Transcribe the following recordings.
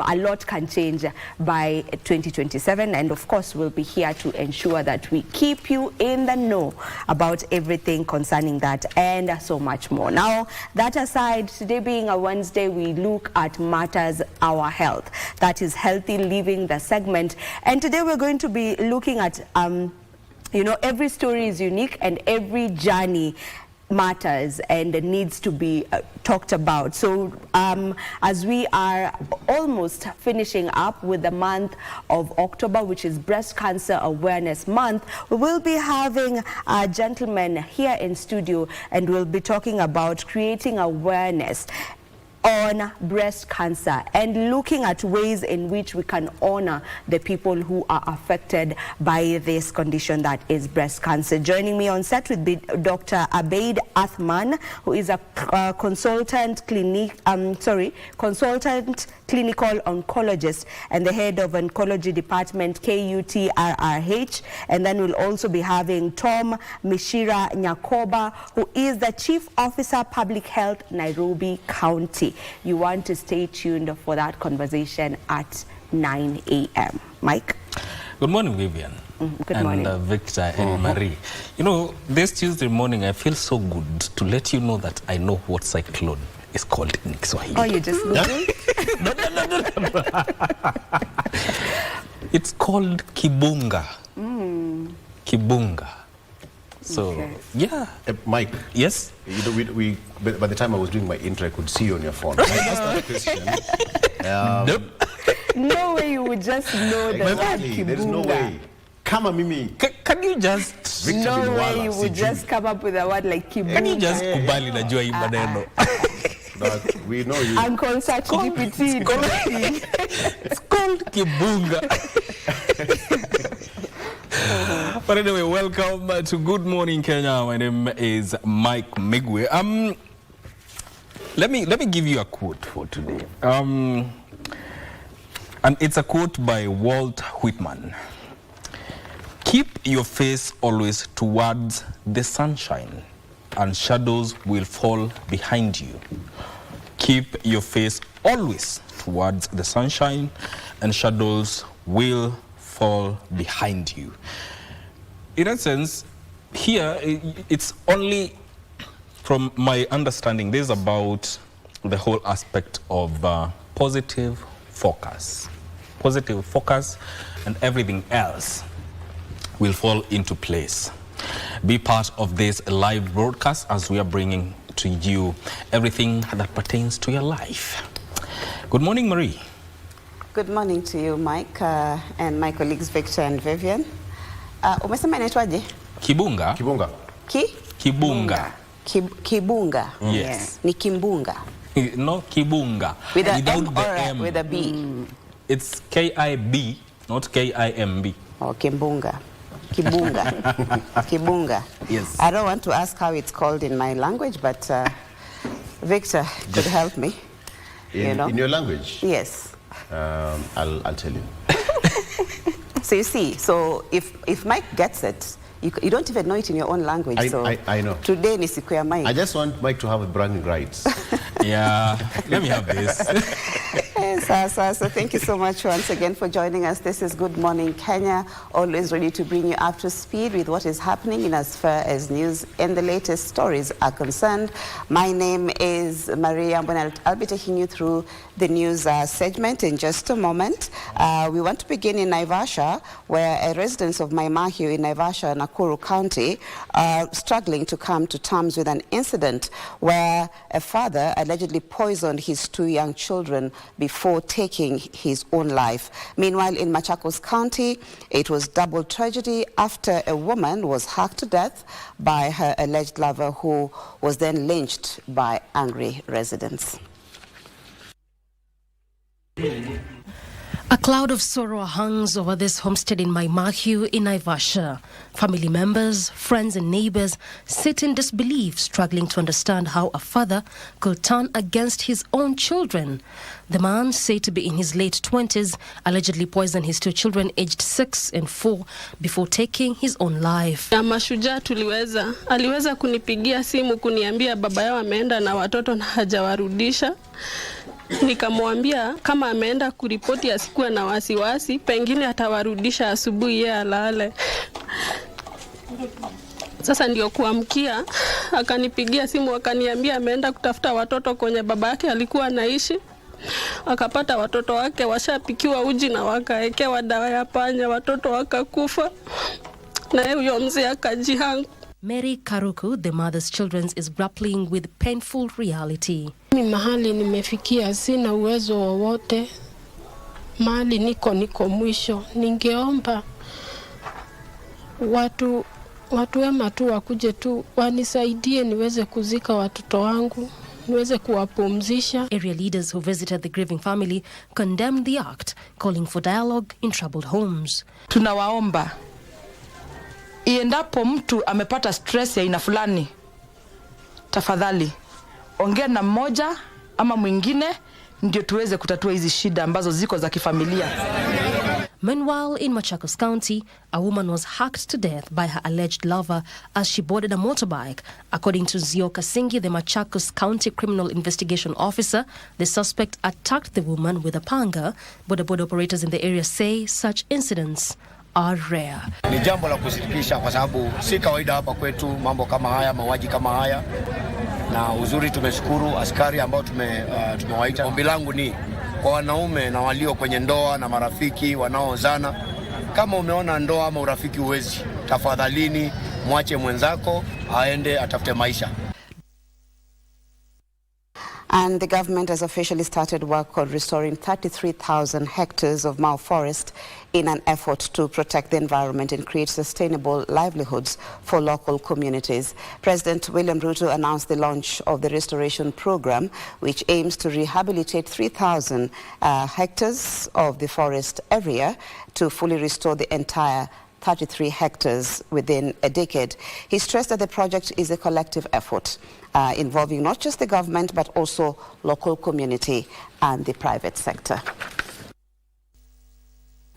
a lot can change by 2027, and of course we'll be here to ensure that we keep you in the know about everything concerning that and so much more. Now, that aside, today being a Wednesday, we look at matters our health. That is healthy living, the segment, and today we're going to be looking at every story is unique and every journey matters and needs to be talked about. So as we are almost finishing up with the month of October, which is Breast Cancer Awareness Month, we will be having a gentleman here in studio, and we'll be talking about creating awareness on breast cancer and looking at ways in which we can honor the people who are affected by this condition that is breast cancer. Joining me on set would be Dr. Abeid Athman, who is a consultant clinical oncologist and the head of oncology department KUTRRH. And then we'll also be having Tom Mishira Nyakoba, who is the Chief Officer Public Health, Nairobi County. You want to stay tuned for that conversation at 9 a.m. Mike? Good morning, Vivian. Good morning. And Victor and Marie. You know, this Tuesday morning, I feel so good to let you know that I know what cyclone is called in Swahili. Oh, you just Googled? No. It's called Kibunga. Kibunga. So, okay. Yeah. Mike. Yes? We by the time I was doing my intro, I could see you on your phone. I asked that question. Nope. No way you would just know the word Kibunga. There's no way. Come on, Mimi. Can you just... Victor no Binwala, way you would just come up with a word like Kibunga. Can you just kubali na jua hii maneno? But we know you. Uncle ChatGPT. It's called Kibunga. But anyway, welcome to Good Morning Kenya. My name is Mike Migwe. Let me give you a quote for today. And it's a quote by Walt Whitman. Keep your face always towards the sunshine, and shadows will fall behind you. Keep your face always towards the sunshine, and shadows will fall behind you. In a sense, here it's only, from my understanding, this is about the whole aspect of positive focus. Positive focus, and everything else will fall into place. Be part of this live broadcast as we are bringing to you everything that pertains to your life. Good morning, Marie. Good morning to you, Mike, and my colleagues Victor and Vivian. Umesema inaitwaje? Kibunga. Kibunga. Kibunga. Kibunga. Yes. Ni kimbunga. No, Kibunga. With a Without M the or M. with a B? It's K-I-B, not K-I-M-B. Oh, kimbunga. Kibunga. Kibunga. Yes. I don't want to ask how it's called in my language, but Victor could help me. In your language? Yes. I'll tell you. So you see, if Mike gets it, you don't even know it in your own language. I know. Today ni siku ya Mike. I just want Mike to have bragging rights. Yeah, let me have this. So thank you so much once again for joining us. This is Good Morning Kenya, always ready to bring you up to speed with what is happening in as far as news and the latest stories are concerned. My name is Maria, and I'll be taking you through the news segment in just a moment. We want to begin in Naivasha, where residents of Maimahiu in Naivasha, Nakuru County, are struggling to come to terms with an incident where a father allegedly poisoned his 2 young children before taking his own life. Meanwhile, in Machakos County, it was double tragedy after a woman was hacked to death by her alleged lover, who was then lynched by angry residents. A cloud of sorrow hangs over this homestead in Maimahiu in Naivasha. Family members, friends and neighbors sit in disbelief, struggling to understand how a father could turn against his own children. The man, said to be in his late 20s, allegedly poisoned his 2 children aged 6 and 4 before taking his own life. Na mashujaa aliweza kunipigia simu kuniambia baba yao ameenda na watoto na hajawarudisha. Nikamwambia kama ameenda kuripoti asikuwe na wasiwasi, pengine atawarudisha asubuhi yeye alale. Sasa ndio kuamkia akanipigia simu akaniambia ameenda kutafuta watoto kwenye baba yake alikuwa anaishi. Akapata watoto wake washapikiwa uji na wakaekewa dawa ya panya, watoto wakakufa. Na huyo mzee akajihanga. Mary Karuku, the mother's children, is grappling with painful reality. Mimi mahali nimefikia sina uwezo wowote. Mahali niko mwisho. Ningeomba watu wema tu wakuje tu wanisaidie niweze kuzika watoto wangu, niweze kuwapumzisha. Area leaders who visited the grieving family condemned the act, calling for dialogue in troubled homes. Tunawaomba iendapo mtu amepata stress ya aina fulani, tafadhali ongea na mmoja ama mwingine ndio tuweze kutatua hizi shida ambazo ziko za kifamilia. Meanwhile, in Machakos County, a woman was hacked to death by her alleged lover as she boarded a motorbike. According to Zio Kasingi, the Machakos County Criminal Investigation Officer, the suspect attacked the woman with a panga. Boda operators in the area say such incidents are rare. Ni jambo la kusikitisha kwa sababu si kawaida hapa kwetu mambo kama haya, mauaji kama haya. Na uzuri tumeshukuru askari ambao tumewaita. Ombi langu ni kwa wanaume na walio kwenye ndoa na marafiki wanaozana, kama umeona ndoa ama urafiki uwezi, tafadhalini mwache mwenzako aende atafute maisha. And the government has officially started work on restoring 33,000 hectares of Mau forest in an effort to protect the environment and create sustainable livelihoods for local communities. President William Ruto announced the launch of the restoration program, which aims to rehabilitate 3,000 hectares of the forest area to fully restore the entire 33 hectares within a decade. He stressed that the project is a collective effort involving not just the government but also local community and the private sector.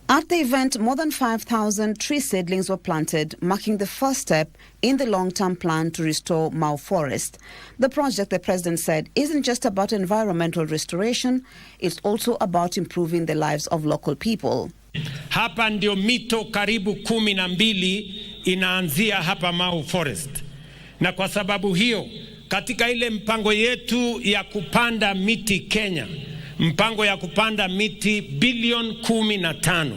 At the event, more than 5,000 tree seedlings were planted, marking the first step in the long-term plan to restore Mau Forest. The project, the president said, isn't just about environmental restoration, it's also about improving the lives of local people. Hapa ndio mito karibu 12 inaanzia hapa Mau Forest. Na kwa sababu hiyo, katika ile mpango yetu ya kupanda miti Kenya, mpango ya kupanda miti bilioni 15,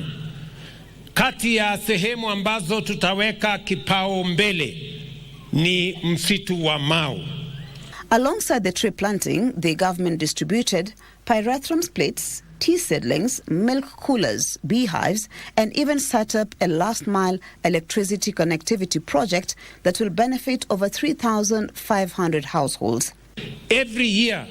kati ya sehemu ambazo tutaweka kipao mbele ni msitu wa Mau. Alongside the tree planting, the government distributed pyrethrum plates, tea seedlings, milk coolers, beehives, and even set up a last-mile electricity connectivity project that will benefit over 3,500 households. Every year,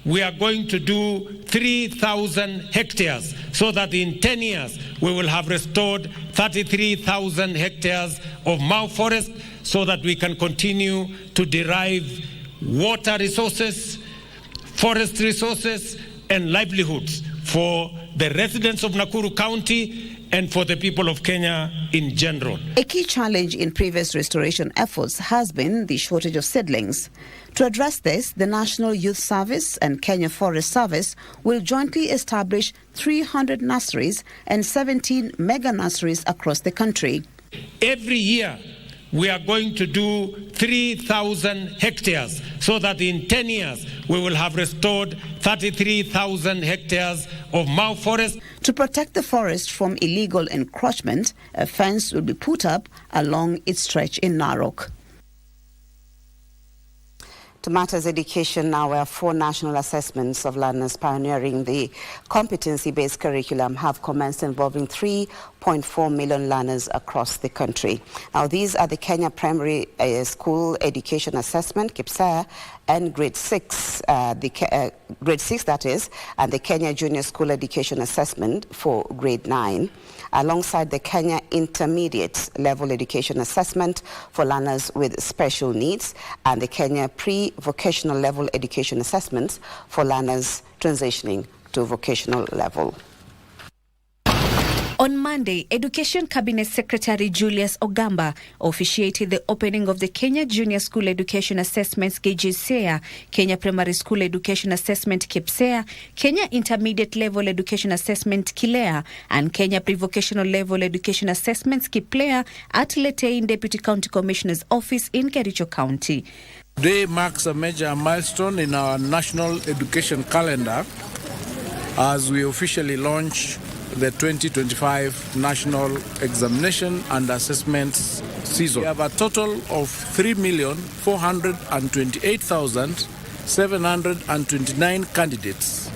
we are going to do 3,000 hectares so that in 10 years, we will have restored 33,000 hectares of Mau forest so that we can continue to derive water resources, forest resources, and livelihoods for the residents of Nakuru County and for the people of Kenya in general. A key challenge in previous restoration efforts has been the shortage of seedlings. To address this, the National Youth Service and Kenya Forest Service will jointly establish 300 nurseries and 17 mega nurseries across the country. Every year, we are going to do 3,000 hectares so that in 10 years we will have restored 33,000 hectares of Mau forest. To protect the forest from illegal encroachment, a fence will be put up along its stretch in Narok. To matters education now, where 4 national assessments of learners pioneering the competency-based curriculum have commenced, involving 3.4 million learners across the country. Now, these are the Kenya Primary School Education Assessment, KBC, and grade 6, grade 6 that is, and the Kenya Junior School Education Assessment for grade 9, alongside the Kenya Intermediate Level Education Assessment for learners with special needs, and the Kenya Pre-Vocational Level Education Assessments for learners transitioning to vocational level. On Monday, Education Cabinet Secretary Julius Ogamba officiated the opening of the Kenya Junior School Education Assessments KGCEA, Kenya Primary School Education Assessment KPSEA, Kenya Intermediate Level Education Assessment KILEA, and Kenya Pre-Vocational Level Education Assessments KIPLEA at Letein Deputy County Commissioner's Office in Kericho County. Today marks a major milestone in our national education calendar as we officially launch the 2025 National Examination and Assessments season. We have a total of 3,428,729 candidates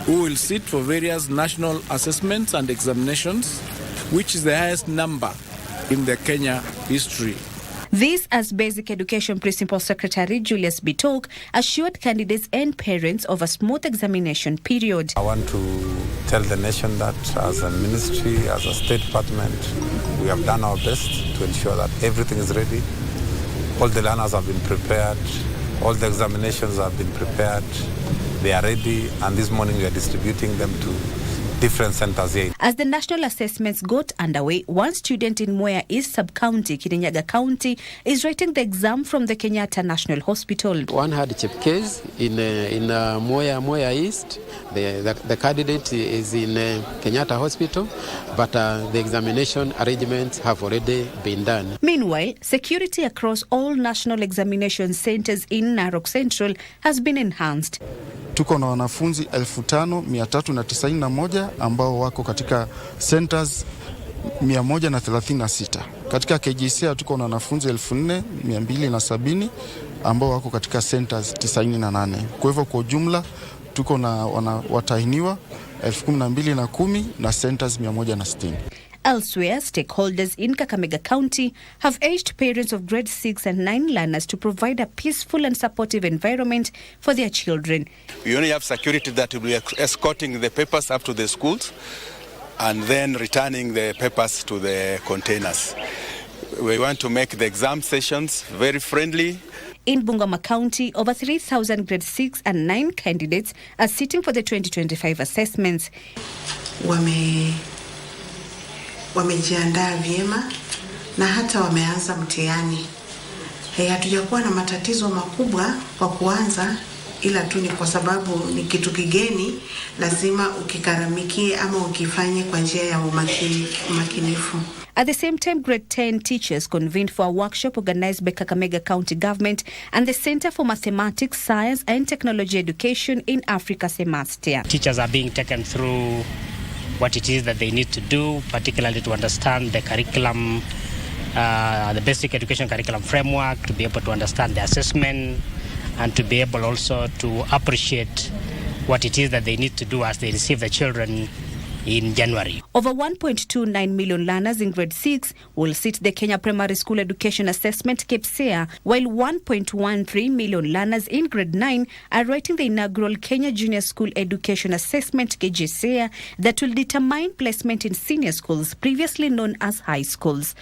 who will sit for various national assessments and examinations, which is the highest number in the Kenya history. This, as Basic Education Principal Secretary Julius Bitok assured candidates and parents of a smooth examination period. I want to tell the nation that as a ministry, as a state department, we have done our best to ensure that everything is ready. All the learners have been prepared. All the examinations have been prepared. They are ready, and this morning we are distributing them to different centers here. As the national assessments got underway, one student in Mwea East Sub-County, Kirinyaga County, is writing the exam from the Kenyatta National Hospital. One hardship case in Mwea East. The candidate is in Kenyatta Hospital, but the examination arrangements have already been done. Meanwhile, security across all national examination centers in Narok Central has been enhanced. Tuko na wanafunzi 5,391 ambao wako katika centers 136. Katika KGCEA tuko na wanafunzi 4,270 ambao wako katika centers 98. Kwa hivyo kwa jumla tuko na watahiniwa 12,010 na centers 160. Elsewhere, stakeholders in Kakamega County have urged parents of grade 6 and 9 learners to provide a peaceful and supportive environment for their children. We only have security that will be escorting the papers up to the schools and then returning the papers to the containers. We want to make the exam sessions very friendly. In Bungoma County, over 3,000 grade 6 and 9 candidates are sitting for the 2025 assessments. Wamejiandaa vyema na hata wameanza mtihani. Hatujakuwa na matatizo makubwa kwa kuanza, ila tu ni kwa sababu ni kitu kigeni, lazima ukikaramikie ama ukifanye kwa njia ya umakinifu. At the same time, grade 10 teachers convened for a workshop organized by Kakamega County Government and the Center for Mathematics, Science and Technology Education in Africa, Semastia. Teachers are being taken through what it is that they need to do, particularly to understand the curriculum, the basic education curriculum framework, to be able to understand the assessment, and to be able also to appreciate what it is that they need to do as they receive the children in January. Over 1.29 million learners in grade 6 will sit the Kenya Primary School Education Assessment KPSEA, while 1.13 million learners in grade 9 are writing the inaugural Kenya Junior School Education Assessment KGCEA that will determine placement in senior schools, previously known as high schools.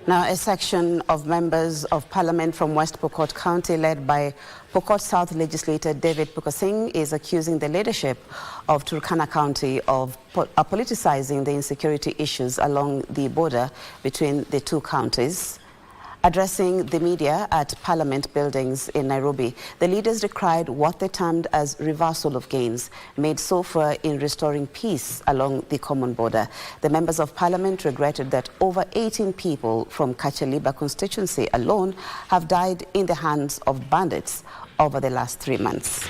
Now, a section of members of parliament from West Pokot County, led by Pokot South legislator David Pukasing, is accusing the leadership of Turkana County of politicizing the insecurity issues along the border between the two counties. Addressing the media at Parliament buildings in Nairobi, the leaders decried what they termed as reversal of gains made so far in restoring peace along the common border. The members of Parliament regretted that over 18 people from Kachaliba constituency alone have died in the hands of bandits over the last 3 months.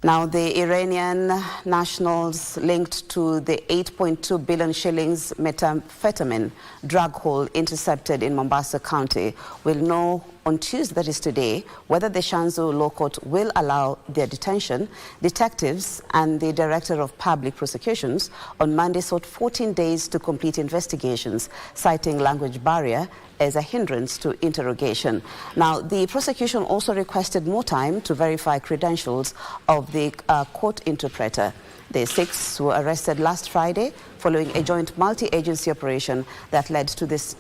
Now, the Iranian nationals linked to the 8.2 billion shillings methamphetamine drug haul intercepted in Mombasa County will know on Tuesday, that is today, whether the Shanzu Law Court will allow their detention. Detectives and the Director of Public Prosecutions on Monday sought 14 days to complete investigations, citing language barrier as a hindrance to interrogation. Now, the prosecution also requested more time to verify credentials of the court interpreter. The 6 were arrested last Friday following a joint multi-agency operation that led to this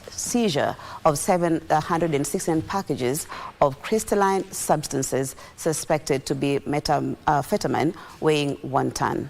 seizure of 716 packages of crystalline substances suspected to be methamphetamine weighing 1 ton.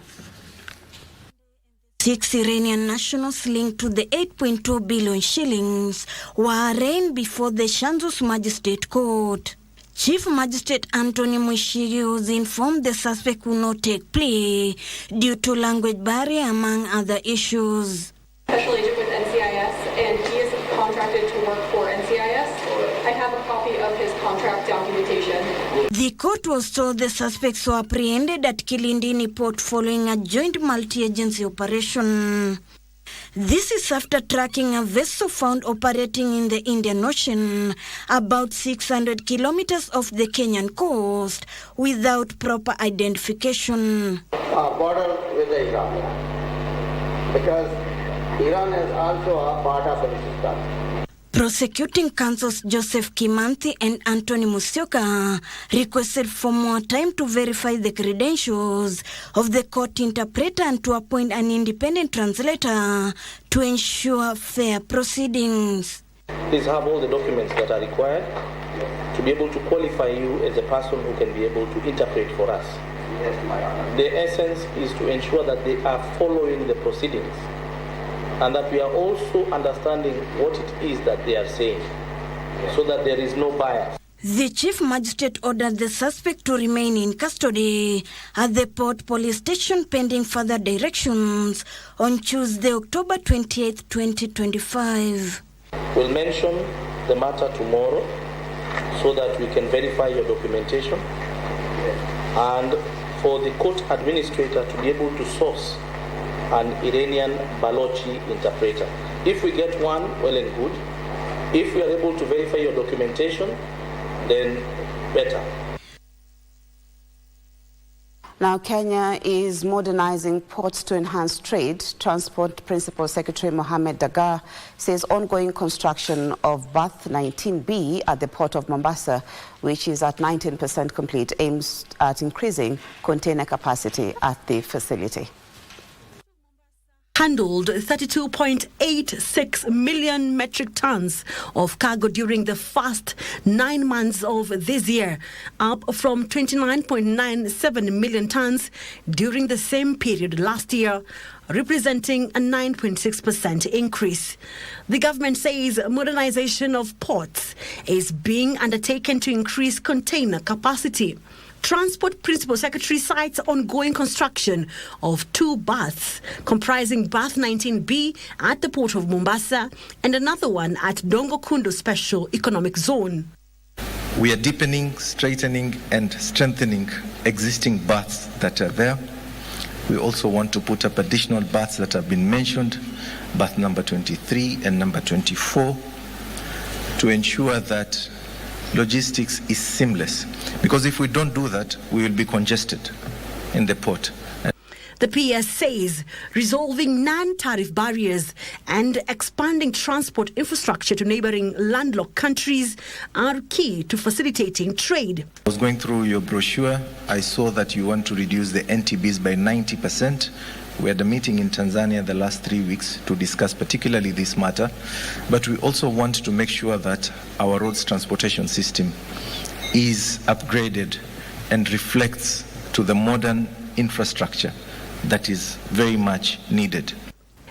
6 Iranian nationals linked to the 8.2 billion shillings were arraigned before the Shanzus Magistrate Court. Chief Magistrate Anthony Mushiri was informed the suspect will not take plea due to language barrier, among other issues. Special agent with NCIS, and he is contracted to work for NCIS. I have a copy of his contract documentation. The court was told the suspects were apprehended at Kilindini Port following a joint multi-agency operation. This is after tracking a vessel found operating in the Indian Ocean about 600 kilometers off the Kenyan coast without proper identification. Border with Iran, because Iran is also a part of Pakistan. Prosecuting counsels Joseph Kimanthi and Anthony Musyoka requested for more time to verify the credentials of the court interpreter and to appoint an independent translator to ensure fair proceedings. Please have all the documents that are required to be able to qualify you as a person who can be able to interpret for us. Yes, my Honor. The essence is to ensure that they are following the proceedings, and that we are also understanding what it is that they are saying, so that there is no bias. The Chief Magistrate ordered the suspect to remain in custody at the Port Police Station pending further directions on Tuesday, October 28, 2025. We'll mention the matter tomorrow so that we can verify your documentation, and for the court administrator to be able to source an Iranian Balochi interpreter. If we get one, well and good. If we are able to verify your documentation, then better. Now, Kenya is modernizing ports to enhance trade. Transport Principal Secretary Mohamed Dagar says ongoing construction of Berth 19B at the port of Mombasa, which is at 19% complete, aims at increasing container capacity at the facility. Handled 32.86 million metric tons of cargo during the first 9 months of this year, up from 29.97 million tons during the same period last year, representing a 9.6% increase. The government says modernization of ports is being undertaken to increase container capacity. Transport Principal Secretary cites ongoing construction of 2 berths, comprising Berth 19B at the Port of Mombasa and another one at Dongo Kundu Special Economic Zone. We are deepening, straightening and strengthening existing berths that are there. We also want to put up additional berths that have been mentioned, berth number 23 and number 24, to ensure that logistics is seamless, because if we don't do that, we will be congested in the port. The PS says resolving non-tariff barriers and expanding transport infrastructure to neighboring landlocked countries are key to facilitating trade. I was going through your brochure. I saw that you want to reduce the NTBs by 90%. We had a meeting in Tanzania the last 3 weeks to discuss particularly this matter, but we also want to make sure that our roads transportation system is upgraded and reflects to the modern infrastructure that is very much needed.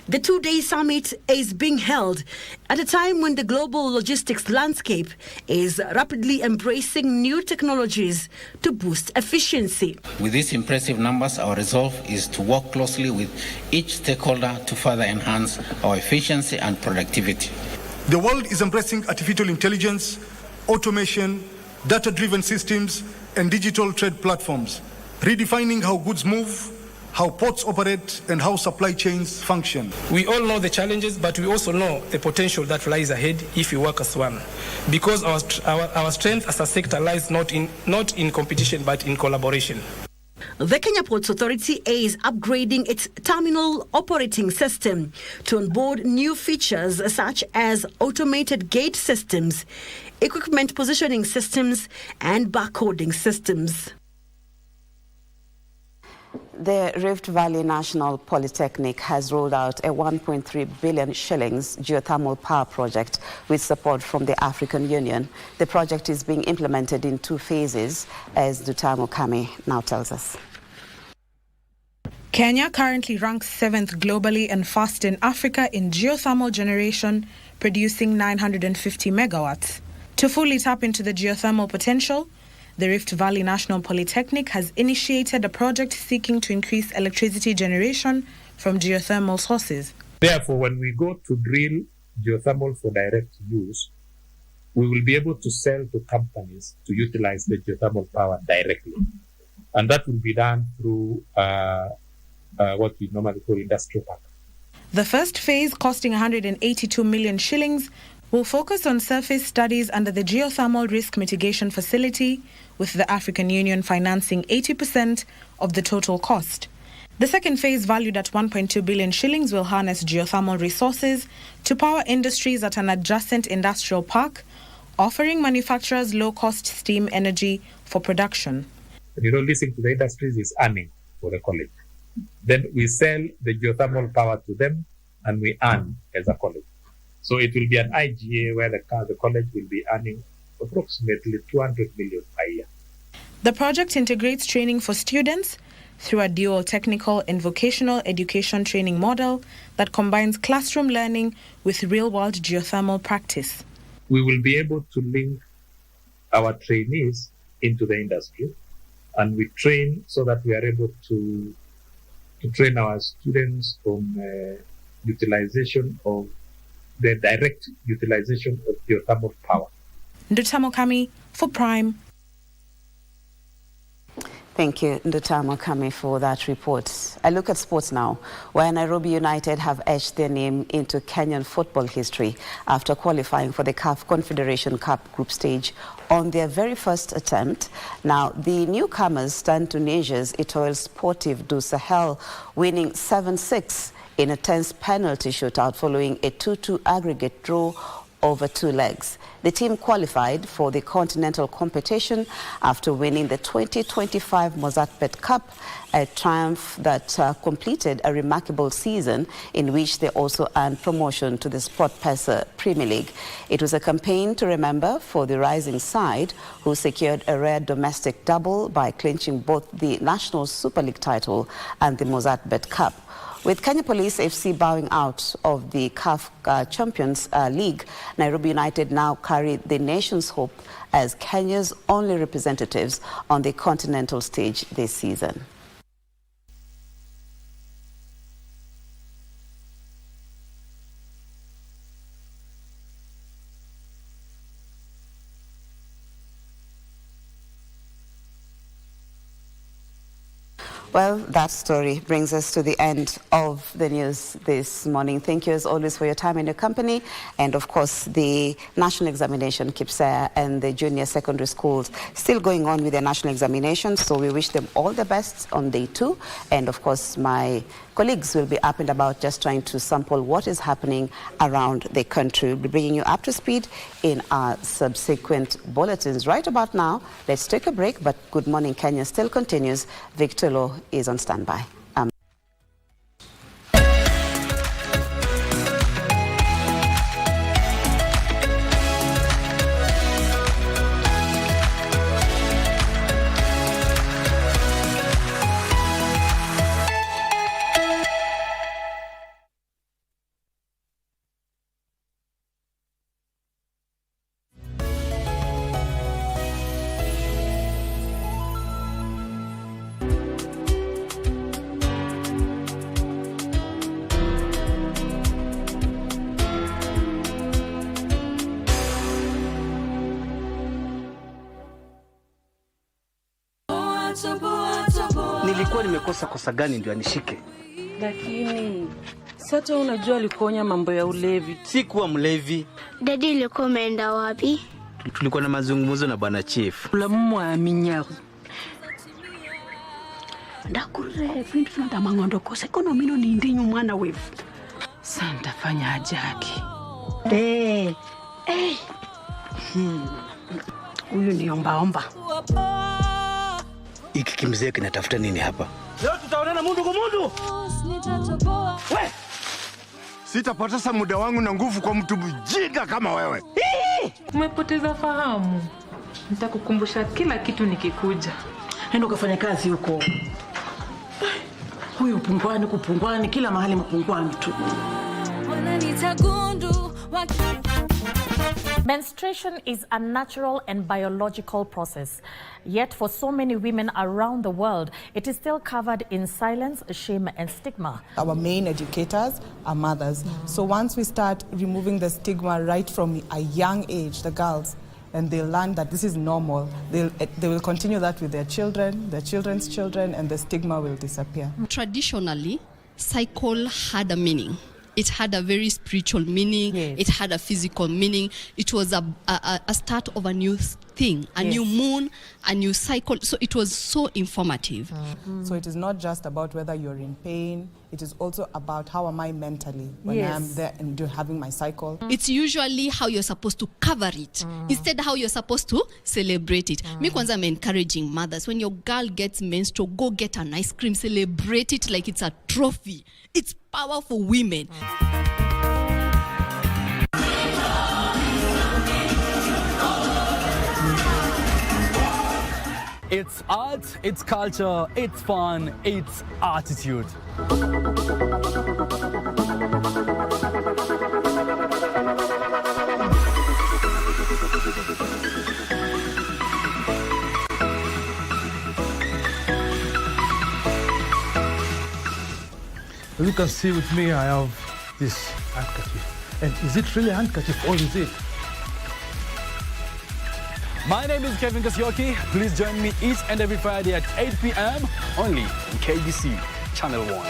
The 2-day summit is being held at a time when the global logistics landscape is rapidly embracing new technologies to boost efficiency. With these impressive numbers, our resolve is to work closely with each stakeholder to further enhance our efficiency and productivity. The world is embracing artificial intelligence, automation, data-driven systems, and digital trade platforms, redefining how goods move, how ports operate, and how supply chains function. We all know the challenges, but we also know the potential that lies ahead if we work as one. Because our strength as a sector lies not in competition, but in collaboration. The Kenya Ports Authority is upgrading its terminal operating system to onboard new features such as automated gate systems, equipment positioning systems, and barcoding systems. The Rift Valley National Polytechnic has rolled out a 1.3 billion shillings geothermal power project with support from the African Union. The project is being implemented in 2 phases, as Dutamo Kame now tells us. Kenya currently ranks 7th globally and first in Africa in geothermal generation, producing 950 megawatts. To fully tap into the geothermal potential, the Rift Valley National Polytechnic has initiated a project seeking to increase electricity generation from geothermal sources. Therefore, when we go to drill geothermal for direct use, we will be able to sell to companies to utilize the geothermal power directly. And that will be done through what we normally call industrial park. The first phase, costing 182 million shillings, will focus on surface studies under the Geothermal Risk Mitigation Facility, with the African Union financing 80% of the total cost. The second phase, valued at 1.2 billion shillings, will harness geothermal resources to power industries at an adjacent industrial park, offering manufacturers low-cost steam energy for production. Listening to the industries is earning for the college. Then we sell the geothermal power to them and we earn as a college. So it will be an IGA where the college will be earning approximately 200 million a year. The project integrates training for students through a dual technical and vocational education training model that combines classroom learning with real-world geothermal practice. We will be able to link our trainees into the industry, and we train so that we are able to train our students on utilization of the direct utilization of geothermal power. Ndutamo Kami for Prime. Thank you, Ndutamo Kami, for that report. I look at sports now, where Nairobi United have etched their name into Kenyan football history after qualifying for the CAF Confederation Cup group stage on their very first attempt. Now, the newcomers turned Tunisia's Etoile Sportive du Sahel, winning 7-6 in a tense penalty shootout following a 2-2 aggregate draw over 2 legs. The team qualified for the continental competition after winning the 2025 Mozartbet Cup, a triumph that completed a remarkable season in which they also earned promotion to the SportPesa Premier League. It was a campaign to remember for the rising side, who secured a rare domestic double by clinching both the National Super League title and the Mozartbet Cup. With Kenya Police FC bowing out of the CAF Champions League, Nairobi United now carry the nation's hope as Kenya's only representatives on the continental stage this season. Well, that story brings us to the end of the news this morning. Thank you as always for your time and your company. And of course, the national examination, KBC and the junior secondary schools still going on with their national examinations. So we wish them all the best on day 2. And of course, my colleagues will be up and about just trying to sample what is happening around the country. We'll be bringing you up to speed in our subsequent bulletins. Right about now, let's take a break, but Good Morning Kenya still continues. Victor Lo is on standby. Nilikuwa nimekosa kosa gani ndio anishike? Lakini sasa unajua alikuonya mambo ya ulevi. Sikuwa mlevi. Daddy ulikuwa umeenda wapi? Tulikuwa na mazungumzo na bwana chief. La mwa minyago. Ndakure fintu funda mangondo kosa ekonomino ni ndinyu mwana wevu. Santa fanya ajaki. Huyu ni omba. Iki kimzee kinatafuta nini hapa? Leo tutaonana mundu kwa mundu. We! Sitapoteza muda wangu na nguvu kwa mtu mjinga kama wewe. Umepoteza fahamu. Nitakukumbusha kila kitu nikikuja. Enda ukafanya kazi huko. Huyu kupungwani kila mahali mpungwani tu. Menstruation is a natural and biological process. Yet for so many women around the world, it is still covered in silence, shame and stigma. Our main educators are mothers. So once we start removing the stigma right from a young age, the girls, and they'll learn that this is normal, they will continue that with their children, their children's children, and the stigma will disappear. Traditionally, cycle had a meaning. It had a very spiritual meaning. Yes. It had a physical meaning. It was a start of a new thing, a new moon, a new cycle. So it was so informative. So it is not just about whether you're in pain. It is also about how am I mentally when I'm there and having my cycle. It's usually how you're supposed to cover it instead how you're supposed to celebrate it. Me kwanza, I'm encouraging mothers, when your girl gets menstrual, go get an ice cream, celebrate it like it's a trophy. It's power for women. It's art, it's culture, it's fun, it's attitude. As you can see with me, I have this handkerchief. And is it really a handkerchief or is it? My name is Kevin Kasioki. Please join me each and every Friday at 8 p.m. only on KBC Channel 1.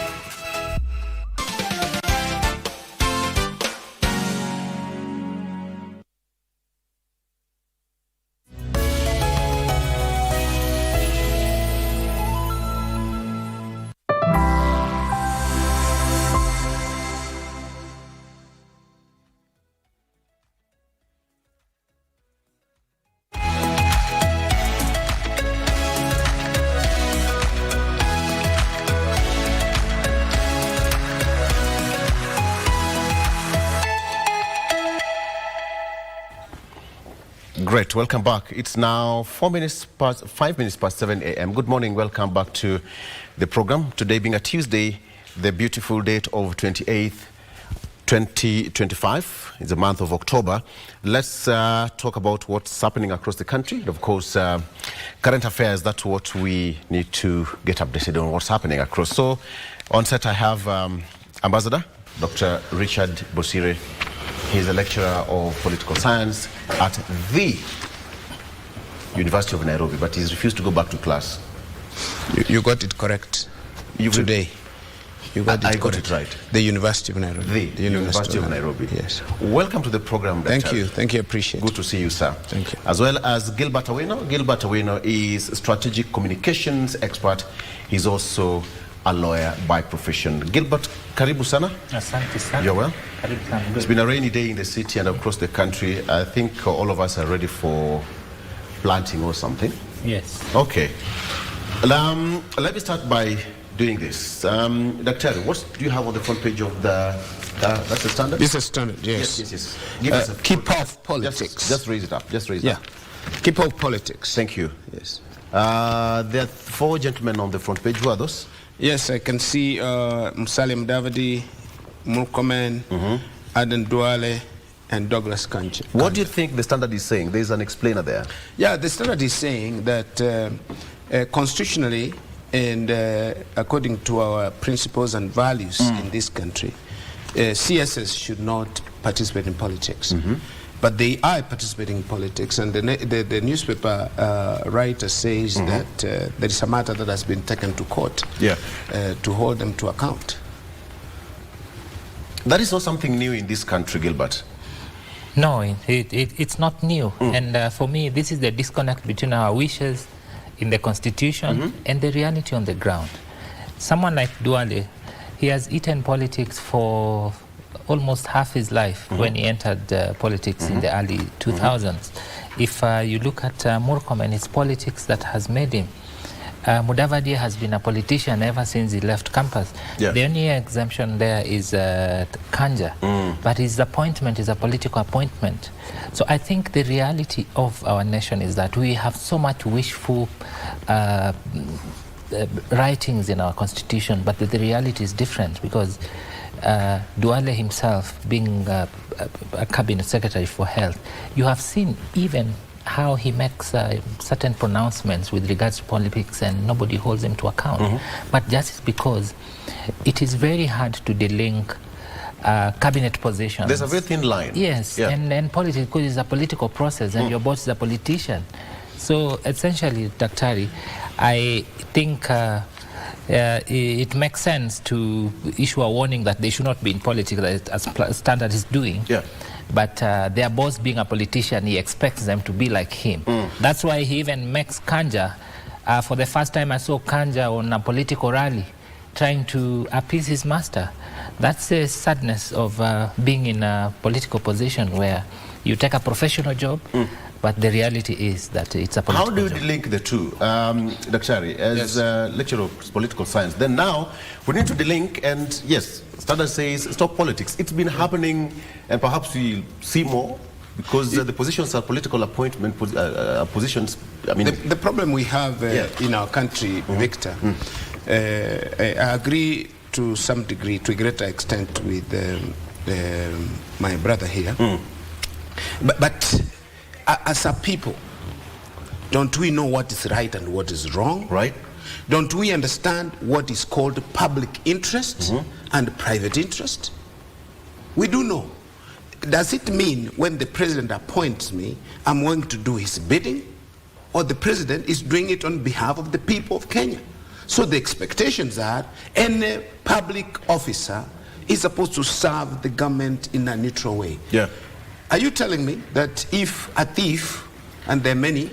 Great, welcome back. It's now 5 minutes past 7 a.m. Good morning, welcome back to the program. Today being a Tuesday, the beautiful date of 28th, 2025, it's the month of October. Let's talk about what's happening across the country. Of course, current affairs, that's what we need to get updated on what's happening across. So on set I have Ambassador Dr. Richard Bosire. He's a lecturer of political science at the University of Nairobi, but he's refused to go back to class. You got it correct today. You got I got it right. The University of Nairobi. The University of Nairobi. Yes. Welcome to the program, Dr. Thank you. Thank you. Appreciate it. Good to see you, sir. Thank you. As well as Gilbert Awino. Gilbert Awino is a strategic communications expert. He's also a lawyer by profession. Gilbert, karibu sana. Asante sana. You're well? Karibu sana. It's been a rainy day in the city and across the country. I think all of us are ready for planting or something. Yes. Okay. Let me start by doing this. Dr. What do you have on the front page of that's the Standard? This is Standard, yes. Yes. Give us a keep off politics. Just raise it up. Just raise it up. Keep off politics. Thank you. Yes. There are 4 gentlemen on the front page. Who are those? Yes, I can see Musalia Mudavadi, Murkomen, Aden Duale, and Douglas Kanja. What do you think the Standard is saying? There's an explainer there. Yeah, the Standard is saying that constitutionally and according to our principles and values in this country, CSS should not participate in politics. But they are participating in politics, and the newspaper writer says that there is a matter that has been taken to court to hold them to account. That is not something new in this country, Gilbert. No, it's not new. And for me, this is the disconnect between our wishes in the Constitution and the reality on the ground. Someone like Duale, he has eaten politics for almost half his life when he entered politics in the early 2000s. If you look at Murkomen, it's politics that has made him. Mudavadi has been a politician ever since he left campus. Yeah. The only exemption there is Kanja, but his appointment is a political appointment. So I think the reality of our nation is that we have so much wishful writings in our constitution, but the reality is different because Duale himself, being a cabinet secretary for health, you have seen even how he makes certain pronouncements with regards to politics and nobody holds him to account. But just because it is very hard to delink cabinet positions. There's a very thin line. Yes, yeah. and politics, because it's a political process and your boss is a politician. So essentially, Daktari, I think it makes sense to issue a warning that they should not be in politics, as Standard is doing. Yeah. But their boss being a politician, he expects them to be like him. That's why he even makes Kanja. For the first time I saw Kanja on a political rally trying to appease his master. That's the sadness of being in a political position where you take a professional job, but the reality is that it's a political job. How do you link the two? Daktari, as lecturer of political science, then now we need to delink, and yes, Standard says stop politics. It's been happening, and perhaps we'll see more, because the positions are political appointment positions. I mean, the problem we have in our country, Victor, I agree to some degree, to a greater extent, with my brother here. But as a people, don't we know what is right and what is wrong? Right. Don't we understand what is called public interest and private interest? We do know. Does it mean when the president appoints me, I'm going to do his bidding? Or the president is doing it on behalf of the people of Kenya? So the expectations are any public officer is supposed to serve the government in a neutral way. Yeah. Are you telling me that if a thief, and there are many,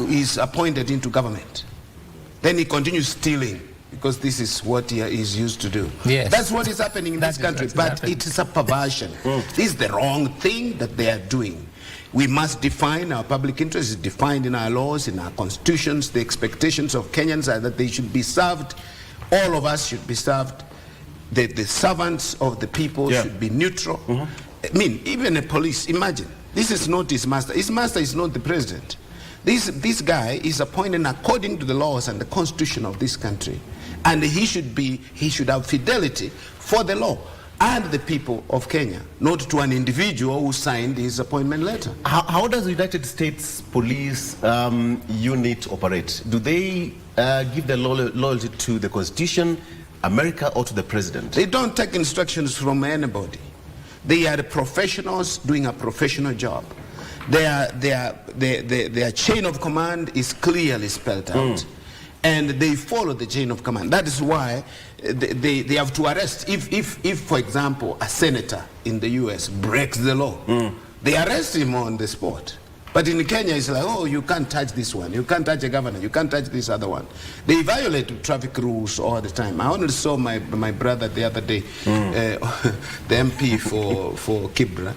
is appointed into government, then he continues stealing because this is what he is used to do? Yes. That's what is happening in this country, but it is a perversion. This is the wrong thing that they are doing. We must define our public interest, is defined in our laws, in our constitutions. The expectations of Kenyans are that they should be served. All of us should be served. The servants of the people should be neutral. I mean, even a police, imagine, this is not his master. His master is not the president. This guy is appointed according to the laws and the constitution of this country. And he should have fidelity for the law and the people of Kenya, not to an individual who signed his appointment letter. How does the United States Police unit operate? Do they give their loyalty to the Constitution, America, or to the president? They don't take instructions from anybody. They are the professionals doing a professional job. Their chain of command is clearly spelled out. And they follow the chain of command. That is why they have to arrest. If, for example, a senator in the US breaks the law, they arrest him on the spot. But in Kenya, it's like, oh, you can't touch this one. You can't touch a governor. You can't touch this other one. They violate traffic rules all the time. I only saw my brother the other day, the MP for Kibra.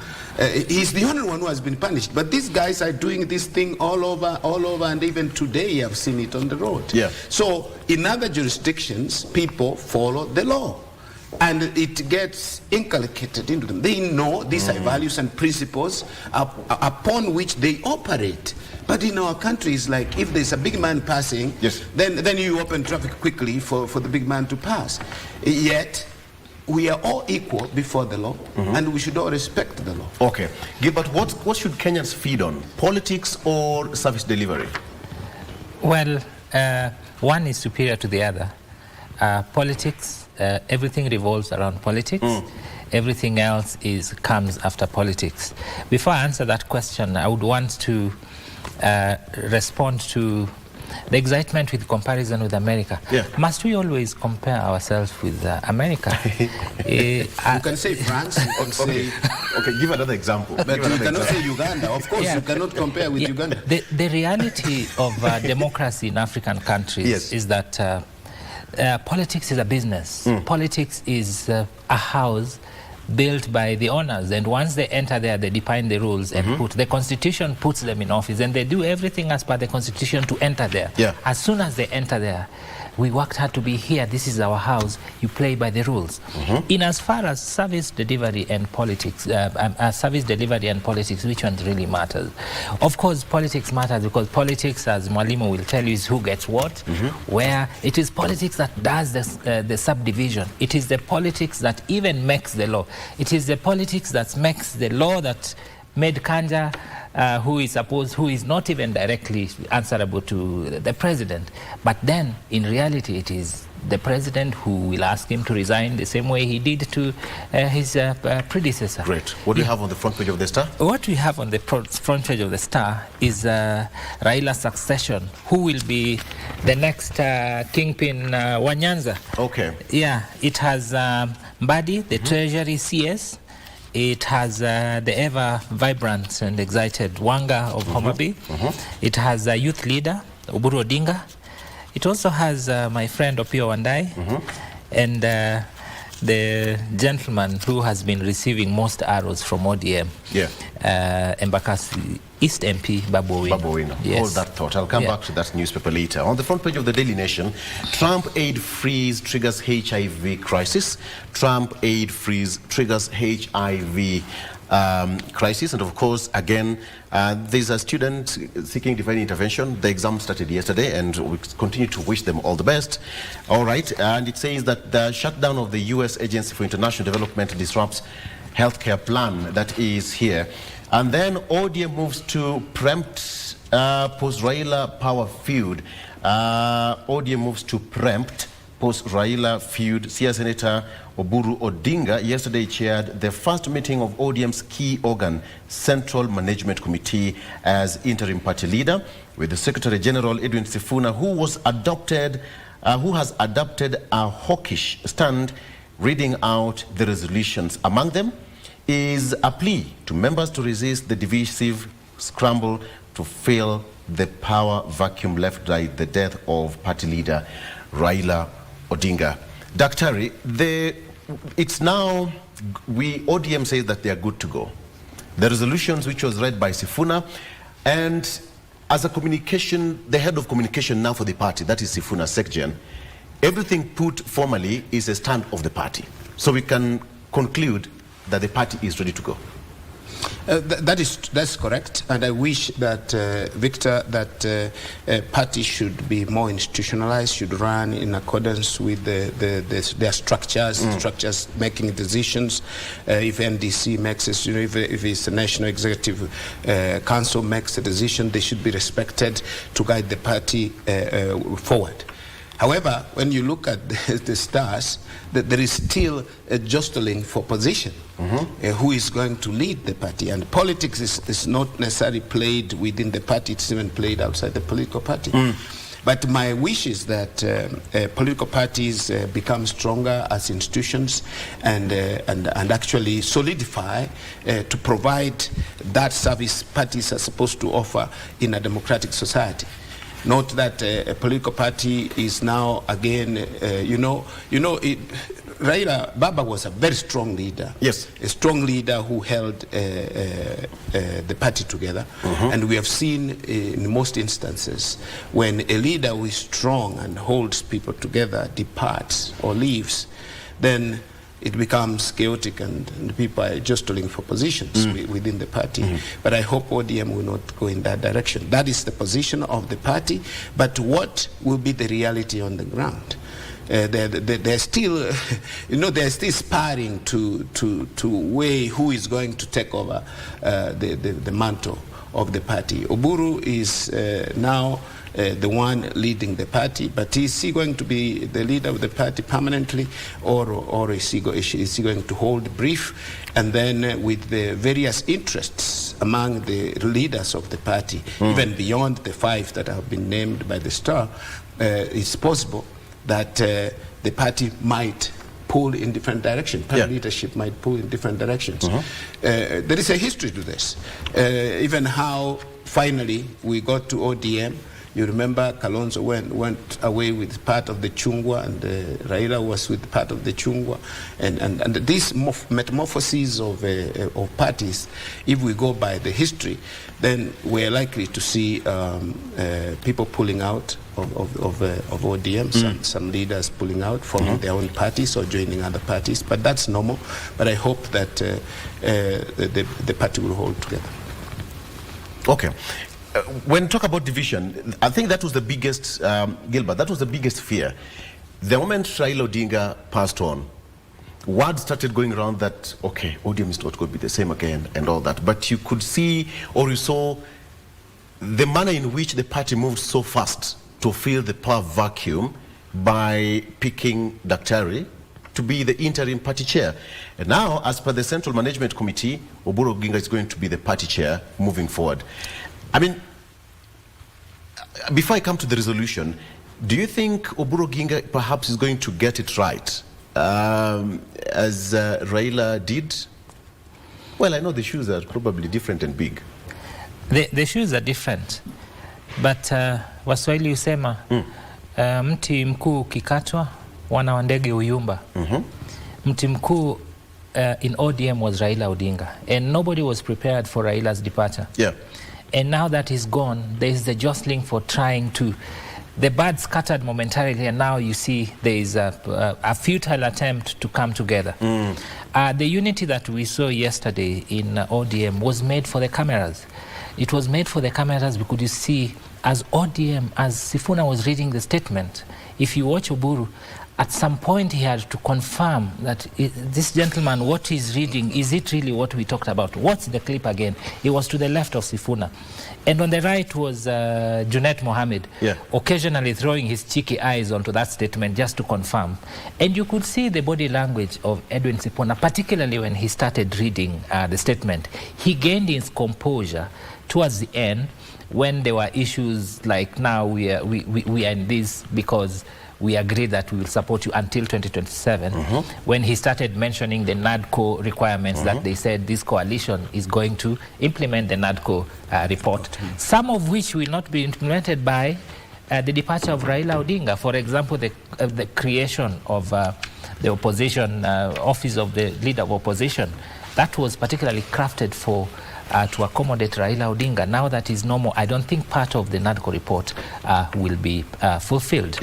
He's the only one who has been punished. But these guys are doing this thing all over, and even today I've seen it on the road. Yeah. So in other jurisdictions, people follow the law. And it gets inculcated into them. They know these are values and principles upon which they operate. But in our country, it's like if there's a big man passing, then you open traffic quickly for the big man to pass. Yet, we are all equal before the law, and we should all respect the law. Okay. Gilbert, what should Kenyans feed on? Politics or service delivery? Well, one is superior to the other. Politics, everything revolves around politics. Everything else comes after politics. Before I answer that question, I would want to respond to the excitement with comparison with America. Must we always compare ourselves with America? You can say France, you can say... Okay, give another example. But you cannot say Uganda. Of course, you cannot compare with Uganda. The reality of democracy in African countries is that politics is a business. Politics is a house built by the owners, and once they enter there, they define the rules and put the constitution puts them in office, and they do everything as per the constitution to enter there. As soon as they enter there, we worked hard to be here. This is our house. You play by the rules. In as far as service delivery and politics, which one really matters? Of course, politics matters, because politics, as Mwalimu will tell you, is who gets what, where. It is politics that does the subdivision. It is the politics that even makes the law. It is the politics that makes the law that made Kanja, who is not even directly answerable to the president. But then, in reality, it is the president who will ask him to resign the same way he did to his predecessor. Great. What do you have on the front page of the Star? What we have on the front page of the Star is Raila's succession. Who will be the next kingpin, Wanyanza? Okay. Yeah, it has Mbadi, the Treasury CS. It has the ever vibrant and excited Wanga of Homa Bay. It has a youth leader, Oburu Odinga. It also has my friend Opio Wandai, and the gentleman who has been receiving most arrows from ODM, Embakasi East MP, Babu Owino. Yes. Hold that thought. I'll come back to that newspaper later. On the front page of the Daily Nation, Trump aid freeze triggers HIV crisis. Trump aid freeze triggers HIV crisis. And of course, again, there's a student seeking divine intervention. The exam started yesterday, and we continue to wish them all the best. All right. And it says that the shutdown of the U.S. Agency for International Development disrupts healthcare plan that is here. And then ODM moves to preempt post-Raila power feud. ODM moves to preempt post-Raila feud. Sia Senator Oburu Odinga yesterday chaired the first meeting of ODM's key organ, Central Management Committee, as interim party leader, with the Secretary General Edwin Sifuna, who has adopted a hawkish stand, reading out the resolutions. Among them is a plea to members to resist the divisive scramble to fill the power vacuum left by the death of party leader Raila Odinga. Daktari, it's now, ODM says that they are good to go. The resolutions which was read by Sifuna, and as a communication, the head of communication now for the party, that is Sifuna Sekjen, everything put formally is a stand of the party. So we can conclude that the party is ready to go. That's correct, and I wish that Victor, that party should be more institutionalized, should run in accordance with their structures, structures making decisions. If NDC makes it, if it's the National Executive Council makes a decision, they should be respected to guide the party forward. However, when you look at the stars, there is still a jostling for position. Who is going to lead the party? And politics is not necessarily played within the party, it's even played outside the political party. But my wish is that political parties become stronger as institutions and actually solidify to provide that service parties are supposed to offer in a democratic society. Note that a political party is now again, Raila Baba was a very strong leader. Yes. A strong leader who held the party together. And we have seen in most instances when a leader who is strong and holds people together departs or leaves, then it becomes chaotic and people are jostling for positions within the party. But I hope ODM will not go in that direction. That is the position of the party, but what will be the reality on the ground? They're still, they're still sparring to weigh who is going to take over the mantle of the party. Oburu is now the one leading the party, but is he going to be the leader of the party permanently, or is he going to hold brief, and then with the various interests among the leaders of the party, even beyond the 5 that have been named by the Star, it's possible that the party might pull in different directions. Party leadership might pull in different directions. There is a history to this. Even how finally we got to ODM You remember Kalonzo went away with part of the Chungwa, and Raila was with part of the Chungwa, and these metamorphoses of parties, if we go by the history, then we're likely to see people pulling out of ODM, some leaders pulling out, forming their own parties or joining other parties, but that's normal. But I hope that the party will hold together. Okay. When you talk about division, I think that was the biggest, Gilbert, that was the biggest fear. The moment Raila Odinga passed on, word started going around that, okay, ODM is not going to be the same again and all that. But you could see, or you saw, the manner in which the party moved so fast to fill the power vacuum by picking Daktari to be the interim party chair. And now, as per the Central Management Committee, Oburu Oginga is going to be the party chair moving forward. I mean, before I come to the resolution, do you think Oburu Oginga perhaps is going to get it right, as Raila did? Well, I know the shoes are probably different and big. The shoes are different, but Waswahili husema mti mkuu ukikatwa wana wa ndege uyumba. Mti mkuu in ODM was Raila Odinga, and nobody was prepared for Raila's departure. Yeah. And now that he's gone, there is the jostling for trying to... The bird scattered momentarily, and now you see there is a futile attempt to come together. The unity that we saw yesterday in ODM was made for the cameras. It was made for the cameras because you see, as ODM, as Sifuna was reading the statement, if you watch Oburu, at some point he had to confirm that this gentleman, what he's reading, is it really what we talked about? What's the clip again? He was to the left of Sifuna. And on the right was Junet Mohammed, occasionally throwing his cheeky eyes onto that statement just to confirm. And you could see the body language of Edwin Sifuna, particularly when he started reading the statement. He gained his composure towards the end when there were issues like, now we are in this because we agreed that we will support you until 2027. When he started mentioning the NADCO requirements, that they said this coalition is going to implement the NADCO report, some of which will not be implemented by the departure of Raila Odinga. For example, the creation of the opposition, office of the leader of opposition, that was particularly crafted for to accommodate Raila Odinga. Now that is normal, I don't think part of the NADCO report will be fulfilled.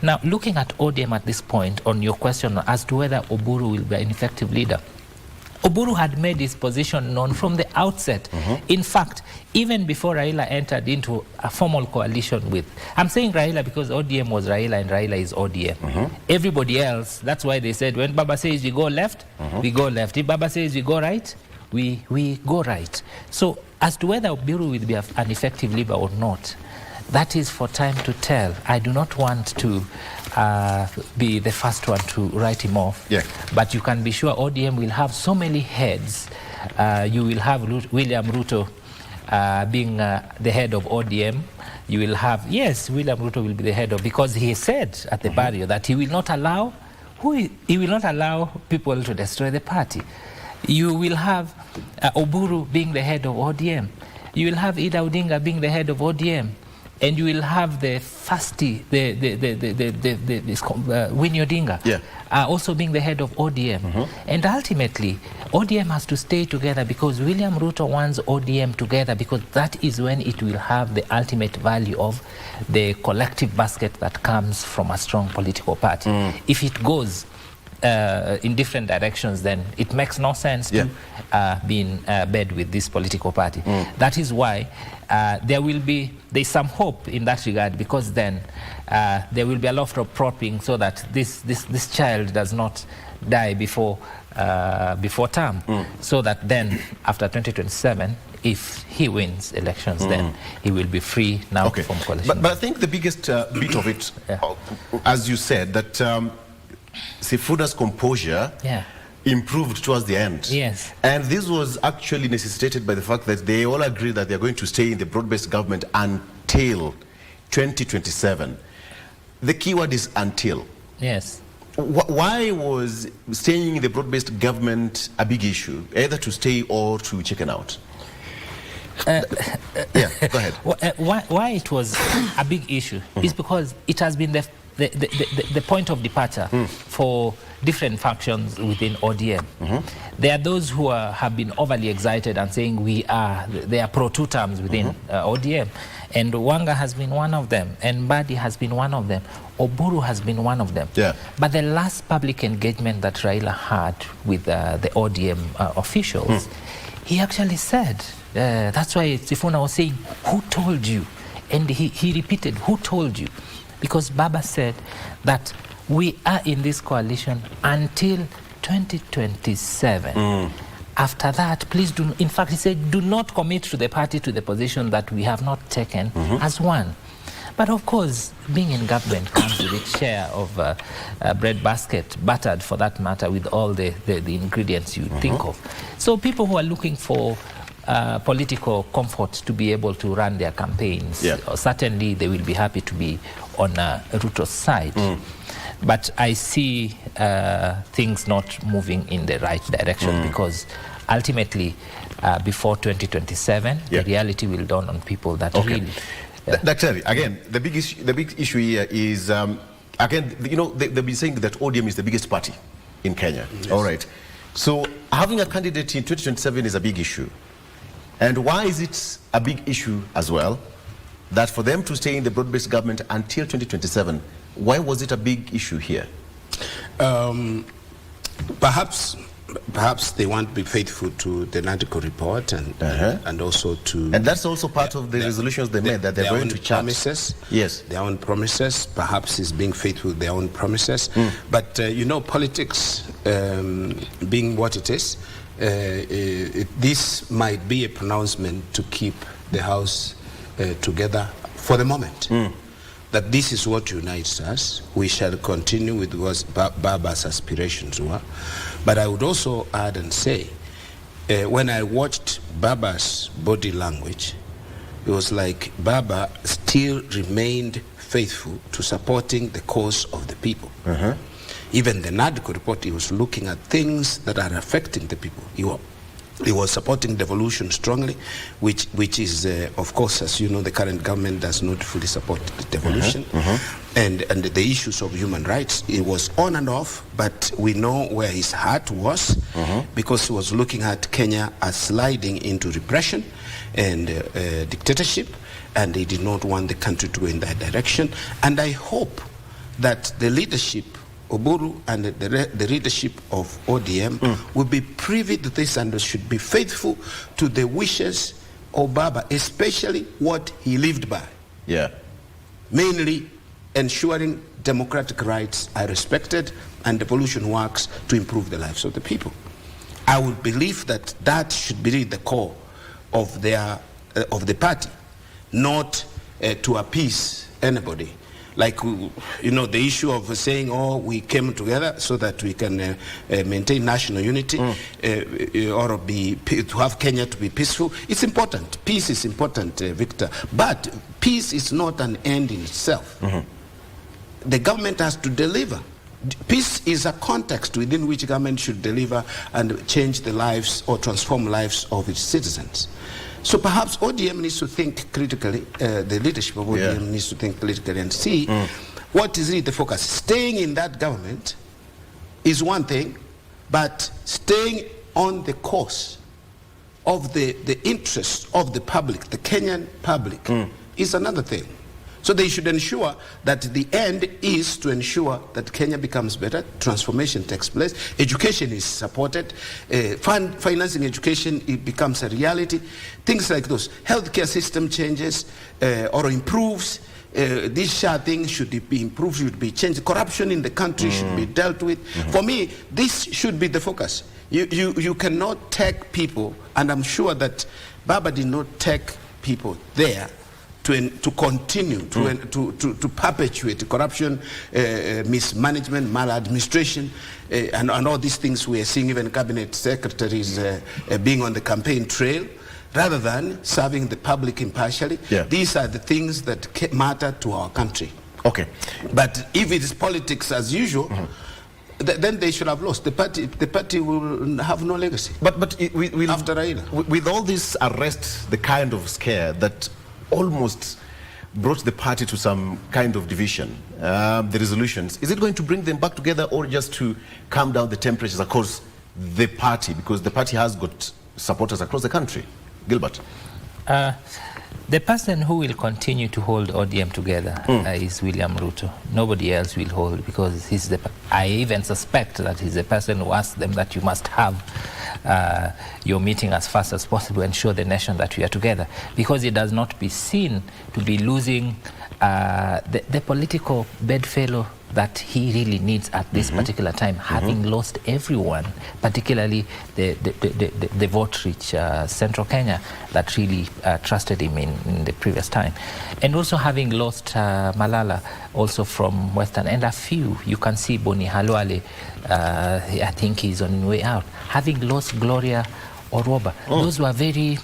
Now, looking at ODM at this point, on your question as to whether Oburu will be an effective leader, Oburu had made his position known from the outset. In fact, even before Raila entered into a formal coalition with, I'm saying Raila because ODM was Raila and Raila is ODM. Everybody else, that's why they said when Baba says we go left, we go left. If Baba says we go right, we go right. So as to whether Oburu will be an effective leader or not, that is for time to tell. I do not want to be the first one to write him off. But you can be sure ODM will have so many heads. You will have William Ruto being the head of ODM. You will have, yes, William Ruto will be the head of, because he said at the barrio that he will not allow people to destroy the party. You will have Oburu being the head of ODM. You will have Ida Odinga being the head of ODM. And you will have the Fasti, Winnie Odinga, also being the head of ODM. And ultimately, ODM has to stay together because William Ruto wants ODM together, because that is when it will have the ultimate value of the collective basket that comes from a strong political party. If it goes in different directions, then it makes no sense to be in bed with this political party. That is why there's some hope in that regard, because then there will be a lot of propping so that this child does not die before term, so that then after 2027, if he wins elections, then he will be free now to form coalition. But I think the biggest bit of it, as you said, that Sifuna's composure improved towards the end. And this was actually necessitated by the fact that they all agreed that they're going to stay in the broad-based government until 2027. The keyword is until. Why was staying in the broad-based government a big issue, either to stay or to chicken out? Yeah, go ahead. Why it was a big issue is because it has been the point of departure for different factions within ODM. There are those who have been overly excited and saying they are pro-two terms within ODM. And Wanga has been one of them, and Mbadi has been one of them, Oburu has been one of them. Yeah. But the last public engagement that Raila had with the ODM officials, he actually said, that's why Sifuna was saying, who told you? And he repeated, who told you? Because Baba said that we are in this coalition until 2027. After that, please do, in fact, he said, do not commit to the party to the position that we have not taken as one. But of course, being in government comes with its share of bread basket, buttered for that matter, with all the ingredients you think of. So people who are looking for political comfort to be able to run their campaigns, certainly they will be happy to be on Ruto's side. But I see things not moving in the right direction because ultimately, before 2027, the reality will dawn on people that really... Dr. Again, the big issue here is, again, you know, they've been saying that ODM is the biggest party in Kenya. Yes. All right. So having a candidate in 2027 is a big issue. And why is it a big issue as well that for them to stay in the broad-based government until 2027, why was it a big issue here? Perhaps they want to be faithful to the Nadico report and also to... And that's also part of the resolutions they made, that they're going to chart. Promises. Yes. Their own promises. Perhaps is being faithful to their own promises. But, you know, politics being what it is, this might be a pronouncement to keep the House together for the moment. That this is what unites us. We shall continue with what Baba's aspirations were. But I would also add and say, when I watched Baba's body language, it was like Baba still remained faithful to supporting the cause of the people. Even the NADCO report, he was looking at things that are affecting the people. He was supporting devolution strongly, which is, of course, as you know, the current government does not fully support devolution. And the issues of human rights, it was on and off, but we know where his heart was, because he was looking at Kenya as sliding into repression and dictatorship, and he did not want the country to go in that direction. And I hope that the leadership, Oburu and the leadership of ODM will be privy to this and should be faithful to the wishes of Baba, especially what he lived by. Mainly ensuring democratic rights are respected and devolution works to improve the lives of the people. I would believe that that should be the core of the party, not to appease anybody. Like, you know, the issue of saying, oh, we came together so that we can maintain national unity or to have Kenya to be peaceful. It's important. Peace is important, Victor. But peace is not an end in itself. The government has to deliver. Peace is a context within which government should deliver and change the lives or transform lives of its citizens. So perhaps ODM needs to think critically, the leadership of ODM needs to think critically and see what is really the focus. Staying in that government is one thing, but staying on the course of the interests of the public, the Kenyan public, is another thing. So they should ensure that the end is to ensure that Kenya becomes better, transformation takes place, education is supported, financing education, it becomes a reality, things like those. Healthcare system changes or improves. This SHA thing should be improved, should be changed. Corruption in the country should be dealt with. For me, this should be the focus. You cannot take people, and I'm sure that Baba did not take people there to continue to perpetuate corruption, mismanagement, maladministration, and all these things we are seeing, even cabinet secretaries being on the campaign trail, rather than serving the public impartially. These are the things that matter to our country. Okay. But if it is politics as usual, then they should have lost. The party will have no legacy. But after Raila. With all these arrests, the kind of scare that almost brought the party to some kind of division, the resolutions, is it going to bring them back together or just to calm down the temperatures across the party? Because the party has got supporters across the country. Gilbert? The person who will continue to hold ODM together is William Ruto. Nobody else will hold, because I even suspect that he's the person who asked them that you must have your meeting as fast as possible and show the nation that we are together, because it does not be seen to be losing the political bedfellow that he really needs at this particular time, having lost everyone, particularly the vote-rich Central Kenya that really trusted him in the previous time. And also having lost Malala also from Western, and a few, you can see Boni Halwale, I think he's on his way out. Having lost Gloria Oroba, those were very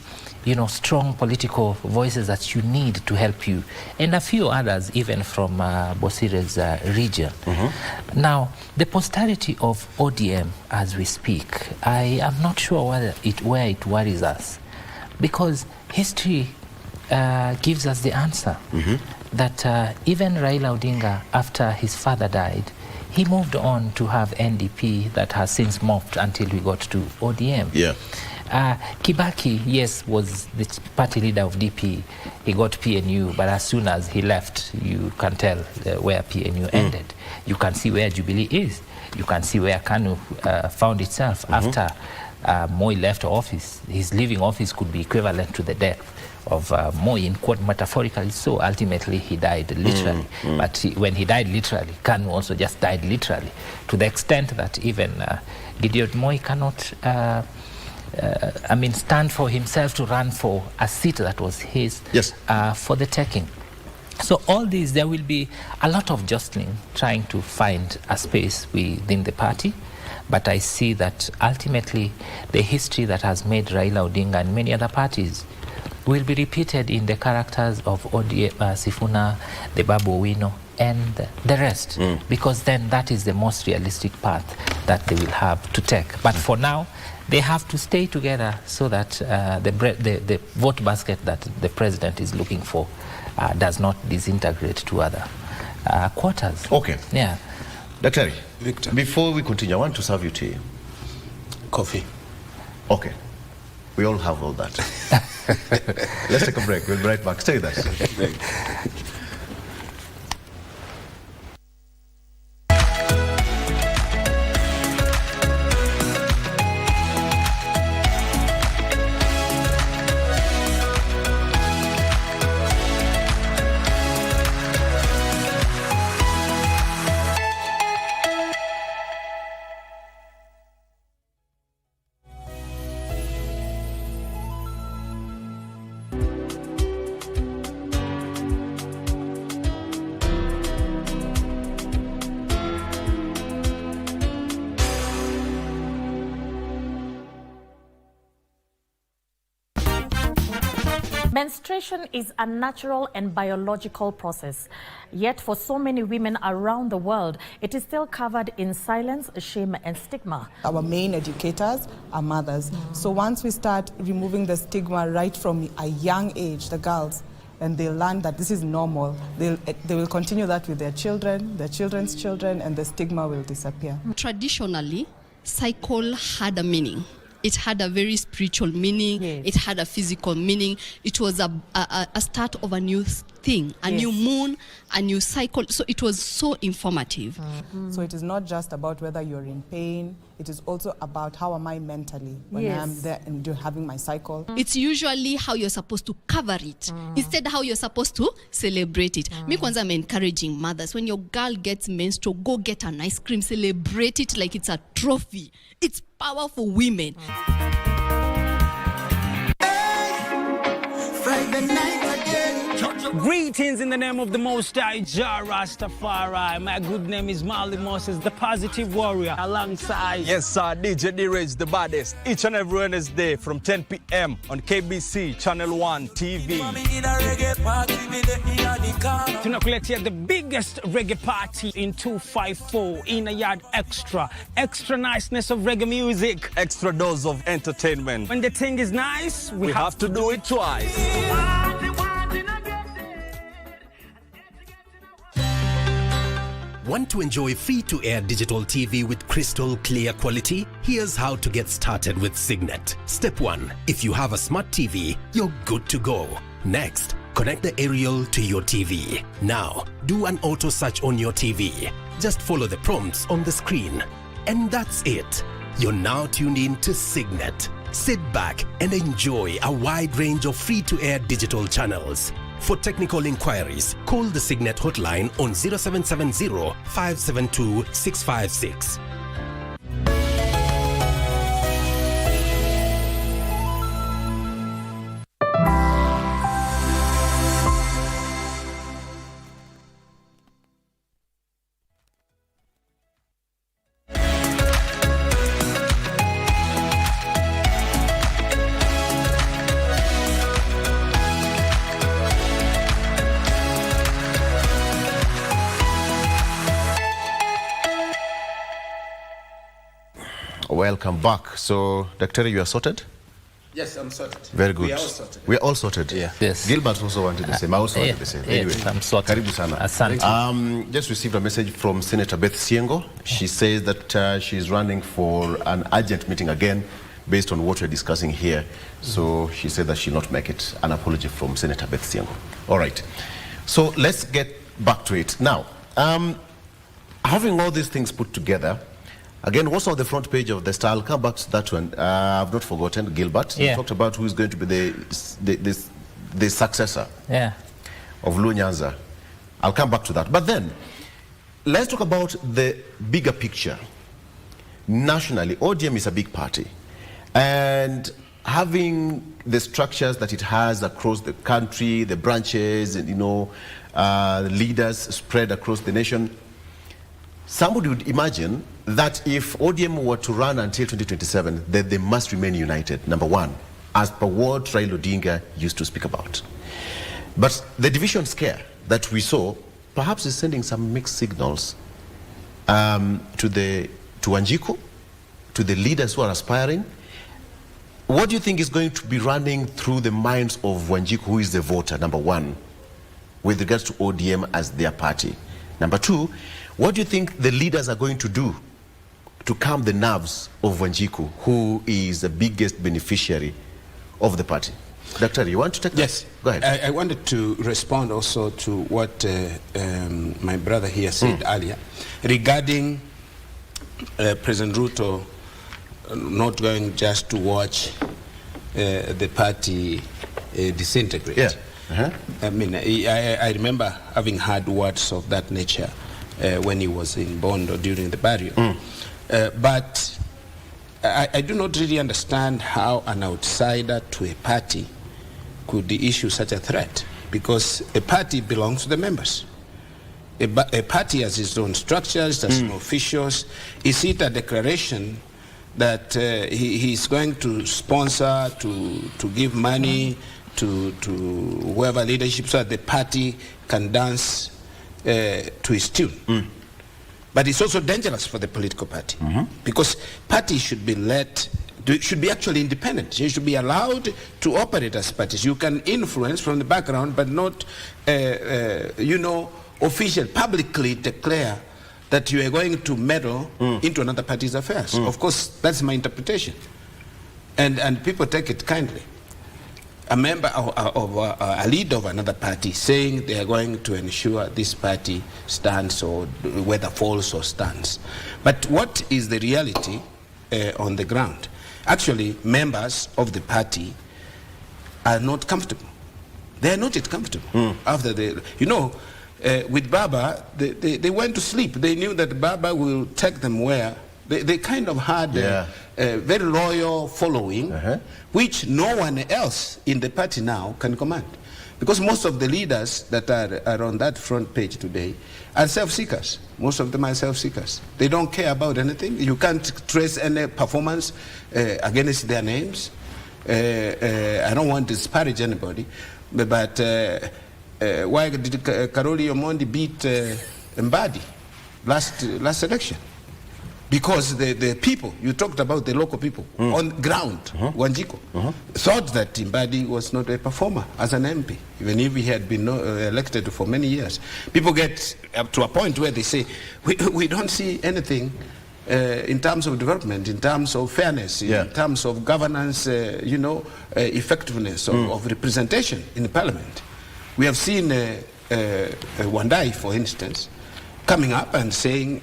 strong political voices that you need to help you, and a few others even from Bosire's region. Now, the posterity of ODM as we speak, I am not sure where it worries us, because history gives us the answer that even Raila Odinga, after his father died, he moved on to have NDP that has since morphed until we got to ODM. Yeah. Kibaki, yes, was the party leader of DP. He got PNU, but as soon as he left, you can tell where PNU ended. You can see where Jubilee is. You can see where KANU found itself after Moi left office. His leaving office could be equivalent to the death of Moi, in quote, metaphorically. So ultimately he died literally. But when he died literally, KANU also just died literally, to the extent that even Gideon Moi cannot stand for himself to run for a seat that was his for the taking. So all these, there will be a lot of jostling, trying to find a space within the party. But I see that ultimately the history that has made Raila Odinga and many other parties will be repeated in the characters of Sifuna, the Babu Owino, and the rest, because then that is the most realistic path that they will have to take. But for now, they have to stay together so that the vote basket that the president is looking for does not disintegrate to other quarters. Okay. Yeah. Daktari, Victor, before we continue, I want to serve you tea. Coffee. Okay. We all have all that. Let's take a break. We'll be right back. Stay with us. Menstruation is a natural and biological process. Yet for so many women around the world, it is still covered in silence, shame, and stigma. Our main educators are mothers. So once we start removing the stigma right from a young age, the girls, and they learn that this is normal, they will continue that with their children, their children's children, and the stigma will disappear. Traditionally, cycle had a meaning. It had a very spiritual meaning. Yes. It had a physical meaning. It was a start of a new thing, a new moon, a new cycle. So it was so informative. So it is not just about whether you're in pain. It is also about how am I mentally when I'm there and having my cycle. It's usually how you're supposed to cover it instead how you're supposed to celebrate it. Me kwanza, I'm encouraging mothers, when your girl gets menstrual, go get an ice cream, celebrate it like it's a trophy. It's power for women. Friday night again. Greetings in the name of the Most High, Jah Rastafari. My good name is Marley Moses, the positive warrior, alongside... Yes, sir, DJ D-Rage, the baddest. Each and every Wednesday from 10 p.m. on KBC Channel 1 TV. Tunakuletea the biggest reggae party in 254 in a yard extra. Extra niceness of reggae music. Extra dose of entertainment. When the thing is nice, we have to do it twice. Want to enjoy free-to-air digital TV with crystal clear quality? Here's how to get started with Signet. Step 1. If you have a smart TV, you're good to go. Next, connect the aerial to your TV. Now, do an auto search on your TV. Just follow the prompts on the screen. And that's it. You're now tuned in to Signet. Sit back and enjoy a wide range of free-to-air digital channels. For technical inquiries, call the Signet hotline on 0770 572 656. Welcome back. So, Dr. you are sorted? Yes, I'm sorted. Very good. We are all sorted. We are all sorted. Yeah. Yes. Gilbert also wanted the same. I also wanted the same. Anyway, I'm sorted. Karibu sana. Asante. Just received a message from Senator Beth Siengo. She says that she's running for an urgent meeting again based on what we're discussing here. So she said that she'll not make it. An apology from Senator Beth Siengo. All right. So let's get back to it. Now, having all these things put together, again, what's on the front page of the Star? I'll come back to that one. I've not forgotten, Gilbert. Yeah. You talked about who is going to be the successor of Lu Nyanza. I'll come back to that. But then, let's talk about the bigger picture. Nationally, ODM is a big party. And having the structures that it has across the country, the branches, and, the leaders spread across the nation, somebody would imagine that if ODM were to run until 2027, that they must remain united, number one, as per what Raila Odinga used to speak about. But the division scare that we saw perhaps is sending some mixed signals to Wanjiku, to the leaders who are aspiring. What do you think is going to be running through the minds of Wanjiku, who is the voter, number one, with regards to ODM as their party? Number two, what do you think the leaders are going to do to calm the nerves of Wanjiku, who is the biggest beneficiary of the party? Doctor, you want to take that? Yes. Go ahead. I wanted to respond also to what my brother here said earlier regarding President Ruto not going just to watch the party disintegrate. Yeah. I mean, I remember having heard words of that nature when he was in Bondo during the burial. But I do not really understand how an outsider to a party could issue such a threat, because a party belongs to the members. A party has its own structures, has no officials. Is it a declaration that he is going to sponsor, to give money to whoever leadership so that the party can dance to his tune? But it's also dangerous for the political party, because parties should be actually independent. You should be allowed to operate as parties. You can influence from the background, but not, officially, publicly declare that you are going to meddle into another party's affairs. Of course, that's my interpretation. And people take it kindly. A member of a leader of another party saying they are going to ensure this party stands, or whether falls or stands. But what is the reality on the ground? Actually, members of the party are not comfortable. They are not yet comfortable. After with Baba, they went to sleep. They knew that Baba will take them where. They kind of had a very loyal following, which no one else in the party now can command. Because most of the leaders that are on that front page today are self-seekers. Most of them are self-seekers. They don't care about anything. You can't trace any performance against their names. I don't want to disparage anybody, but why did Karoli Omondi beat Mbadi last election? Because the people, you talked about the local people on ground, Wanjiko, thought that Mbadi was not a performer as an MP, even if he had been elected for many years. People get up to a point where they say, we don't see anything in terms of development, in terms of fairness, in terms of governance, effectiveness of representation in the parliament. We have seen Wandai, for instance, coming up and saying,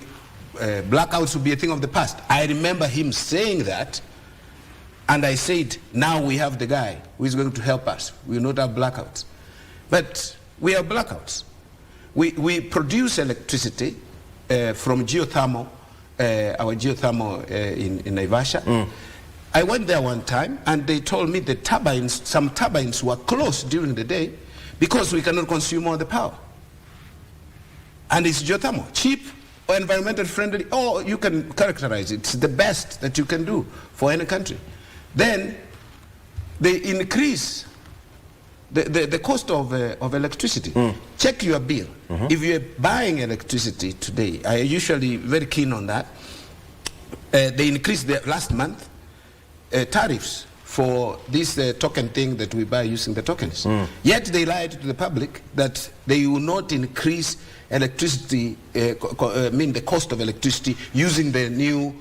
blackouts will be a thing of the past. I remember him saying that, and I said, now we have the guy who is going to help us. We will not have blackouts. But we have blackouts. We produce electricity from geothermal, our geothermal in Naivasha. I went there one time, and they told me the turbines, some turbines were closed during the day because we cannot consume all the power. And it's geothermal, cheap, or environmental friendly, or you can characterize it. It's the best that you can do for any country. Then they increase the cost of electricity. Check your bill. If you're buying electricity today, I usually very keen on that. They increased the last month tariffs for this token thing that we buy using the tokens. Yet they lied to the public that they will not increase electricity, the cost of electricity using the new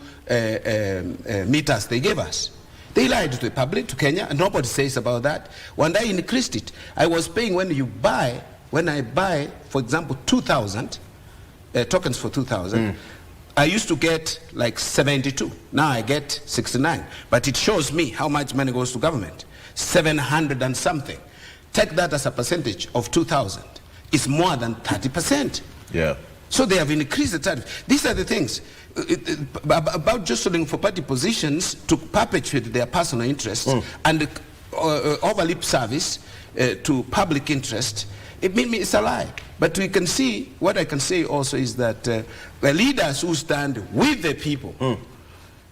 meters they gave us. They lied to the public, to Kenya, and nobody says about that. When I increased it, I was paying when I buy, for example, 2,000 tokens for 2,000, I used to get like 72. Now I get 69. But it shows me how much money goes to government. 700 and something. Take that as a percentage of 2,000. It's more than 30%. Yeah. So they have increased the tariff. These are the things about jostling for party positions to perpetuate their personal interests and over lip service to public interest. It's a lie. But we can see, what I can say also is that the leaders who stand with the people,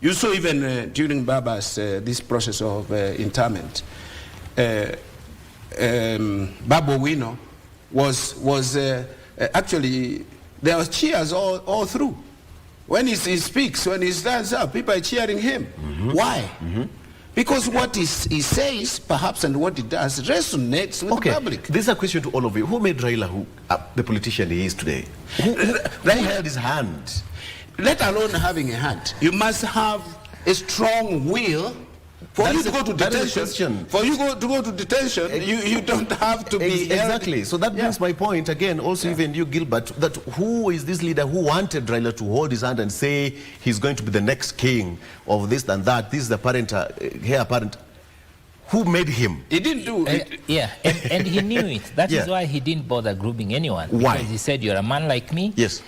you saw even during Baba's, this process of interment, Babu Wino was actually, there was cheers all through. When he speaks, when he stands up, people are cheering him. Why? Because what he says, perhaps, and what he does resonates with the public. This is a question to all of you. Who made Raila the politician he is today? Who held his hand? Let alone having a hand. You must have a strong will. For you to go to detention, you don't have to be exactly. So that brings my point again. Also, even you, Gilbert, that who is this leader who wanted Raila to hold his hand and say he's going to be the next king of this and that? This is the heir apparent. Who made him? He didn't do it. Yeah, and he knew it. That is why he didn't bother grooming anyone. Why? Because he said, you're a man like me. Yes.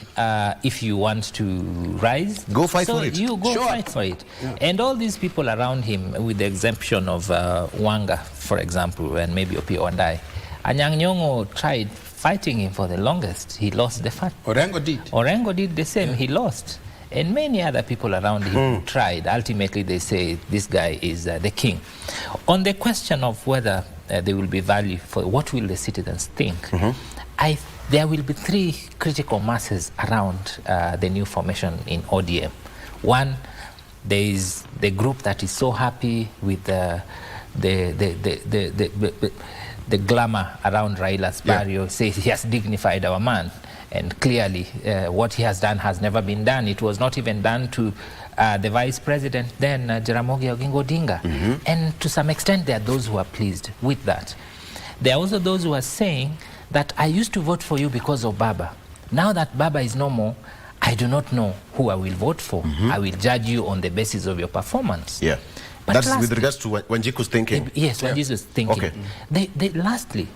If you want to rise, go fight for it. So you go fight for it. Yeah. And all these people around him, with the exemption of Wanga, for example, and maybe Opiyo Wandayi, Anyang' Nyong'o tried fighting him for the longest. He lost the fight. Orengo did. Orengo did the same. He lost. And many other people around him tried. Ultimately, they say this guy is the king. On the question of whether there will be value for what will the citizens think, there will be three critical masses around the new formation in ODM. One, there is the group that is so happy with the glamour around Raila's barrio, says he has dignified our man. And clearly, what he has done has never been done. It was not even done to the vice president then, Jaramogi Oginga Odinga. And to some extent, there are those who are pleased with that. There are also those who are saying that I used to vote for you because of Baba. Now that Baba is no more, I do not know who I will vote for. I will judge you on the basis of your performance. Yeah. But that's with regards to Wanjiku's thinking. Yes, Wanjiku's thinking. Okay. Lastly,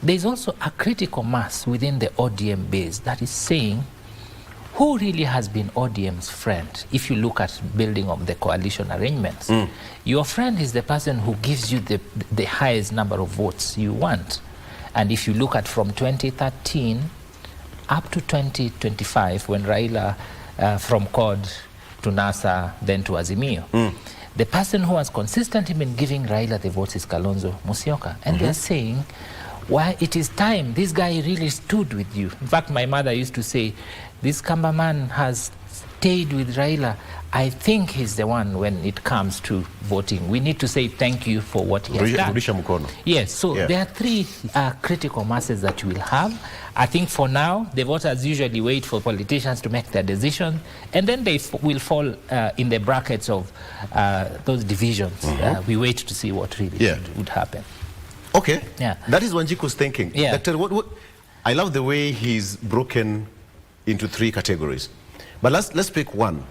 there's also a critical mass within the ODM base that is saying, who really has been ODM's friend? If you look at building of the coalition arrangements, your friend is the person who gives you the highest number of votes you want. And if you look at from 2013 up to 2025, when Raila from CORD to NASA, then to Azimio, the person who has consistently been giving Raila the votes is Kalonzo Musyoka. And they're saying, why it is time, this guy really stood with you. In fact, my mother used to say, this Kamba man has stayed with Raila. I think he's the one when it comes to voting. We need to say thank you for what he has done. Yes, so there are three critical masses that you will have. I think for now, the voters usually wait for politicians to make their decision, and then they will fall in the brackets of those divisions. We wait to see what really would happen. Okay, that is Wanjiku's thinking. Doctor, what I love the way he's broken into three categories. But let's pick one.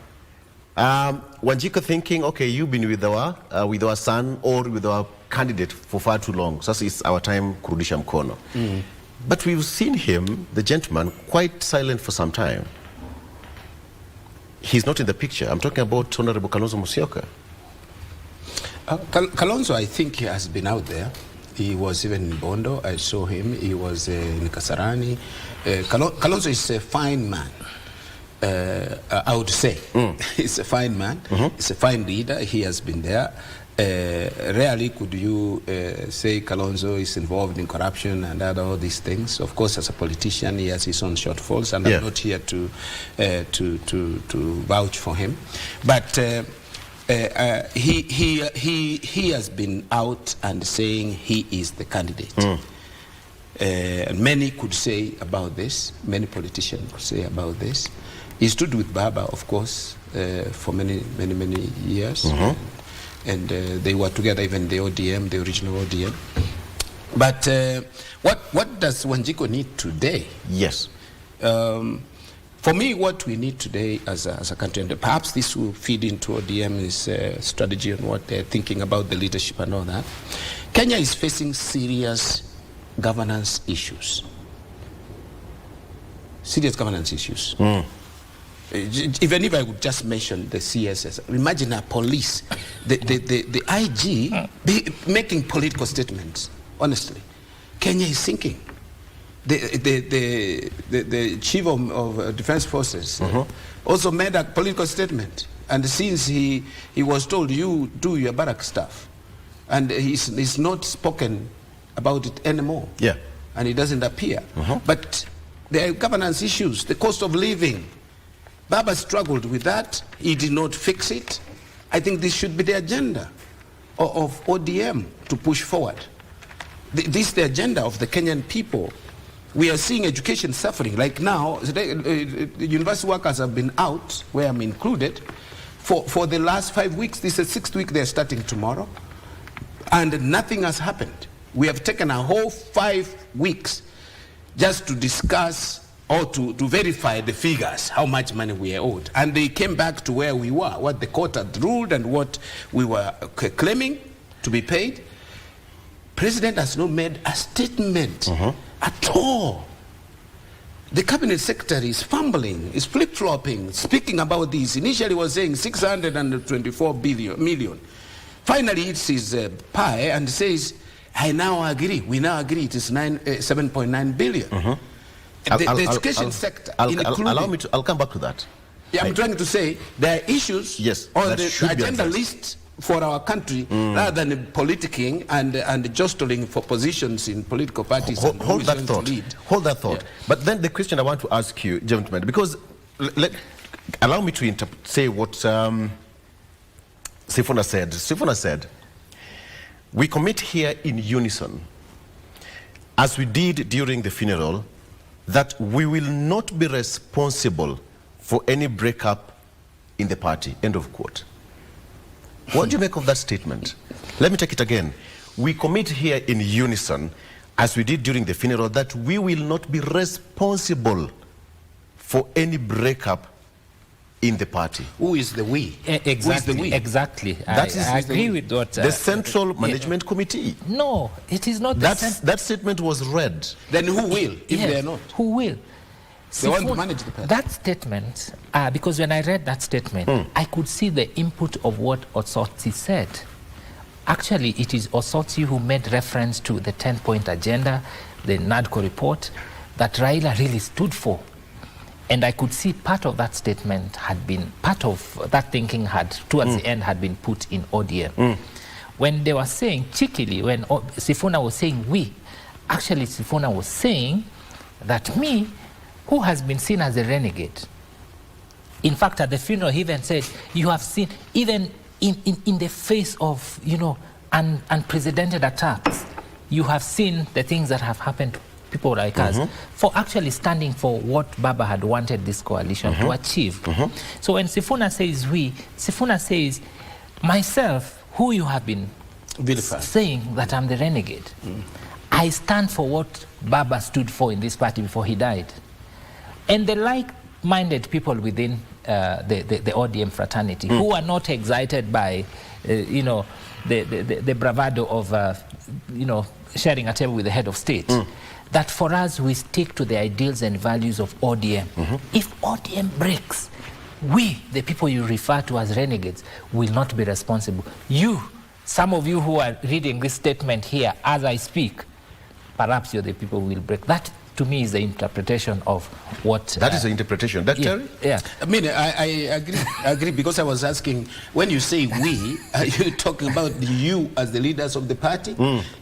Wanjiku thinking, okay, you've been with our son or with our candidate for far too long. So it's our time kurudisha mkono. But we've seen him, the gentleman, quite silent for some time. He's not in the picture. I'm talking about Honorable Kalonzo Musyoka. Kalonzo, I think he has been out there. He was even in Bondo. I saw him. He was in Kasarani. Kalonzo is a fine man. I would say he's a fine man. He's a fine leader. He has been there. Rarely could you say Kalonzo is involved in corruption and all these things. Of course, as a politician, he has his own shortfalls, and I'm not here to vouch for him. But he has been out and saying he is the candidate. Many could say about this. Many politicians could say about this. He stood with Baba, of course, for many years. And they were together, even the ODM, the original ODM. But what does Wanjiku need today? Yes. For me, what we need today as a country, and perhaps this will feed into ODM's strategy and what they're thinking about the leadership and all that. Kenya is facing serious governance issues. Serious governance issues. Even if I would just mention the CSS, imagine a police, the IG making political statements. Honestly, Kenya is sinking. The chief of defense forces also made a political statement, and since he was told, you do your barrack stuff, and he's not spoken about it anymore. And it doesn't appear. But there are governance issues, the cost of living. Baba struggled with that. He did not fix it. I think this should be the agenda of ODM to push forward. This is the agenda of the Kenyan people. We are seeing education suffering. Like now, university workers have been out, where I'm included, for the last 5 weeks. This is the 6th week. They're starting tomorrow. And nothing has happened. We have taken a whole 5 weeks just to discuss or to verify the figures, how much money we are owed. And they came back to where we were, what the court had ruled and what we were claiming to be paid. President has not made a statement at all. The cabinet secretary is fumbling, is flip-flopping, speaking about this. Initially was saying 624 million. Finally it's his pie and says, I now agree, we now agree it is 7.9 billion. The education sector included. Allow me to, I'll come back to that. I'm trying to say there are issues on the agenda list for our country rather than politicking and jostling for positions in political parties. Hold that thought. Hold that thought. But then the question I want to ask you, gentlemen, because allow me to say what Sifuna said. Sifuna said, we commit here in unison, as we did during the funeral, that we will not be responsible for any breakup in the party. End of quote. What do you make of that statement? Let me take it again. We commit here in unison, as we did during the funeral, that we will not be responsible for any breakup in the party. Who is the we? Exactly. Who is the we? Exactly. I agree with what... the Central Management Committee. No, it is not. That statement was read. Then who will, if they are not? Who will? They want to manage the party. That statement, because when I read that statement, I could see the input of what Otsotsi said. Actually, it is Osotsi who made reference to the 10-point agenda, the NADCO report, that Raila really stood for. And I could see part of that statement had been, part of that thinking had, towards the end, had been put in ODM. When they were saying, cheekily, when Sifuna was saying we, actually Sifuna was saying that me, who has been seen as a renegade. In fact, at the funeral, he even said, you have seen, even in the face of, you know, unprecedented attacks, you have seen the things that have happened to people like us, for actually standing for what Baba had wanted this coalition to achieve. So when Sifuna says we, Sifuna says, myself, who you have been saying that I'm the renegade, I stand for what Baba stood for in this party before he died. And the like-minded people within the ODM fraternity who are not excited by, you know, the bravado of, you know, sharing a table with the head of state, that for us, we stick to the ideals and values of ODM. If ODM breaks, we, the people you refer to as renegades, will not be responsible. You, some of you who are reading this statement here as I speak, perhaps you're the people who will break. That, to me, is the interpretation of what... That is the interpretation. That, yeah, yeah. I mean, I agree because I was asking, when you say we, are you talking about you as the leaders of the party?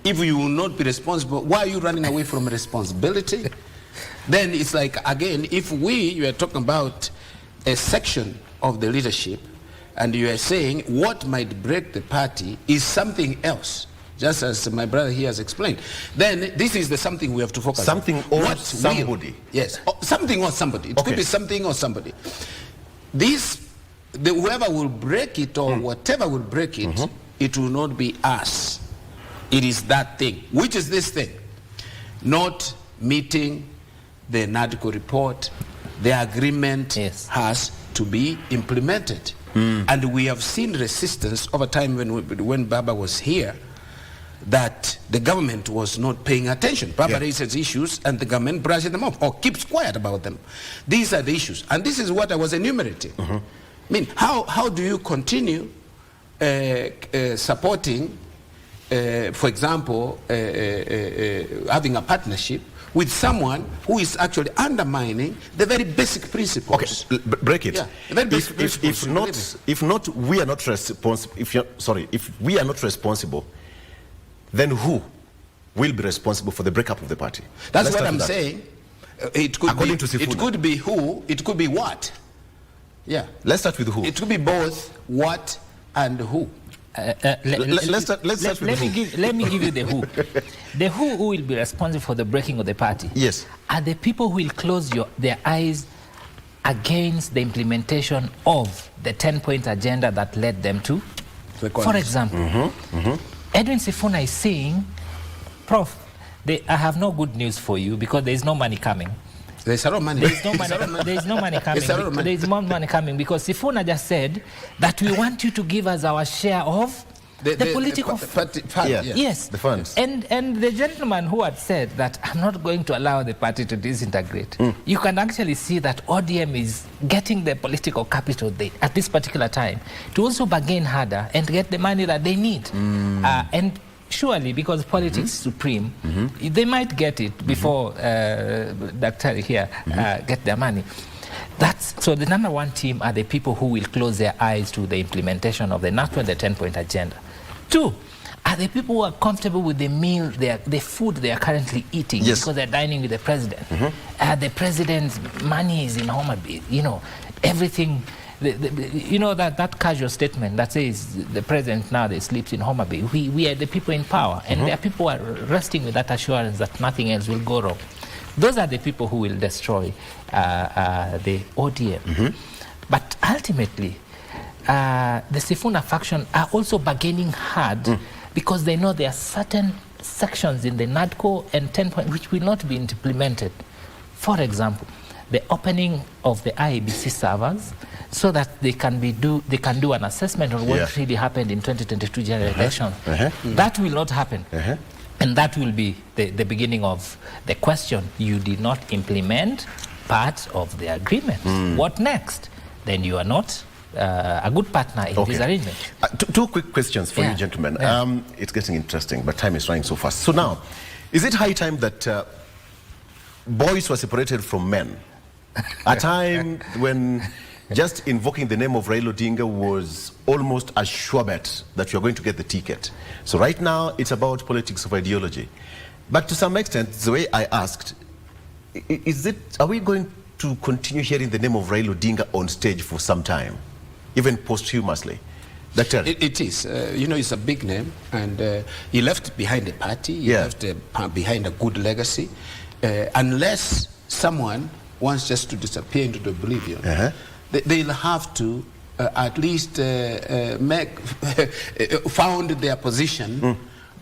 If you will not be responsible, why are you running away from responsibility? Then it's like, again, if you are talking about a section of the leadership, and you are saying what might break the party is something else, just as my brother here has explained, then this is the something we have to focus on. Something or somebody. Yes, something or somebody. It could be something or somebody. Whoever will break it or whatever will break it, it will not be us. It is that thing. Which is this thing? Not meeting the NADCO report. The agreement has to be implemented. And we have seen resistance over time when Baba was here, that the government was not paying attention. Baba raises issues and the government brushes them off or keeps quiet about them. These are the issues. And this is what I was enumerating. I mean, how do you continue supporting, for example, having a partnership with someone who is actually undermining the very basic principles? Okay, break it. Yeah, the very basic if we are not responsible, if we are not responsible, then who will be responsible for the breakup of the party? That's what I'm saying. It could be who, it could be what. Yeah. Let's start with who. It could be both what and who. Let's start with who. Let me give you the who. The who will be responsible for the breaking of the party are the people who will close their eyes against the implementation of the 10-point agenda that led them to. For example, Edwin Sifuna is saying, Prof, I have no good news for you because there is no money coming. There's a lot of money. There is no money coming. There is more money coming because Sifuna just said that we want you to give us our share of the political fund. Yes, the funds. And the gentleman who had said that I'm not going to allow the party to disintegrate, you can actually see that ODM is getting the political capital at this particular time to also bargain harder and get the money that they need. And surely, because politics is supreme, they might get it before Dr. here get their money. So the number one team are the people who will close their eyes to the implementation of the NADCO and the 10-point agenda. Two are the people who are comfortable with the meal, the food they are currently eating because they're dining with the president. The president's money is in Homa Bay, you know, everything. You know that casual statement that says the president now they sleeps in Homa Bay. We are the people in power, and there are people who are resting with that assurance that nothing else will go wrong. Those are the people who will destroy the ODM. But ultimately, the Sifuna faction are also bargaining hard because they know there are certain sections in the NADCO and 10-point which will not be implemented. For example, the opening of the IEBC servers so that they can do an assessment on what really happened in 2022 general elections. That will not happen. And that will be the beginning of the question. You did not implement part of the agreement. What next? Then you are not a good partner in this arrangement. Two quick questions for you, gentlemen. It's getting interesting, but time is running so fast. So now, is it high time that boys were separated from men? A time when just invoking the name of Raila Odinga was almost a sure bet that you are going to get the ticket. So right now, it's about politics of ideology. But to some extent, the way I asked, are we going to continue hearing the name of Raila Odinga on stage for some time, even posthumously? It is. It's a big name, and he left behind a party, he left behind a good legacy. Unless someone wants just to disappear into the oblivion, they'll have to at least found their position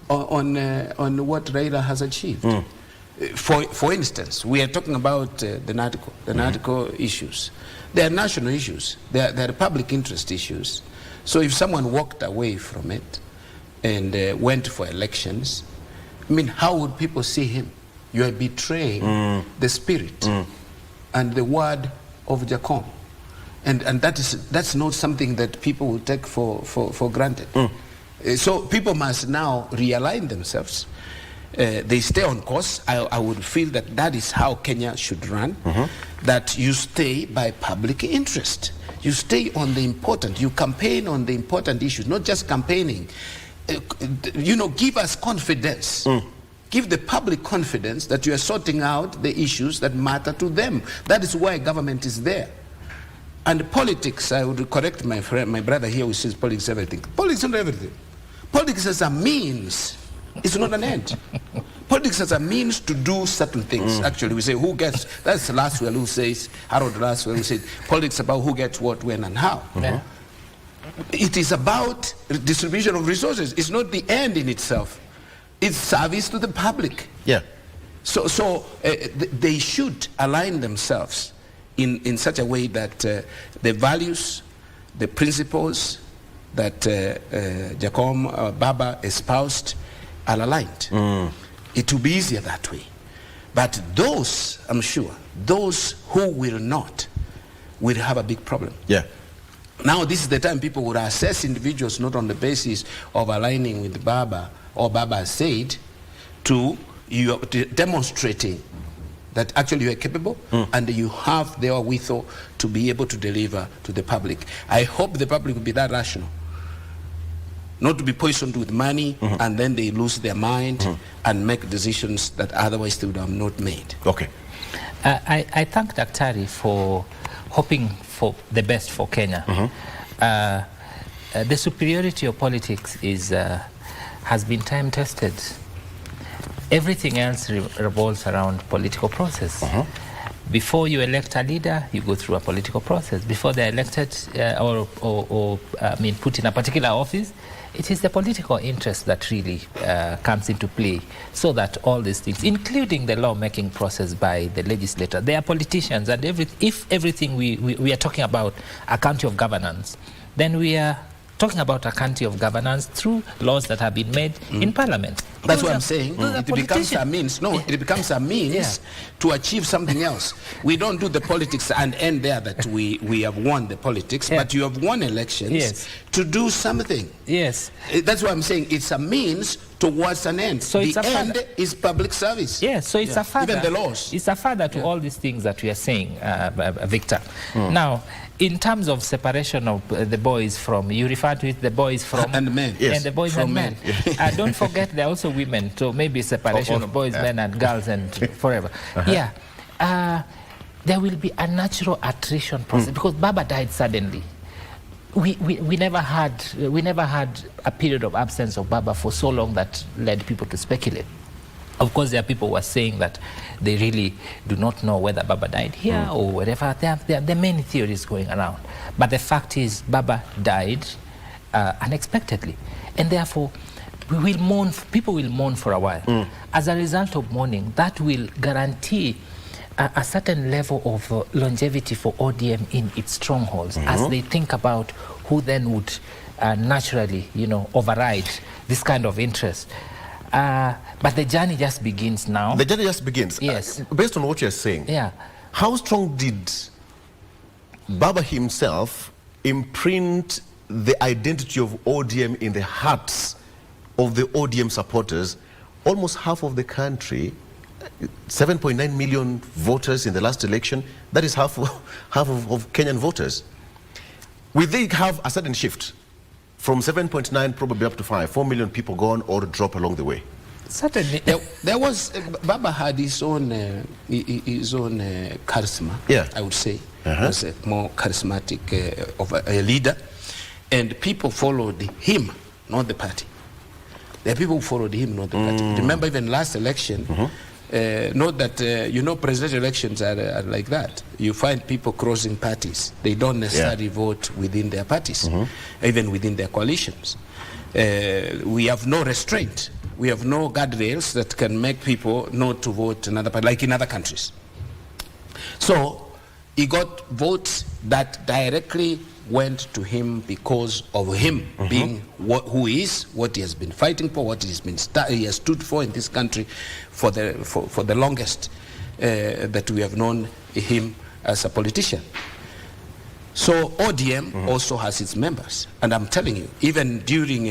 on what Raila has achieved. For instance, we are talking about the NADCO issues. They are national issues. They are public interest issues. So if someone walked away from it and went for elections, I mean, how would people see him? You are betraying the spirit and the word of Jacom. And that's not something that people will take for granted. So people must now realign themselves. They stay on course. I would feel that is how Kenya should run, that you stay by public interest. You stay on the important, you campaign on the important issues, not just campaigning. Give us confidence. Give the public confidence that you are sorting out the issues that matter to them. That is why government is there. And politics, I would correct my brother here who says politics is everything. Politics is not everything. Politics is a means. It's not an end. Politics as a means to do certain things. Actually, we say who gets, that's Laswell who says, Harold Laswell who says, politics about who gets what, when, and how. It is about distribution of resources. It's not the end in itself. It's service to the public. So they should align themselves in such a way that the values, the principles that Jacom Baba espoused are aligned. It will be easier that way. But those, I'm sure, those who will not, will have a big problem. Now this is the time people would assess individuals not on the basis of aligning with Baba, or Baba said, to you demonstrating that actually you are capable and you have the wherewithal to be able to deliver to the public. I hope the public will be that rational, not to be poisoned with money and then they lose their mind and make decisions that otherwise they would have not made. I thank Daktari for hoping for the best for Kenya. The superiority of politics has been time tested. Everything else revolves around political process. Before you elect a leader, you go through a political process. Before they're elected put in a particular office, it is the political interest that really comes into play, so that all these things, including the lawmaking process by the legislator, they are politicians, and if everything we are talking about a country of governance, then we are talking about a country of governance through laws that have been made in Parliament. That's what I'm saying. It becomes a means. No, it becomes a means to achieve something else. We don't do the politics and end there that we have won the politics, but you have won elections to do something. That's what I'm saying. It's a means towards an end. So the end is public service. So it's a further. Even the laws. It's a further to all these things that we are saying, Victor. Now, in terms of separation of the boys from, you refer to it, the boys from and men, and the boys from and men. Don't forget there are also women, so maybe separation of boys, men, and girls, and forever. There will be a natural attrition process because Baba died suddenly. We never had a period of absence of Baba for so long that led people to speculate. Of course, there are people who are saying that they really do not know whether Baba died here or wherever. There are many theories going around. But the fact is, Baba died unexpectedly. And therefore, people will mourn for a while. As a result of mourning, that will guarantee a certain level of longevity for ODM in its strongholds as they think about who then would naturally, override this kind of interest. But the journey just begins now. The journey just begins? Yes. Based on what you're saying, how strong did Baba himself imprint the identity of ODM in the hearts of the ODM supporters, almost half of the country, 7.9 million voters in the last election, that is half of Kenyan voters. Will they have a sudden shift from 7.9 probably up to 4 million people gone or drop along the way? Certainly. There was, Baba had his own charisma, I would say. He was a more charismatic of a leader. And people followed him, not the party. There are people who followed him, not the party. Remember even last election, note that, presidential elections are like that. You find people crossing parties. They don't necessarily vote within their parties, even within their coalitions. We have no restraint. We have no guardrails that can make people not to vote another party, like in other countries. So he got votes that directly went to him because of him being who he is, what he has been fighting for, what he has stood for in this country for the longest that we have known him as a politician. So ODM also has its members, and I'm telling you, even during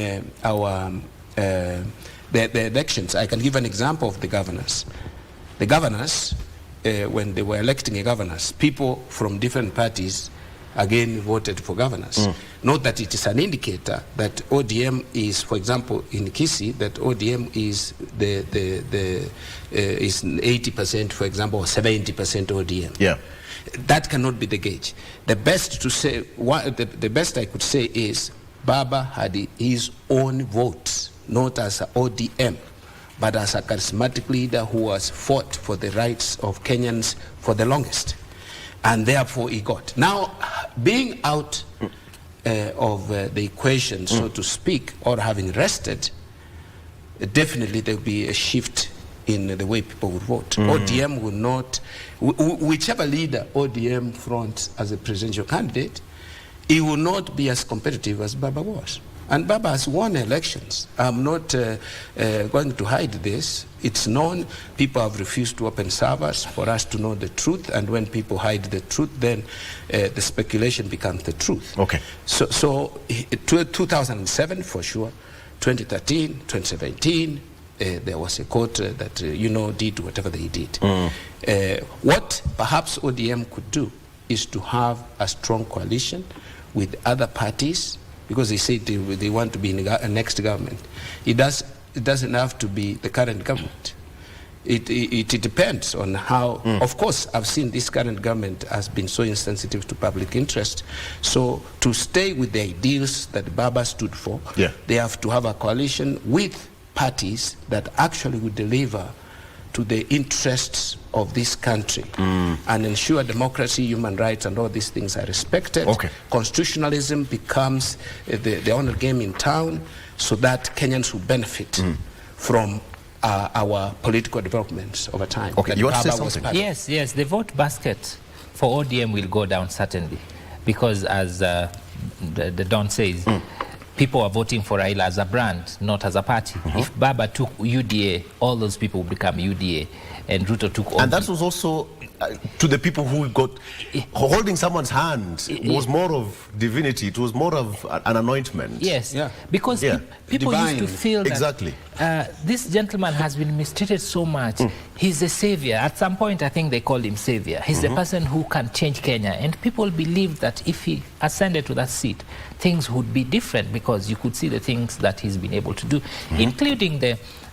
the elections, I can give an example of the governors. The governors, when they were electing a governors, people from different parties again voted for governors. Note that it is an indicator that ODM is, for example, in Kisii, that ODM is is 80%, for example, or 70% ODM. Yeah. That cannot be the gauge. The best to say, the best I could say is Baba had his own votes, not as an ODM, but as a charismatic leader who has fought for the rights of Kenyans for the longest. And therefore he got. Now, being out of the equation, so to speak, or having rested, definitely there will be a shift in the way people would vote. ODM will not, whichever leader ODM fronts as a presidential candidate, he will not be as competitive as Baba was. And Baba has won elections. I'm not going to hide this. It's known. People have refused to open servers for us to know the truth. And when people hide the truth, then the speculation becomes the truth. Okay. So 2007, for sure. 2013, 2017, there was a court that, did whatever they did. What perhaps ODM could do is to have a strong coalition with other parties, because they say they want to be in the next government. It doesn't have to be the current government. It depends on how, of course, I've seen this current government has been so insensitive to public interest. So to stay with the ideals that Baba stood for, they have to have a coalition with parties that actually would deliver to the interests of this country and ensure democracy, human rights, and all these things are respected. Constitutionalism becomes the only game in town, so that Kenyans will benefit from our political developments over time. You want to say something? Yes, the vote basket for ODM will go down certainly, because as the Don says, people are voting for Raila as a brand, not as a party. If Baba took UDA, all those people would become UDA, and Ruto took ODM. And that was also to the people who got holding someone's hand was more of divinity. It was more of an anointment. Yes, because people used to feel that this gentleman has been mistreated so much. He's a savior. At some point, I think they called him savior. He's the person who can change Kenya, and people believed that if he ascended to that seat, things would be different, because you could see the things that he's been able to do, including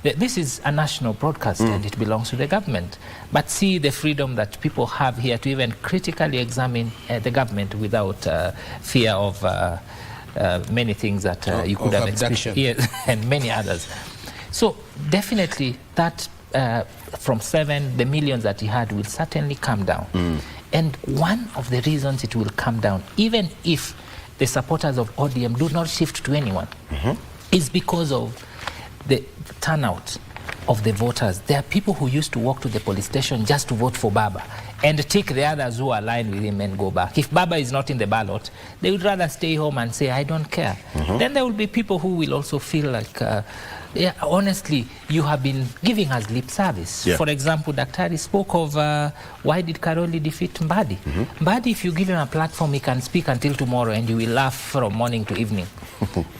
this is a national broadcast and it belongs to the government. But see the freedom that people have here to even critically examine the government without fear of many things that you could have experienced, and many others. So definitely that from 7, the millions that he had will certainly come down. And one of the reasons it will come down, even if the supporters of ODM do not shift to anyone, is because of the turnout of the voters. There are people who used to walk to the police station just to vote for Baba and take the others who align with him and go back. If Baba is not in the ballot, they would rather stay home and say, I don't care. Then there will be people who will also feel like Yeah, honestly, you have been giving us lip service. Yeah. For example, Daktari spoke of why did Karoli defeat Mbadi? Mbadi, if you give him a platform, he can speak until tomorrow and you will laugh from morning to evening.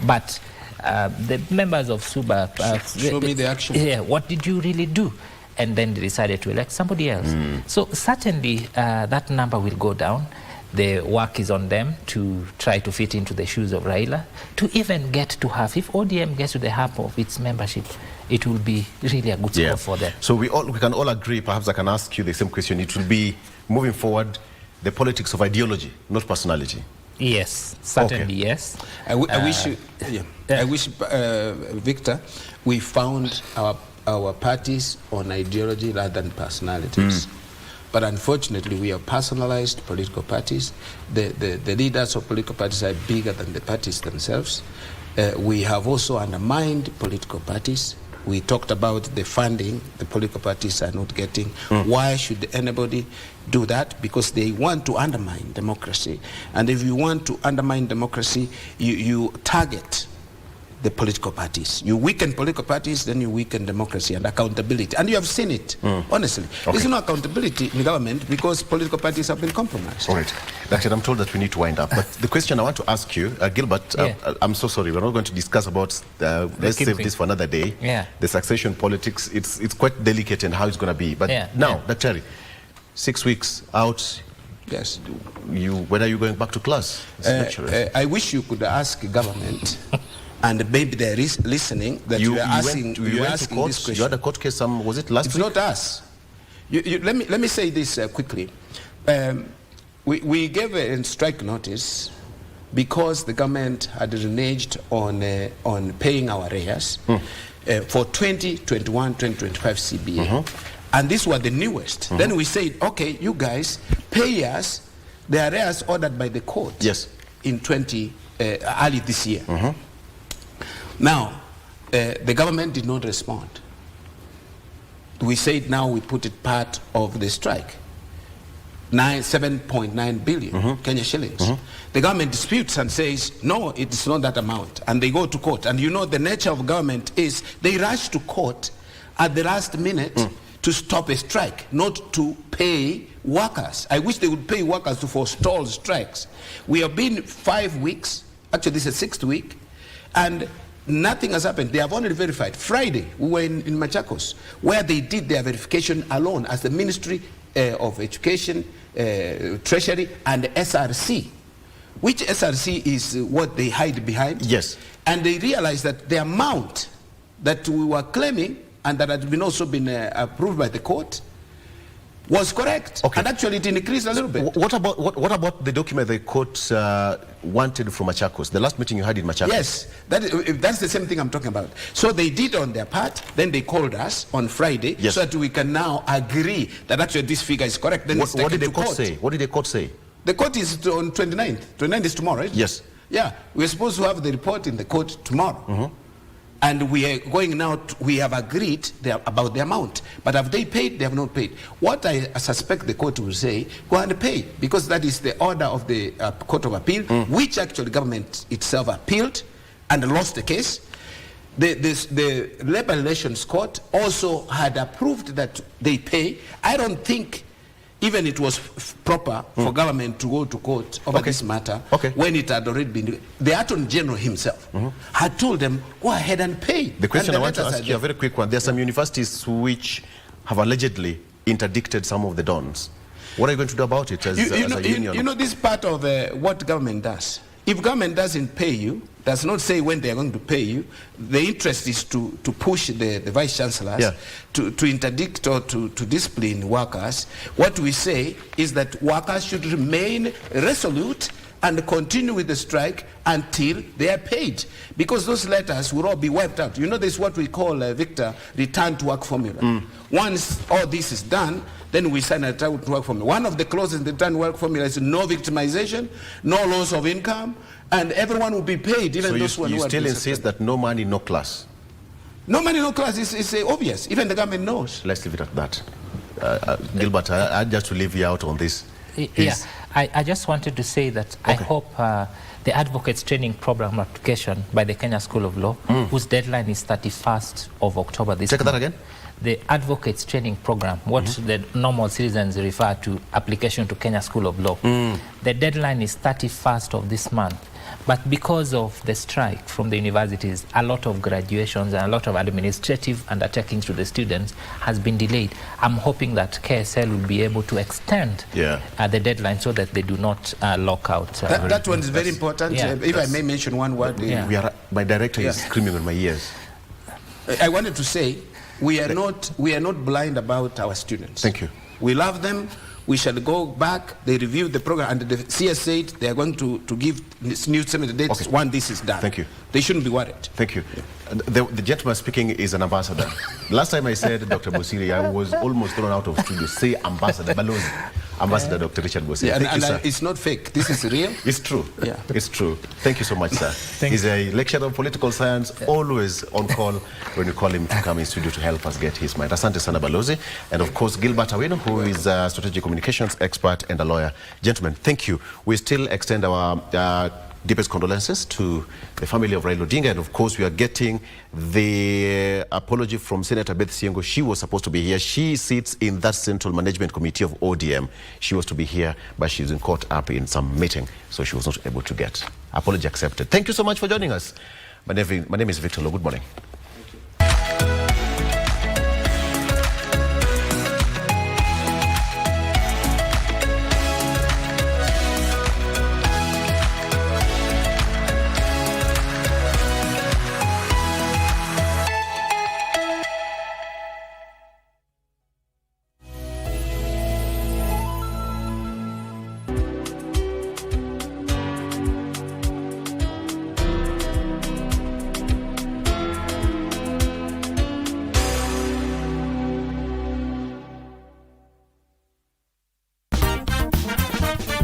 But the members of Suba... show me the action. Yeah, what did you really do? And then they decided to elect somebody else. So certainly that number will go down. The work is on them to try to fit into the shoes of Raila, to even get to half. If ODM gets to the half of its membership, it will be really a good score for them. So we can all agree, perhaps I can ask you the same question, it will be, moving forward, the politics of ideology, not personality. Yes, certainly, yes. I wish, Victor, we found our parties on ideology rather than personalities. But unfortunately, we have personalized political parties. The leaders of political parties are bigger than the parties themselves. We have also undermined political parties. We talked about the funding the political parties are not getting. Why should anybody do that? Because they want to undermine democracy. And if you want to undermine democracy, you target the political parties. You weaken political parties, then you weaken democracy and accountability. And you have seen it, honestly. There's no accountability in government because political parties have been compromised. All right. Actually, I'm told that we need to wind up. But the question I want to ask you, Gilbert, I'm so sorry, we're not going to discuss about, let's save this for another day. The succession politics, it's quite delicate and how it's going to be. But now, Daktari, 6 weeks out, yes. When are you going back to class? I wish you could ask government and maybe they're listening that you are asking this question. You had a court case, was it last week? It's not us. Let me say this quickly. We gave a strike notice because the government had reneged on paying our arrears for 2021, 2025 CBA. And these were the newest. Then we said, okay, you guys pay us the arrears ordered by the court in early this year. Now, the government did not respond. We said now we put it part of the strike. 7.9 billion Kenya shillings. The government disputes and says, no, it's not that amount. And they go to court. And you know the nature of government is they rush to court at the last minute to stop a strike, not to pay workers. I wish they would pay workers to forestall strikes. We have been 5 weeks, actually this is the 6th week, and nothing has happened. They have only verified. Friday, we were in Machakos, where they did their verification alone as the Ministry of Education, Treasury, and SRC. Which SRC is what they hide behind. Yes. And they realized that the amount that we were claiming and that had also been approved by the court was correct. And actually it increased a little bit. What about the document the court wanted from Machakos, the last meeting you had in Machakos? Yes, that's the same thing I'm talking about. So they did on their part, then they called us on Friday so that we can now agree that actually this figure is correct. Then what did the court say? What did the court say? The court is on 29th. 29th is tomorrow, right? Yes. Yeah, we're supposed to have the report in the court tomorrow. And we are going now, we have agreed about the amount. But have they paid? They have not paid. What I suspect the court will say, go and pay, because that is the order of the Court of Appeal, which actually government itself appealed and lost the case. The Labor Relations Court also had approved that they pay. I don't think even it was proper for government to go to court over this matter when it had already been. The Attorney General himself had told them, go ahead and pay. The question I want to ask you, a very quick one. There are some universities which have allegedly interdicted some of the dons. What are you going to do about it as a union? You know, this is part of what government does. If government doesn't pay you, does not say when they are going to pay you, the interest is to push the vice chancellors to interdict or to discipline workers. What we say is that workers should remain resolute and continue with the strike until they are paid, because those letters will all be wiped out. You know, this is what we call, Victor, return to work formula. Once all this is done, then we sign a return to work formula. One of the clauses in the return to work formula is no victimization, no loss of income, and everyone will be paid, even those who are. You still insist that no money, no class? No money, no class is obvious. Even the government knows. Let's leave it at that. Gilbert, I just to leave you out on this. I just wanted to say that I hope the Advocates Training Program application by the Kenya School of Law, whose deadline is 31st of October this month. Check that again. The Advocates Training Program, what the normal citizens refer to application to Kenya School of Law. The deadline is 31st of this month. But because of the strike from the universities, a lot of graduations and a lot of administrative undertakings to the students has been delayed. I'm hoping that KSL will be able to extend the deadline so that they do not lock out. That one is very important. If I may mention one word. My director is screaming on my ears. I wanted to say, we are not blind about our students. Thank you. We love them. We shall go back. They reviewed the program, and the CS said they are going to give this new seminar dates when this is done. Thank you. They shouldn't be worried. Thank you. The gentleman speaking is an ambassador. Last time I said Dr. Bosiri, I was almost thrown out of studio. Say Ambassador Balozi. Ambassador Dr. Richard Bosiri. Yeah, Thank you, sir. It's not fake. This is real. It's true. Yeah. It's true. Thank you so much, sir. He's a lecturer of political science, always on call when we call him to come in studio to help us get his mind. Asante sana Balozi. And of course, Gilbert Awino, who is a strategic communications expert and a lawyer. Gentlemen, thank you. We still extend our deepest condolences to the family of Raila Odinga, and of course we are getting the apology from Senator Beth Siengo. She was supposed to be here. She sits in that Central Management Committee of ODM. She was to be here, but she's been caught up in some meeting, so she was not able to get. Apology accepted. Thank you so much for joining us. My name is Victor Lo. Good morning.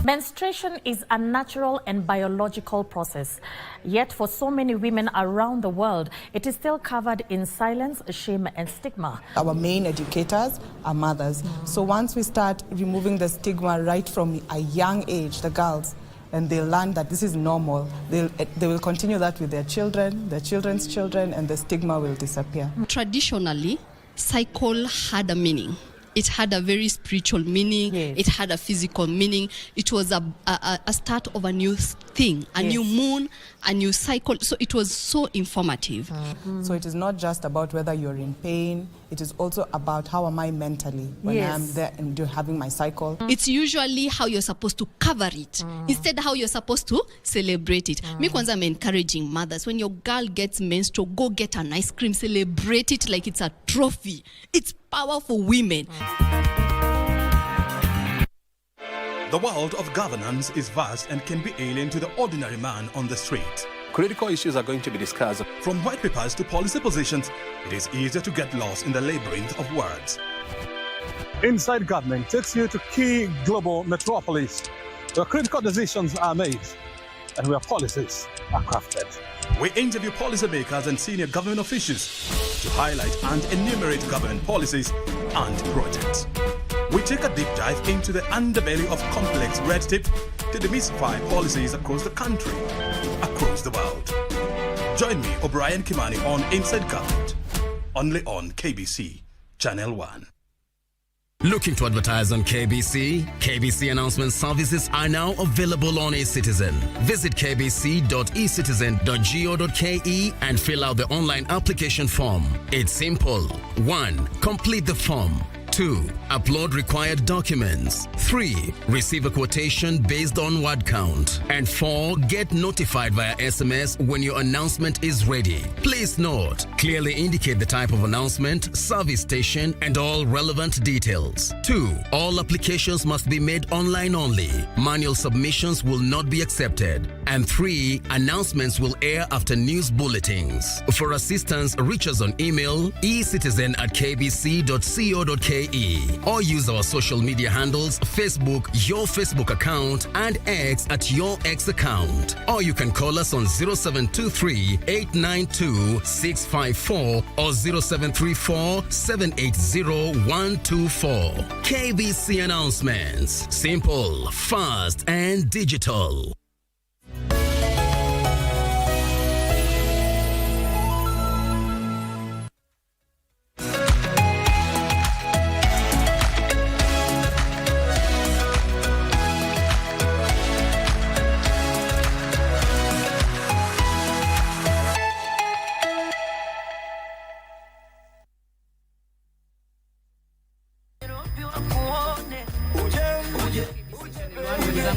Menstruation is a natural and biological process. Yet for so many women around the world, it is still covered in silence, shame and stigma. Our main educators are mothers. So once we start removing the stigma right from a young age, the girls, and they learn that this is normal, they will continue that with their children, their children's children, and the stigma will disappear. Traditionally, cycle had a meaning. It had a very spiritual meaning. Yes. It had a physical meaning. It was a start of a new thing, a new moon, a new cycle. So it was so informative. So it is not just about whether you're in pain. It is also about how am I mentally when I'm there and having my cycle. It's usually how you're supposed to cover it instead how you're supposed to celebrate it. Me kwanza, I'm encouraging mothers, when your girl gets menstrual, go get an ice cream, celebrate it like it's a trophy. It's power for women. The world of governance is vast and can be alien to the ordinary man on the street. Critical issues are going to be discussed. From white papers to policy positions, it is easier to get lost in the labyrinth of words. Inside Government takes you to key global metropolis where critical decisions are made and where policies are crafted. We interview policymakers and senior government officials to highlight and enumerate government policies and projects. We take a deep dive into the underbelly of complex red tape to demystify policies across the country, across the world. Join me, O'Brien Kimani, on Inside Government, only on KBC Channel 1. Looking to advertise on KBC? KBC announcement services are now available on eCitizen. Visit kbc.ecitizen.go.ke and fill out the online application form. It's simple. 1. Complete the form. 2. Upload required documents. 3. Receive a quotation based on word count. And 4. Get notified via SMS when your announcement is ready. Please note, clearly indicate the type of announcement, service station, and all relevant details. 2. All applications must be made online only. Manual submissions will not be accepted. And 3, announcements will air after news bulletins. For assistance, reach us on email ecitizen@kbc.co.ke or use our social media handles, Facebook, your Facebook account, and X at your X account. Or you can call us on 0723 892 654 or 0734 780 124. KBC announcements. Simple, fast, and digital.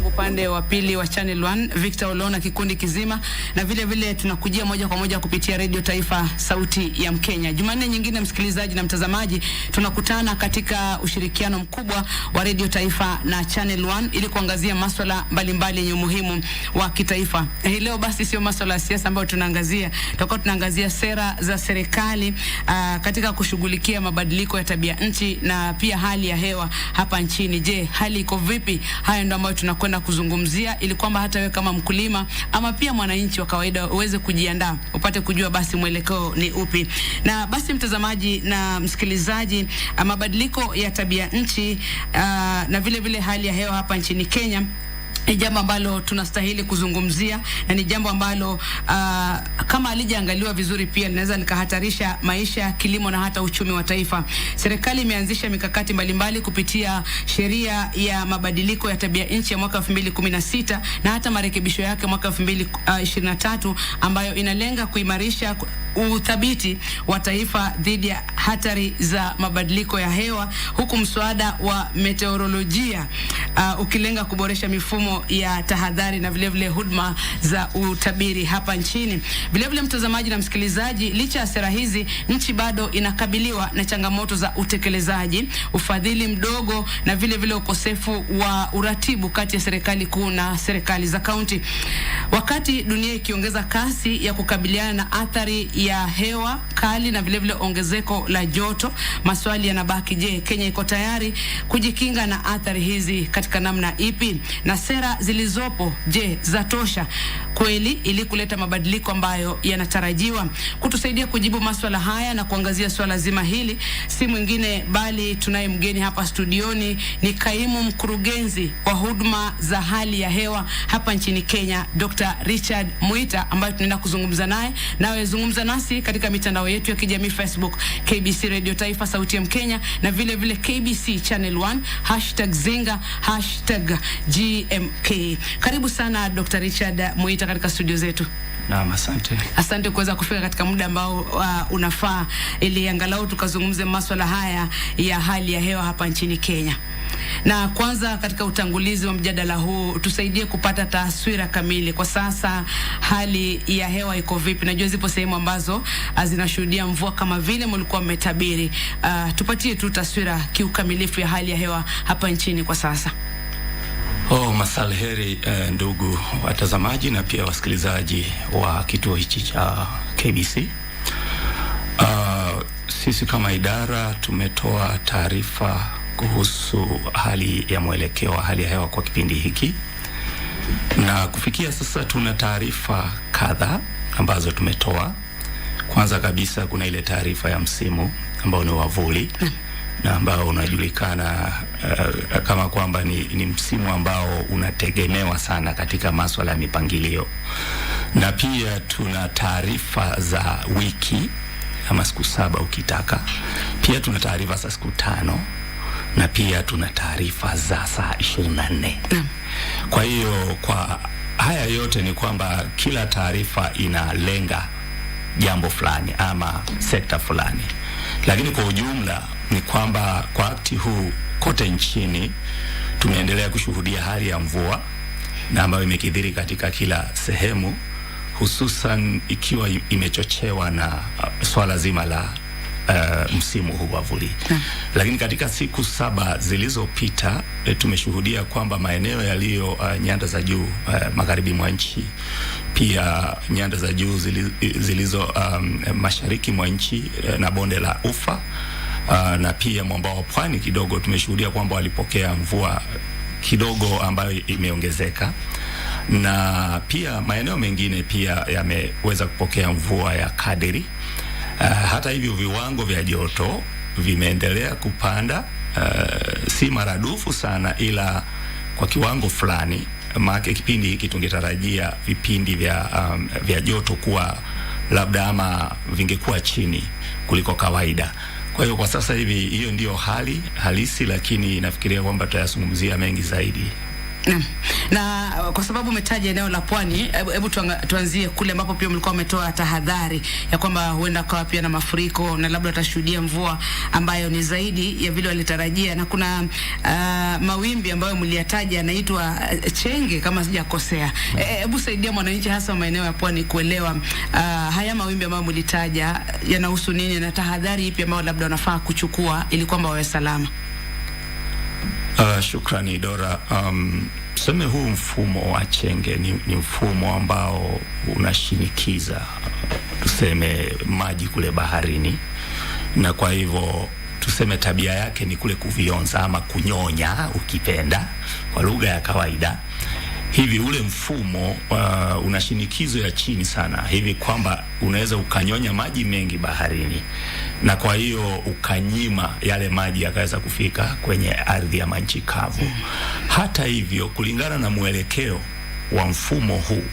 Upande wa pili wa Channel 1 Victor Olona kikundi kizima, na vile vile tunakujia moja kwa moja kupitia Radio Taifa sauti ya Mkenya. Jumanne nyingine, msikilizaji na mtazamaji, tunakutana katika ushirikiano mkubwa wa Radio Taifa na Channel 1 ili kuangazia masuala mbalimbali yenye umuhimu wa kitaifa. Hii leo basi sio masuala ya siasa ambayo tunaangazia, tutakuwa tunaangazia sera za serikali katika kushughulikia mabadiliko ya tabia nchi na pia hali ya hewa hapa nchini. Je, hali iko vipi? Haya ndio ambayo tunakwenda kuzungumzia ili kwamba hata wewe kama mkulima ama pia mwananchi wa kawaida uweze kujiandaa, upate kujua basi mwelekeo ni upi. Na basi mtazamaji na msikilizaji, mabadiliko ya tabia nchi na vile vile hali ya hewa hapa nchini Kenya ni jambo ambalo tunastahili kuzungumzia, na ni jambo ambalo kama alijaangaliwa vizuri pia linaweza likahatarisha maisha, kilimo na hata uchumi wa taifa. Serikali imeanzisha mikakati mbalimbali kupitia sheria ya mabadiliko ya tabia nchi ya mwaka 2016 na hata marekebisho yake mwaka 2023 ambayo inalenga kuimarisha uthabiti wa taifa dhidi ya hatari za mabadiliko ya hewa, huku mswada wa meteorolojia ukilenga kuboresha mifumo ya tahadhari na vile vile huduma za utabiri hapa nchini. Vile vile mtazamaji na msikilizaji, licha ya sera hizi, nchi bado inakabiliwa na changamoto za utekelezaji, ufadhili mdogo na vile vile ukosefu wa uratibu kati ya serikali kuu na serikali za kaunti. Wakati dunia ikiongeza kasi ya kukabiliana na athari ya hewa kali na vile vile ongezeko la joto, maswali yanabaki, je, Kenya iko tayari kujikinga na athari hizi katika namna ipi? Na sera zilizopo, je, zatosha kweli ili kuleta mabadiliko ambayo yanatarajiwa? Kutusaidia kujibu maswala haya na kuangazia swala zima hili si mwingine bali tunaye mgeni hapa studioni, ni kaimu mkurugenzi wa huduma za hali ya hewa hapa nchini Kenya, Dr. Richard Muita, ambaye tunaenda kuzungumza naye. Nawe zungumza nasi katika mitandao yetu ya kijamii, Facebook KBC Radio Taifa sauti ya Mkenya, na vile vile KBC Channel 1 #Zinga #GMK. Karibu sana Dr. Richard Muita katika studio zetu. Naam, asante. Asante kuweza kufika katika muda ambao unafaa ili angalau tukazungumze masuala haya ya hali ya hewa hapa nchini Kenya. Na kwanza, katika utangulizi wa mjadala huu, tusaidie kupata taswira kamili. Kwa sasa hali ya hewa iko vipi? Najua zipo sehemu ambazo zinashuhudia mvua kama vile mlikuwa mmetabiri. Tupatie tu taswira kiukamilifu ya hali ya hewa hapa nchini kwa sasa. Masalheri ndugu watazamaji na pia wasikilizaji wa kituo hichi cha KBC. Sisi kama idara tumetoa taarifa kuhusu hali ya mwelekeo wa hali ya hewa kwa kipindi hiki, na kufikia sasa tuna taarifa kadhaa ambazo tumetoa. Kwanza kabisa kuna ile taarifa ya msimu ambao ni wavuli na ambao unajulikana kama kwamba ni msimu ambao unategemewa sana katika masuala ya mipangilio. Na pia tuna taarifa za wiki ama siku 7 ukitaka. Pia tuna taarifa za siku 5 na pia tuna taarifa za saa 24. Kwa hiyo kwa haya yote ni kwamba kila taarifa inalenga jambo fulani ama sekta fulani, lakini kwa ujumla ni kwamba kwa wakati huu kote nchini tumeendelea kushuhudia hali ya mvua na ambayo imekithiri katika kila sehemu, hususan ikiwa imechochewa na swala zima la msimu huu wa vuli. Lakini katika siku 7 zilizopita tumeshuhudia kwamba maeneo yaliyo nyanda za juu magharibi mwa nchi, pia nyanda za juu zilizo mashariki mwa nchi na bonde la Ufa na pia mwambao wa pwani kidogo tumeshuhudia kwamba walipokea mvua kidogo ambayo imeongezeka, na pia maeneo mengine pia yameweza kupokea mvua ya kadiri. Hata hivyo viwango vya joto vimeendelea kupanda, si maradufu sana ila kwa kiwango fulani. Maana kipindi hiki tungetarajia vipindi vya joto kuwa labda ama vingekuwa chini kuliko kawaida. Kwa hiyo kwa sasa hivi hiyo ndio hali halisi, lakini nafikiria kwamba tutayazungumzia mengi zaidi. Na kwa sababu umetaja eneo la pwani, hebu tuanzie kule ambapo pia mlikuwa umetoa tahadhari ya kwamba huenda kawa pia na mafuriko na labda watashuhudia mvua ambayo ni zaidi ya vile walitarajia, na kuna mawimbi ambayo mliyataja yanaitwa chenge kama sijakosea. Hebu saidia mwananchi hasa maeneo ya pwani kuelewa haya mawimbi ambayo mlitaja yanahusu nini na tahadhari ipi ambayo labda wanafaa kuchukua ili kwamba wawe salama. Shukrani Dora. Tuseme huu mfumo wa chenge ni mfumo ambao unashinikiza tuseme maji kule baharini, na kwa hivyo tuseme tabia yake ni kule kuvionza ama kunyonya ukipenda kwa lugha ya kawaida. Hivi ule mfumo una shinikizo ya chini sana hivi kwamba unaweza ukanyonya maji mengi baharini, na kwa hiyo ukanyima yale maji yakaweza kufika kwenye ardhi ya nchi kavu. Hata hivyo, kulingana na mwelekeo wa mfumo huu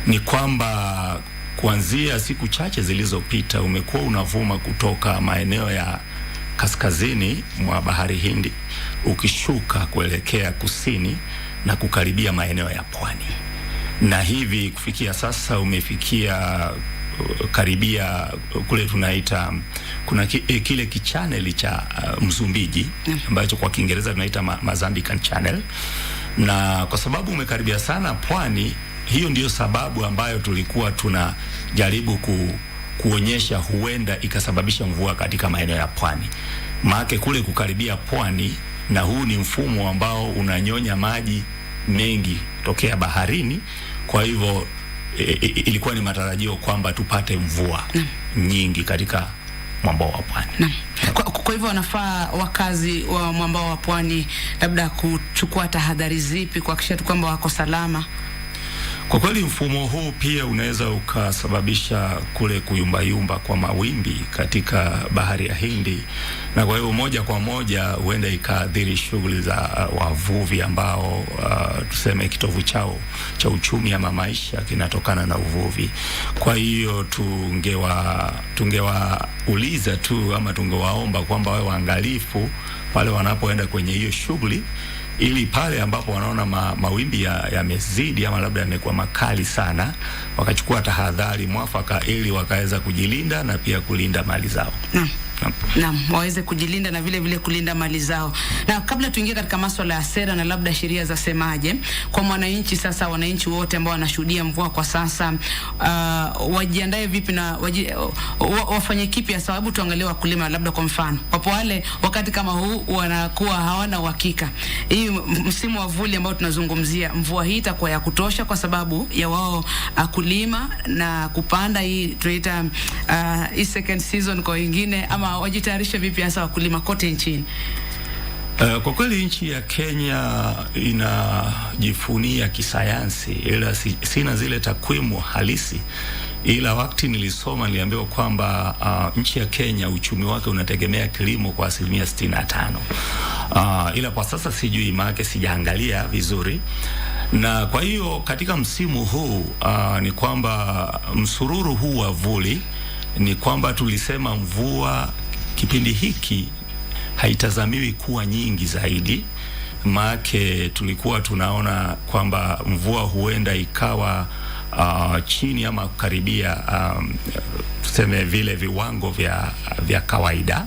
ni kwamba kuanzia siku chache zilizopita umekuwa unavuma kutoka maeneo ya kaskazini mwa bahari Hindi ukishuka kuelekea kusini na kukaribia maeneo ya pwani, na hivi kufikia sasa umefikia karibia kule tunaita kuna kile kichannel cha Msumbiji ambacho kwa Kiingereza tunaita Mozambican Channel, na kwa sababu umekaribia sana pwani, hiyo ndiyo sababu ambayo tulikuwa tunajaribu kuonyesha huenda ikasababisha mvua katika maeneo ya pwani. Maana kule kukaribia pwani, na huu ni mfumo ambao unanyonya maji mengi tokea baharini, kwa hivyo ilikuwa ni matarajio kwamba tupate mvua nyingi katika mwambao wa pwani. Kwa hivyo wanafaa wakazi wa mwambao wa pwani labda kuchukua tahadhari zipi kuhakikisha kwamba wako salama? Kwa kweli mfumo huu pia unaweza ukasababisha kule kuyumbayumba kwa mawimbi katika bahari ya Hindi, na kwa hiyo moja kwa moja huenda ikaathiri shughuli za wavuvi ambao tuseme kitovu chao cha uchumi ama maisha kinatokana na uvuvi. Kwa hiyo tungewauliza tu ama tungewaomba kwamba wawe waangalifu pale wanapoenda kwenye hiyo shughuli, ili pale ambapo wanaona mawimbi yamezidi ama labda yamekuwa makali sana, wakachukua tahadhari mwafaka ili wakaweza kujilinda na pia kulinda mali zao. Naam, waweze kujilinda na vile vile kulinda mali zao. Na kabla tuingie katika masuala ya sera na labda sheria za semaje kwa mwananchi, sasa wananchi wote ambao wanashuhudia mvua kwa sasa wajiandae vipi na wafanye kipi? Kwa sababu tuangalie wakulima, labda kwa mfano wapo wale wakati kama huu wanakuwa hawana uhakika hii msimu wa vuli ambao tunazungumzia, mvua hii itakuwa ya kutosha kwa sababu ya wao kulima na kupanda hii tunaita hii second season kwa wengine, ama wajitayarisha vipi hasa wakulima kote nchini? Kwa kweli nchi ya Kenya inajifunia kisayansi, ila sina zile takwimu halisi, ila wakati nilisoma niliambiwa kwamba nchi ya Kenya uchumi wake unategemea kilimo kwa 65%. Ila kwa sasa sijui, maana sijaangalia vizuri. Na kwa hiyo katika msimu huu ni kwamba msururu huu wa vuli ni kwamba tulisema mvua kipindi hiki haitazamiwi kuwa nyingi zaidi, maana tulikuwa tunaona kwamba mvua huenda ikawa chini ama kukaribia tuseme vile viwango vya kawaida,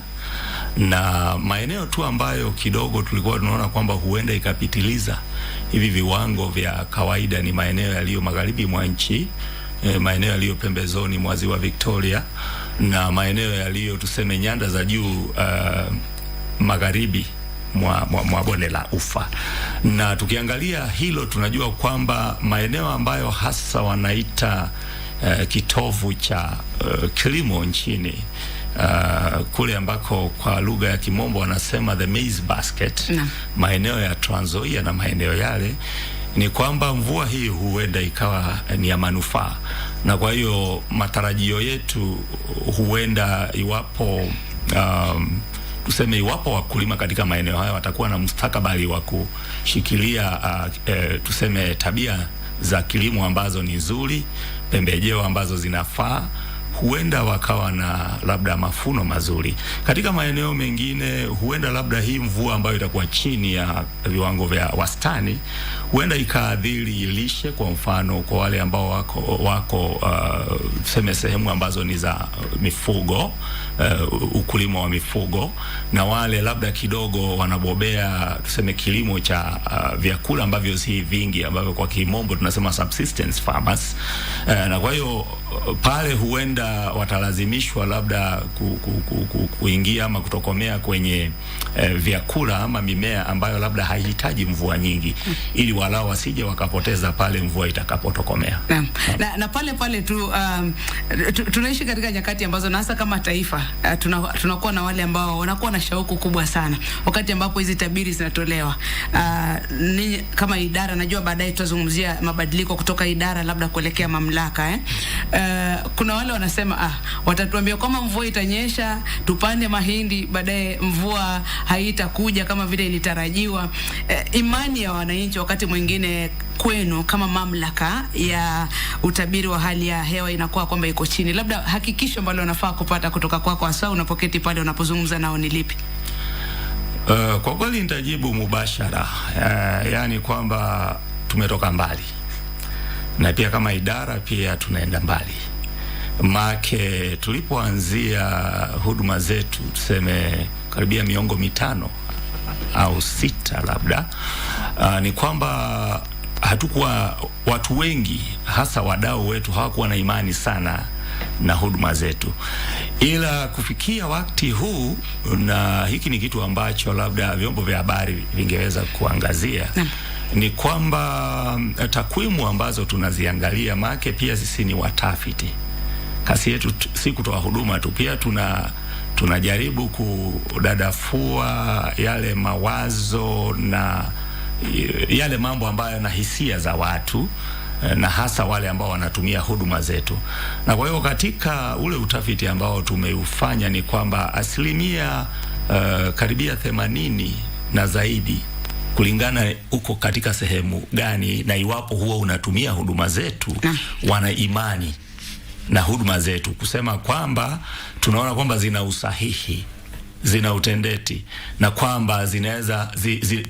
na maeneo tu ambayo kidogo tulikuwa tunaona kwamba huenda ikapitiliza hivi viwango vya kawaida ni maeneo yaliyo magharibi mwa nchi, maeneo yaliyo pembezoni mwa ziwa Victoria, na maeneo yaliyo tuseme nyanda za juu magharibi mwa bonde la Ufa. Na tukiangalia hilo tunajua kwamba maeneo ambayo hasa wanaita kitovu cha kilimo nchini, kule ambako kwa lugha ya Kimombo wanasema the maize basket, maeneo ya Trans Nzoia na maeneo yale, ni kwamba mvua hii huenda ikawa ni ya manufaa, na kwa hiyo matarajio yetu huenda iwapo tuseme iwapo wakulima katika maeneo haya watakuwa na mustakabali wa kushikilia tuseme tabia za kilimo ambazo ni nzuri, pembejeo ambazo zinafaa, huenda wakawa na labda mafuno mazuri. Katika maeneo mengine huenda labda hii mvua ambayo itakuwa chini ya viwango vya wastani huenda ikaadhiri lishe, kwa mfano kwa wale ambao wako tuseme sehemu ambazo ni za mifugo, ukulima wa mifugo, na wale labda kidogo wanabobea tuseme kilimo cha vyakula ambavyo si vingi, ambavyo kwa Kimombo tunasema subsistence farmers, na kwa hiyo pale huenda watalazimishwa labda kuingia ama kutokomea kwenye vyakula ama mimea ambayo labda haihitaji mvua nyingi, ili walao wasije wakapoteza pale mvua itakapotokomea. Na pale tu tunaishi katika nyakati ambazo na hasa kama taifa tunakuwa na wale ambao wanakuwa na shauku kubwa sana wakati ambapo hizi tabiri zinatolewa. Ni kama idara, najua baadaye tutazungumzia mabadiliko kutoka idara labda kuelekea mamlaka kuna wale wanasema watatuambia kama mvua itanyesha tupande mahindi, baadaye mvua haitakuja kama vile ilitarajiwa. Imani ya wananchi wakati mwingine kwenu kama mamlaka ya utabiri wa hali ya hewa inakuwa kwamba iko chini. Labda hakikisho ambalo wanafaa kupata kutoka kwako hasa unapoketi pale unapozungumza nao ni lipi? Kwa kweli nitajibu mubashara, yani kwamba tumetoka mbali, na pia kama idara pia tunaenda mbali. Make tulipoanzia huduma zetu tuseme karibia miongo 5 au 6 labda, ni kwamba hatukuwa, watu wengi hasa wadau wetu hawakuwa na imani sana na huduma zetu, ila kufikia wakati huu, na hiki ni kitu ambacho labda vyombo vya habari vingeweza kuangazia, ni kwamba takwimu ambazo tunaziangalia, make pia sisi ni watafiti. Kasi yetu si kutoa huduma tu, pia tunajaribu kudadafua yale mawazo na yale mambo ambayo na hisia za watu, na hasa wale ambao wanatumia huduma zetu. Na kwa hiyo katika ule utafiti ambao tumeufanya ni kwamba asilimia karibia 80 na zaidi, kulingana uko katika sehemu gani na iwapo huwa unatumia huduma zetu, wana imani na huduma zetu, kusema kwamba tunaona kwamba zina usahihi, zina utendeti, na kwamba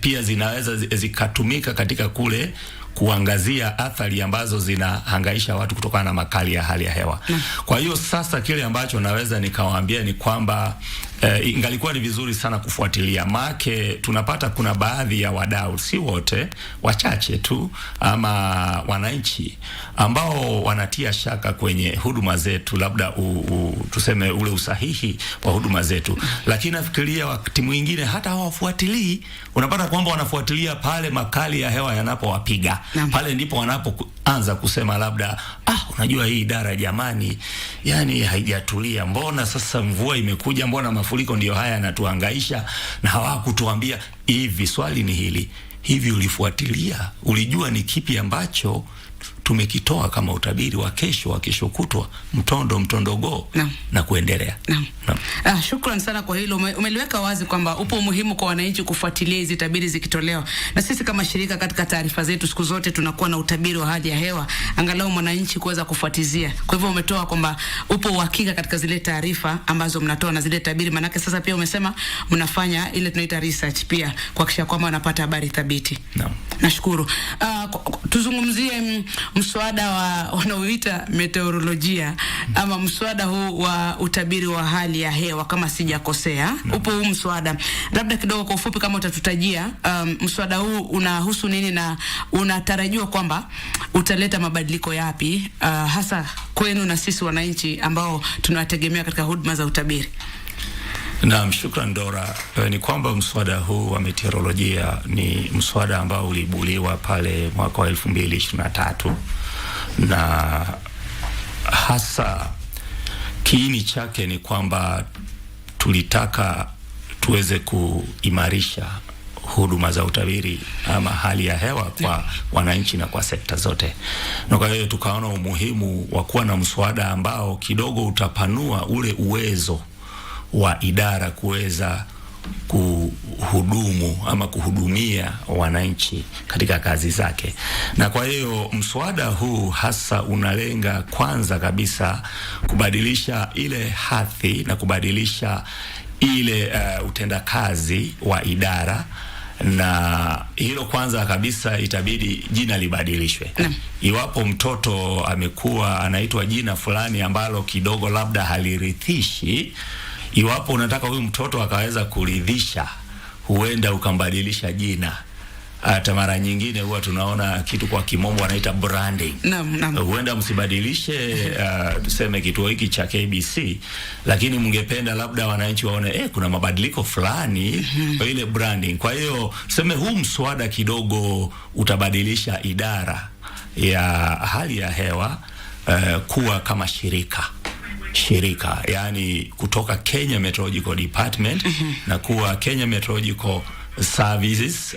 pia zinaweza zikatumika katika kule kuangazia athari ambazo zinahangaisha watu kutokana na makali ya hali ya hewa. Kwa hiyo sasa kile ambacho naweza nikawaambia ni kwamba ingalikuwa ni vizuri sana kufuatilia, make tunapata kuna baadhi ya wadau, si wote, wachache tu, ama wananchi ambao wanatia shaka kwenye huduma zetu, labda tuseme ule usahihi wa huduma zetu. Lakini nafikiria wakati mwingine hata hawafuatilii, unapata kwamba wanafuatilia pale makali ya hewa yanapowapiga. Pale ndipo wanapoanza kusema labda unajua hii idara jamani, yani haijatulia, mbona sasa mvua imekuja, mbona mafuriko ndio haya yanatuhangaisha na hawakutuambia hivi. Swali ni hili, hivi ulifuatilia, ulijua ni kipi ambacho tumekitoa kama utabiri wa kesho kutwa, mtondogo na kuendelea? Shukran sana kwa hilo. Umeliweka wazi kwamba upo umuhimu kwa wananchi kufuatilia hizi tabiri zikitolewa, na sisi kama shirika katika taarifa zetu siku zote tunakuwa na utabiri wa hali ya hewa, angalau mwananchi kuweza kufuatizia. Kwa hivyo umetoa kwamba upo uhakika katika zile taarifa ambazo mnatoa na zile tabiri, manake sasa pia umesema mnafanya ile tunaita research pia kuhakikisha kwamba wanapata habari thabiti. thabiti. Nashukuru. Tuzungumzie mswada wa wanaoita meteorolojia ama mswada huu wa utabiri wa hali ya hewa kama sijakosea. Upo huu mswada. Labda kidogo kwa ufupi kama utatutajia mswada huu unahusu nini na unatarajiwa kwamba utaleta mabadiliko yapi hasa kwenu na sisi wananchi ambao tunawategemea katika huduma za utabiri? Naam, shukran Dora. Ni kwamba mswada huu wa meteorolojia ni mswada ambao ulibuliwa pale mwaka wa 2023 na hasa kiini chake ni kwamba tulitaka tuweze kuimarisha huduma za utabiri ama hali ya hewa kwa wananchi na kwa sekta zote. Na kwa hiyo tukaona umuhimu wa kuwa na mswada ambao kidogo utapanua ule uwezo wa idara kuweza kuhudumu ama kuhudumia wananchi katika kazi zake. Na kwa hiyo mswada huu hasa unalenga kwanza kabisa kubadilisha ile hadhi na kubadilisha ile utendakazi wa idara, na hilo kwanza kabisa itabidi jina libadilishwe. Iwapo mtoto amekuwa anaitwa jina fulani ambalo kidogo labda halirithishi, iwapo unataka huyu mtoto akaweza kuridhisha, huenda ukambadilisha jina. Hata mara nyingine huwa tunaona kitu kwa kimombo wanaita branding. Huenda msibadilishe tuseme kituo hiki cha KBC, lakini mngependa labda wananchi waone kuna mabadiliko fulani kwa ile branding. Kwa hiyo tuseme huu mswada kidogo utabadilisha idara ya hali ya hewa kuwa kama shirika, yani kutoka Kenya Meteorological Department na kuwa Kenya Meteorological Services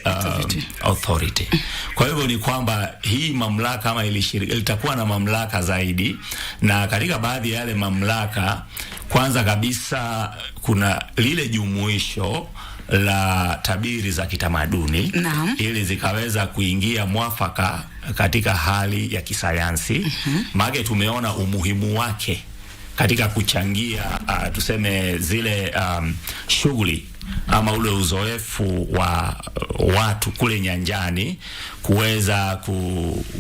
Authority. Kwa hivyo ni kwamba hii mamlaka ama ilitakuwa na mamlaka zaidi, na katika baadhi ya yale mamlaka kwanza kabisa kuna lile jumuisho la tabiri za kitamaduni ili zikaweza kuingia mwafaka katika hali ya kisayansi. Maana tumeona umuhimu wake katika kuchangia tuseme zile shughuli ama ule uzoefu wa watu kule nyanjani kuweza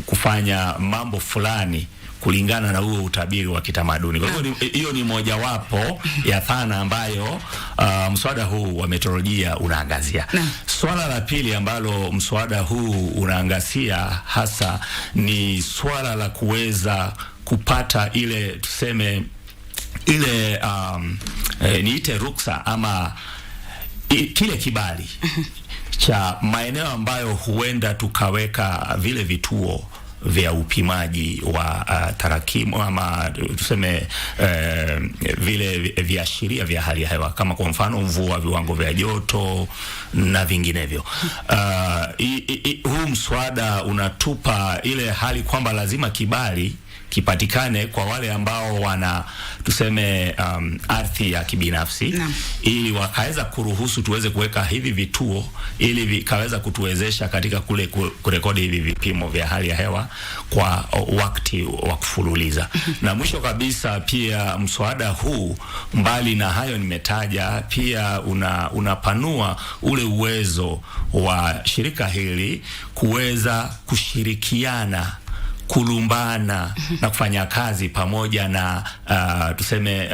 kufanya mambo fulani kulingana na huo utabiri wa kitamaduni. Kwa hivyo hiyo ni mojawapo ya dhana ambayo mswada huu wa meteorolojia unaangazia. Swala la pili ambalo mswada huu unaangazia hasa ni swala la kuweza kupata ile tuseme ile niite ruksa ama kile kibali cha maeneo ambayo huenda tukaweka vile vituo vya upimaji wa tarakimu ama tuseme vile viashiria vya hali ya hewa, kama kwa mfano mvua, viwango vya joto na vinginevyo. Huu mswada unatupa ile hali kwamba lazima kibali kipatikane kwa wale ambao wana tuseme ardhi ya kibinafsi ili wakaweza kuruhusu tuweze kuweka hivi vituo ili vikaweza kutuwezesha katika kule kurekodi hivi vipimo vya hali ya hewa kwa wakati wa kufululiza. Na mwisho kabisa pia mswada huu mbali na hayo nimetaja pia unapanua ule uwezo wa shirika hili kuweza kushirikiana, kulumbana na kufanya kazi pamoja na tuseme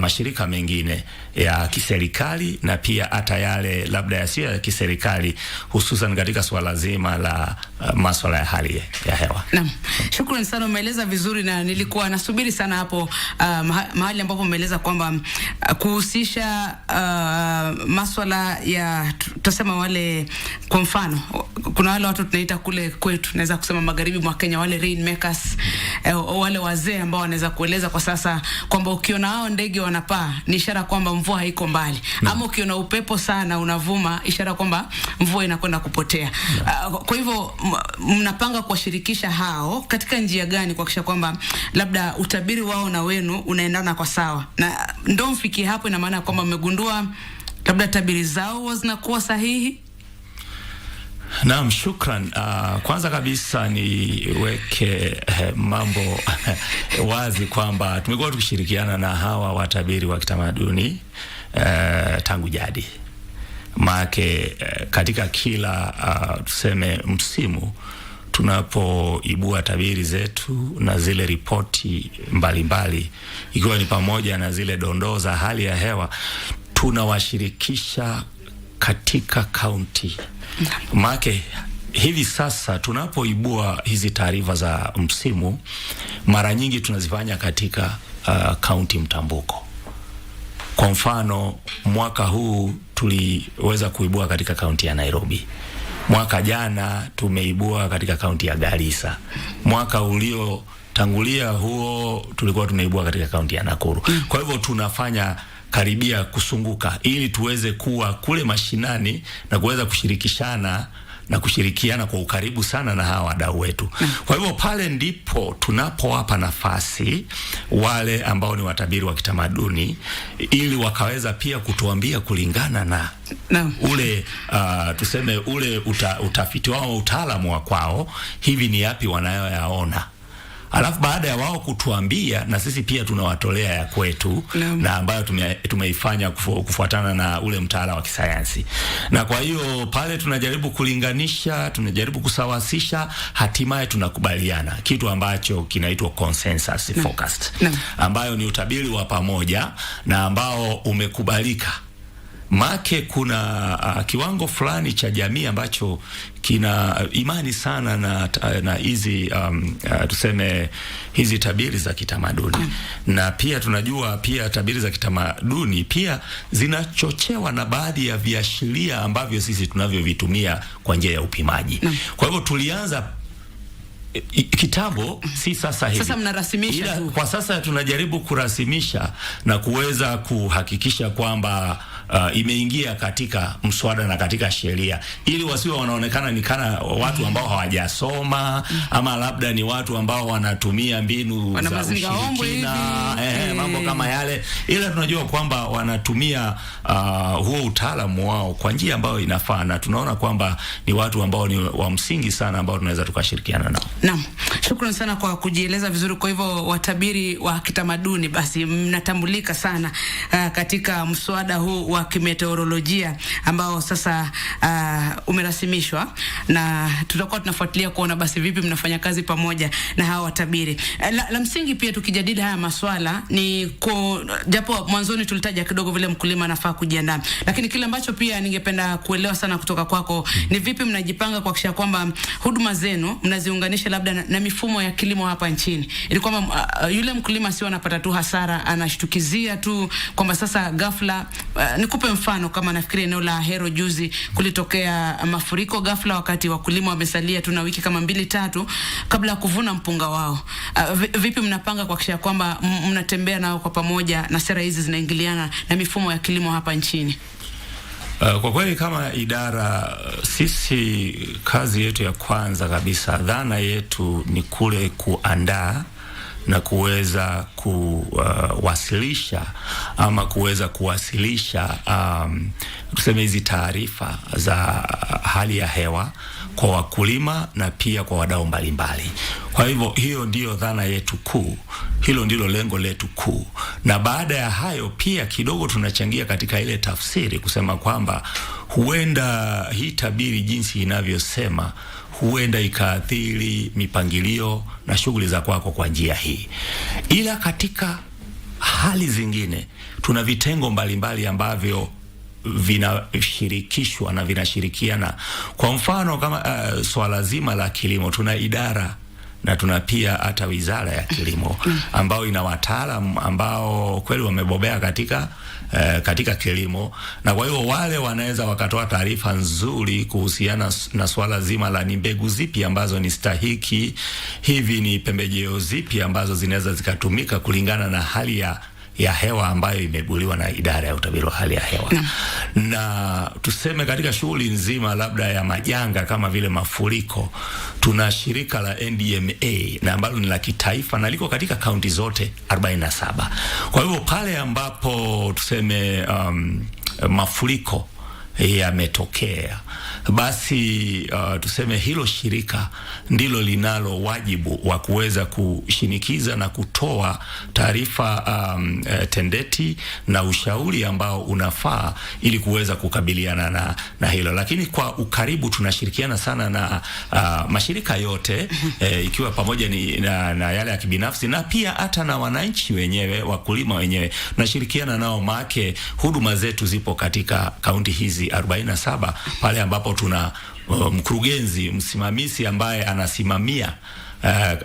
mashirika mengine ya kiserikali na pia hata yale labda yasiyo ya kiserikali, hususan katika swala zima la masuala ya hali ya hewa. Naam, shukrani sana, umeeleza vizuri na nilikuwa nasubiri sana hapo mahali ambapo umeeleza kwamba kuhusisha masuala ya tutasema wale, kwa mfano kuna wale watu tunaita kule kwetu naweza kusema magharibi mwa Kenya wale rainmakers, wale wazee ambao wanaweza kueleza kwa sasa kwamba ukiona hao ndege wanapaa ni ishara kwamba mvua haiko mbali, ama ukiona upepo sana unavuma ishara kwamba mvua inakwenda kupotea. Kwa hivyo mnapanga kuwashirikisha hao katika njia gani kuhakikisha kwamba labda utabiri wao na wenu unaendana kwa sawa, na ndio mfikie hapo? Ina maana kwamba mmegundua labda tabiri zao zinakuwa sahihi? Naam, shukran. Kwanza kabisa niweke mambo wazi kwamba tumekuwa tukishirikiana na hawa watabiri wa kitamaduni tangu jadi. Maake katika kila tuseme msimu tunapoibua tabiri zetu na zile ripoti mbalimbali, ikiwa ni pamoja na zile dondoo za hali ya hewa, tunawashirikisha katika kaunti. Maake hivi sasa tunapoibua hizi taarifa za msimu, mara nyingi tunazifanya katika kaunti mtambuko. Kwa mfano, mwaka huu tuliweza kuibua katika kaunti ya Nairobi. Mwaka jana tumeibua katika kaunti ya Garissa. Mwaka uliotangulia huo tulikuwa tunaibua katika kaunti ya Nakuru. Kwa hivyo tunafanya karibia kusunguka ili tuweze kuwa kule mashinani na kuweza kushirikishana na kushirikiana kwa ukaribu sana na hawa wadau wetu. Kwa hivyo pale ndipo tunapowapa nafasi wale ambao ni watabiri wa kitamaduni ili wakaweza pia kutuambia kulingana na ule tuseme ule utafiti wao, utaalamu wa kwao, hivi ni yapi wanayoyaona. Alafu baada ya wao kutuambia, na sisi pia tunawatolea ya kwetu na ambayo tumeifanya kufuatana na ule mtaala wa kisayansi. Na kwa hiyo pale tunajaribu kulinganisha, tunajaribu kusawasisha, hatimaye tunakubaliana kitu ambacho kinaitwa consensus forecast, ambayo ni utabiri wa pamoja na ambao umekubalika. Make kuna kiwango fulani cha jamii ambacho kina imani sana na hizi tuseme hizi tabiri za kitamaduni. Na pia tunajua pia tabiri za kitamaduni pia zinachochewa na baadhi ya viashiria ambavyo sisi tunavyovitumia kwa njia ya upimaji. Kwa hivyo tulianza kitambo, si sasa hivi. Sasa mnarasimisha tu. Kwa sasa tunajaribu kurasimisha na kuweza kuhakikisha kwamba imeingia katika mswada na katika sheria, ili wasiwe wanaonekana ni kana watu ambao hawajasoma ama labda ni watu ambao wanatumia mbinu za ushirikina, mambo kama yale. Ila tunajua kwamba wanatumia huo utaalamu wao kwa njia ambayo inafaa, na tunaona kwamba ni watu ambao ni wa msingi sana ambao tunaweza tukashirikiana nao. Naam, shukrani sana kwa kujieleza vizuri. Kwa hivyo watabiri wa kitamaduni basi mnatambulika sana katika mswada huu wa kimeteorolojia ambao sasa umerasimishwa, na tutakuwa tunafuatilia kuona basi vipi mnafanya kazi pamoja na hawa watabiri. La msingi pia tukijadili haya maswala ni japo mwanzoni tulitaja kidogo vile mkulima anafaa kujiandaa, lakini kile ambacho pia ningependa kuelewa sana kutoka kwako ni vipi mnajipanga kuhakikisha kwamba huduma zenu mnaziunganisha labda na mifumo ya kilimo hapa nchini, ili kwamba yule mkulima sio anapata tu hasara, anashtukizia tu kwamba sasa ghafla. Nikupe mfano, kama nafikiri eneo la Ahero juzi kulitokea mafuriko ghafla, wakati wakulima wamesalia tu na wiki kama 2-3 kabla ya kuvuna mpunga wao. Vipi mnapanga kuhakikisha kwamba mnatembea nao kwa pamoja na sera hizi zinaingiliana na mifumo ya kilimo hapa nchini? Kwa kweli kama idara, sisi kazi yetu ya kwanza kabisa, dhana yetu ni kule kuandaa na kuweza kuwasilisha ama kuweza kuwasilisha tuseme hizi taarifa za hali ya hewa kwa wakulima na pia kwa wadau mbalimbali. Kwa hivyo hiyo ndio dhana yetu kuu, hilo ndilo lengo letu kuu. Na baada ya hayo pia kidogo tunachangia katika ile tafsiri kusema kwamba huenda hii tabiri jinsi inavyosema huenda ikaathiri mipangilio na shughuli za kwako kwa njia hii. Ila katika hali zingine tuna vitengo mbalimbali ambavyo vinashirikishwa na vinashirikiana. Kwa mfano kama swala zima la kilimo, tuna idara na tuna pia hata wizara ya kilimo ambao ina wataalamu ambao kweli wamebobea katika kilimo, na kwa hiyo wale wanaweza wakatoa taarifa nzuri kuhusiana na swala zima la ni mbegu zipi ambazo ni stahiki, hivi ni pembejeo zipi ambazo zinaweza zikatumika kulingana na hali ya hewa ambayo imeguliwa na idara ya utabiri wa hali ya hewa. Na tuseme katika shughuli nzima labda ya majanga kama vile mafuriko, tuna shirika la NDMA na ambalo ni la kitaifa na liko katika kaunti zote 47. Kwa hivyo pale ambapo tuseme mafuriko yametokea, basi tuseme hilo shirika ndilo linalo wajibu wa kuweza kushinikiza na kutoa taarifa tendeti na ushauri ambao unafaa ili kuweza kukabiliana na hilo. Lakini kwa ukaribu tunashirikiana sana na mashirika yote ikiwa pamoja na yale ya kibinafsi na pia hata na wananchi wenyewe, wakulima wenyewe tunashirikiana nao, maana huduma zetu zipo katika kaunti hizi 47 pale ambapo tuna mkurugenzi msimamizi ambaye anasimamia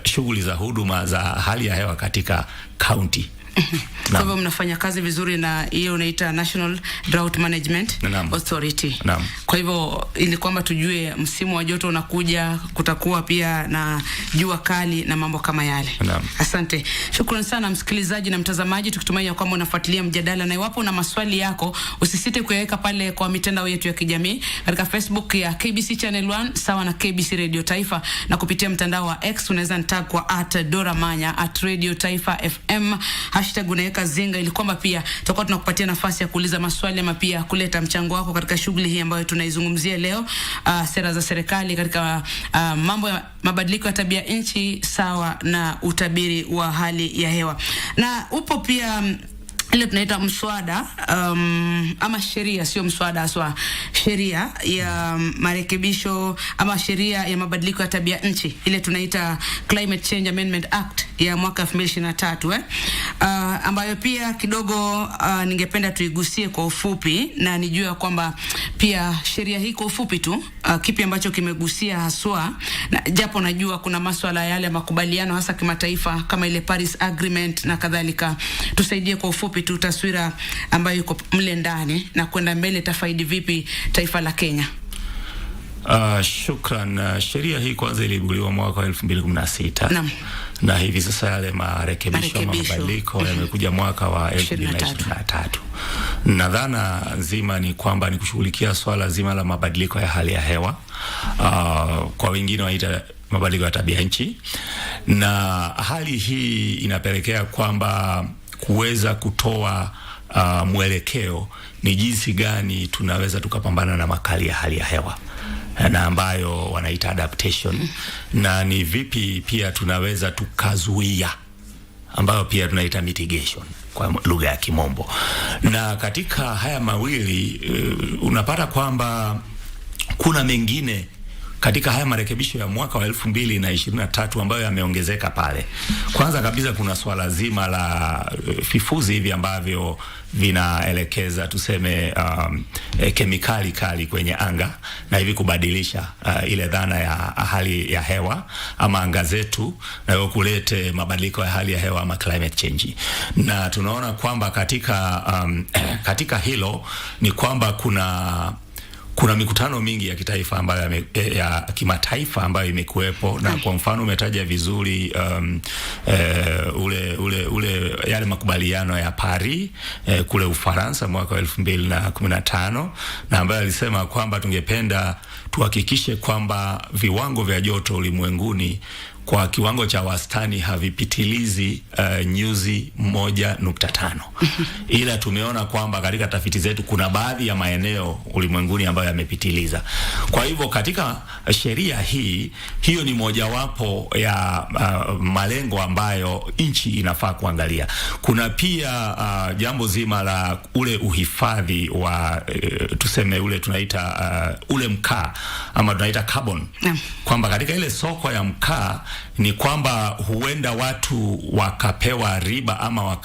shughuli za huduma za hali ya hewa katika kaunti. Kwa hivyo mnafanya kazi vizuri na hiyo unaita National Drought Management Authority. Kwa hivyo ili kwamba tujue msimu wa joto unakuja, kutakuwa pia na jua kali na mambo kama yale. Asante. Shukrani sana msikilizaji na mtazamaji, tukitumai kwamba unafuatilia mjadala, na iwapo una maswali yako usisite kuyaweka pale kwa mitandao yetu ya kijamii katika Facebook ya KBC Channel 1 sawa na KBC Radio Taifa, na kupitia mtandao wa X unaweza nitag kwa @doramanya @Radio Taifa FM unaweka zinga, ili kwamba pia tutakuwa tunakupatia nafasi ya kuuliza maswali ama pia kuleta mchango wako katika shughuli hii ambayo tunaizungumzia leo, sera za serikali katika mambo ya mabadiliko ya tabia nchi sawa na utabiri wa hali ya hewa. Na upo pia ile tunaita mswada ama sheria, sio mswada aswa, sheria ya marekebisho ama sheria ya mabadiliko ya tabia nchi, ile tunaita Climate Change Amendment Act ya mwaka 2023 ambayo pia kidogo ningependa tuigusie kwa ufupi, na nijua kwamba pia sheria hii kwa ufupi tu kipi ambacho kimegusia haswa, na japo najua kuna masuala yale makubaliano hasa kimataifa kama ile Paris Agreement na kadhalika. Tusaidie kwa ufupi tu taswira ambayo iko mle ndani na kwenda mbele tafaidi vipi taifa la Kenya. Shukran. Sheria hii kwanza ilibuliwa mwaka wa 2016 na hivi sasa yale marekebisho mabadiliko yamekuja mwaka wa 2023. Na dhana nzima ni kwamba ni kushughulikia swala zima la mabadiliko ya hali ya hewa, kwa wengine waita mabadiliko ya tabia nchi, na hali hii inapelekea kwamba kuweza kutoa mwelekeo ni jinsi gani tunaweza tukapambana na makali ya hali ya hewa na ambayo wanaita adaptation, na ni vipi pia tunaweza tukazuia ambayo pia tunaita mitigation kwa lugha ya Kimombo. Na katika haya mawili unapata kwamba kuna mengine katika haya marekebisho ya mwaka wa 2023 ambayo yameongezeka pale. Kwanza kabisa kuna swala zima la vifuzi hivi ambavyo vinaelekeza tuseme kemikali kali kwenye anga, na hivi kubadilisha ile dhana ya hali ya hewa ama anga zetu, na hiyo kulete mabadiliko ya hali ya hewa ama climate change. Na tunaona kwamba katika hilo ni kwamba kuna mikutano mingi ya kitaifa ambayo ya kimataifa ambayo imekuwepo, na kwa mfano umetaja vizuri yale makubaliano ya Paris kule Ufaransa mwaka wa 2015, na ambayo alisema kwamba tungependa tuhakikishe kwamba viwango vya joto ulimwenguni kwa kiwango cha wastani havipitilizi nyuzi 1.5. Ila tumeona kwamba katika tafiti zetu kuna baadhi ya maeneo ulimwenguni ambayo yamepitiliza. Kwa hivyo katika sheria hiyo ni mojawapo ya malengo ambayo nchi inafaa kuangalia. Kuna pia jambo zima la ule uhifadhi wa tuseme ule tunaita ule mkaa ama tunaita carbon, kwamba katika ile soko ya mkaa ni kwamba huenda watu wakapewa riba ama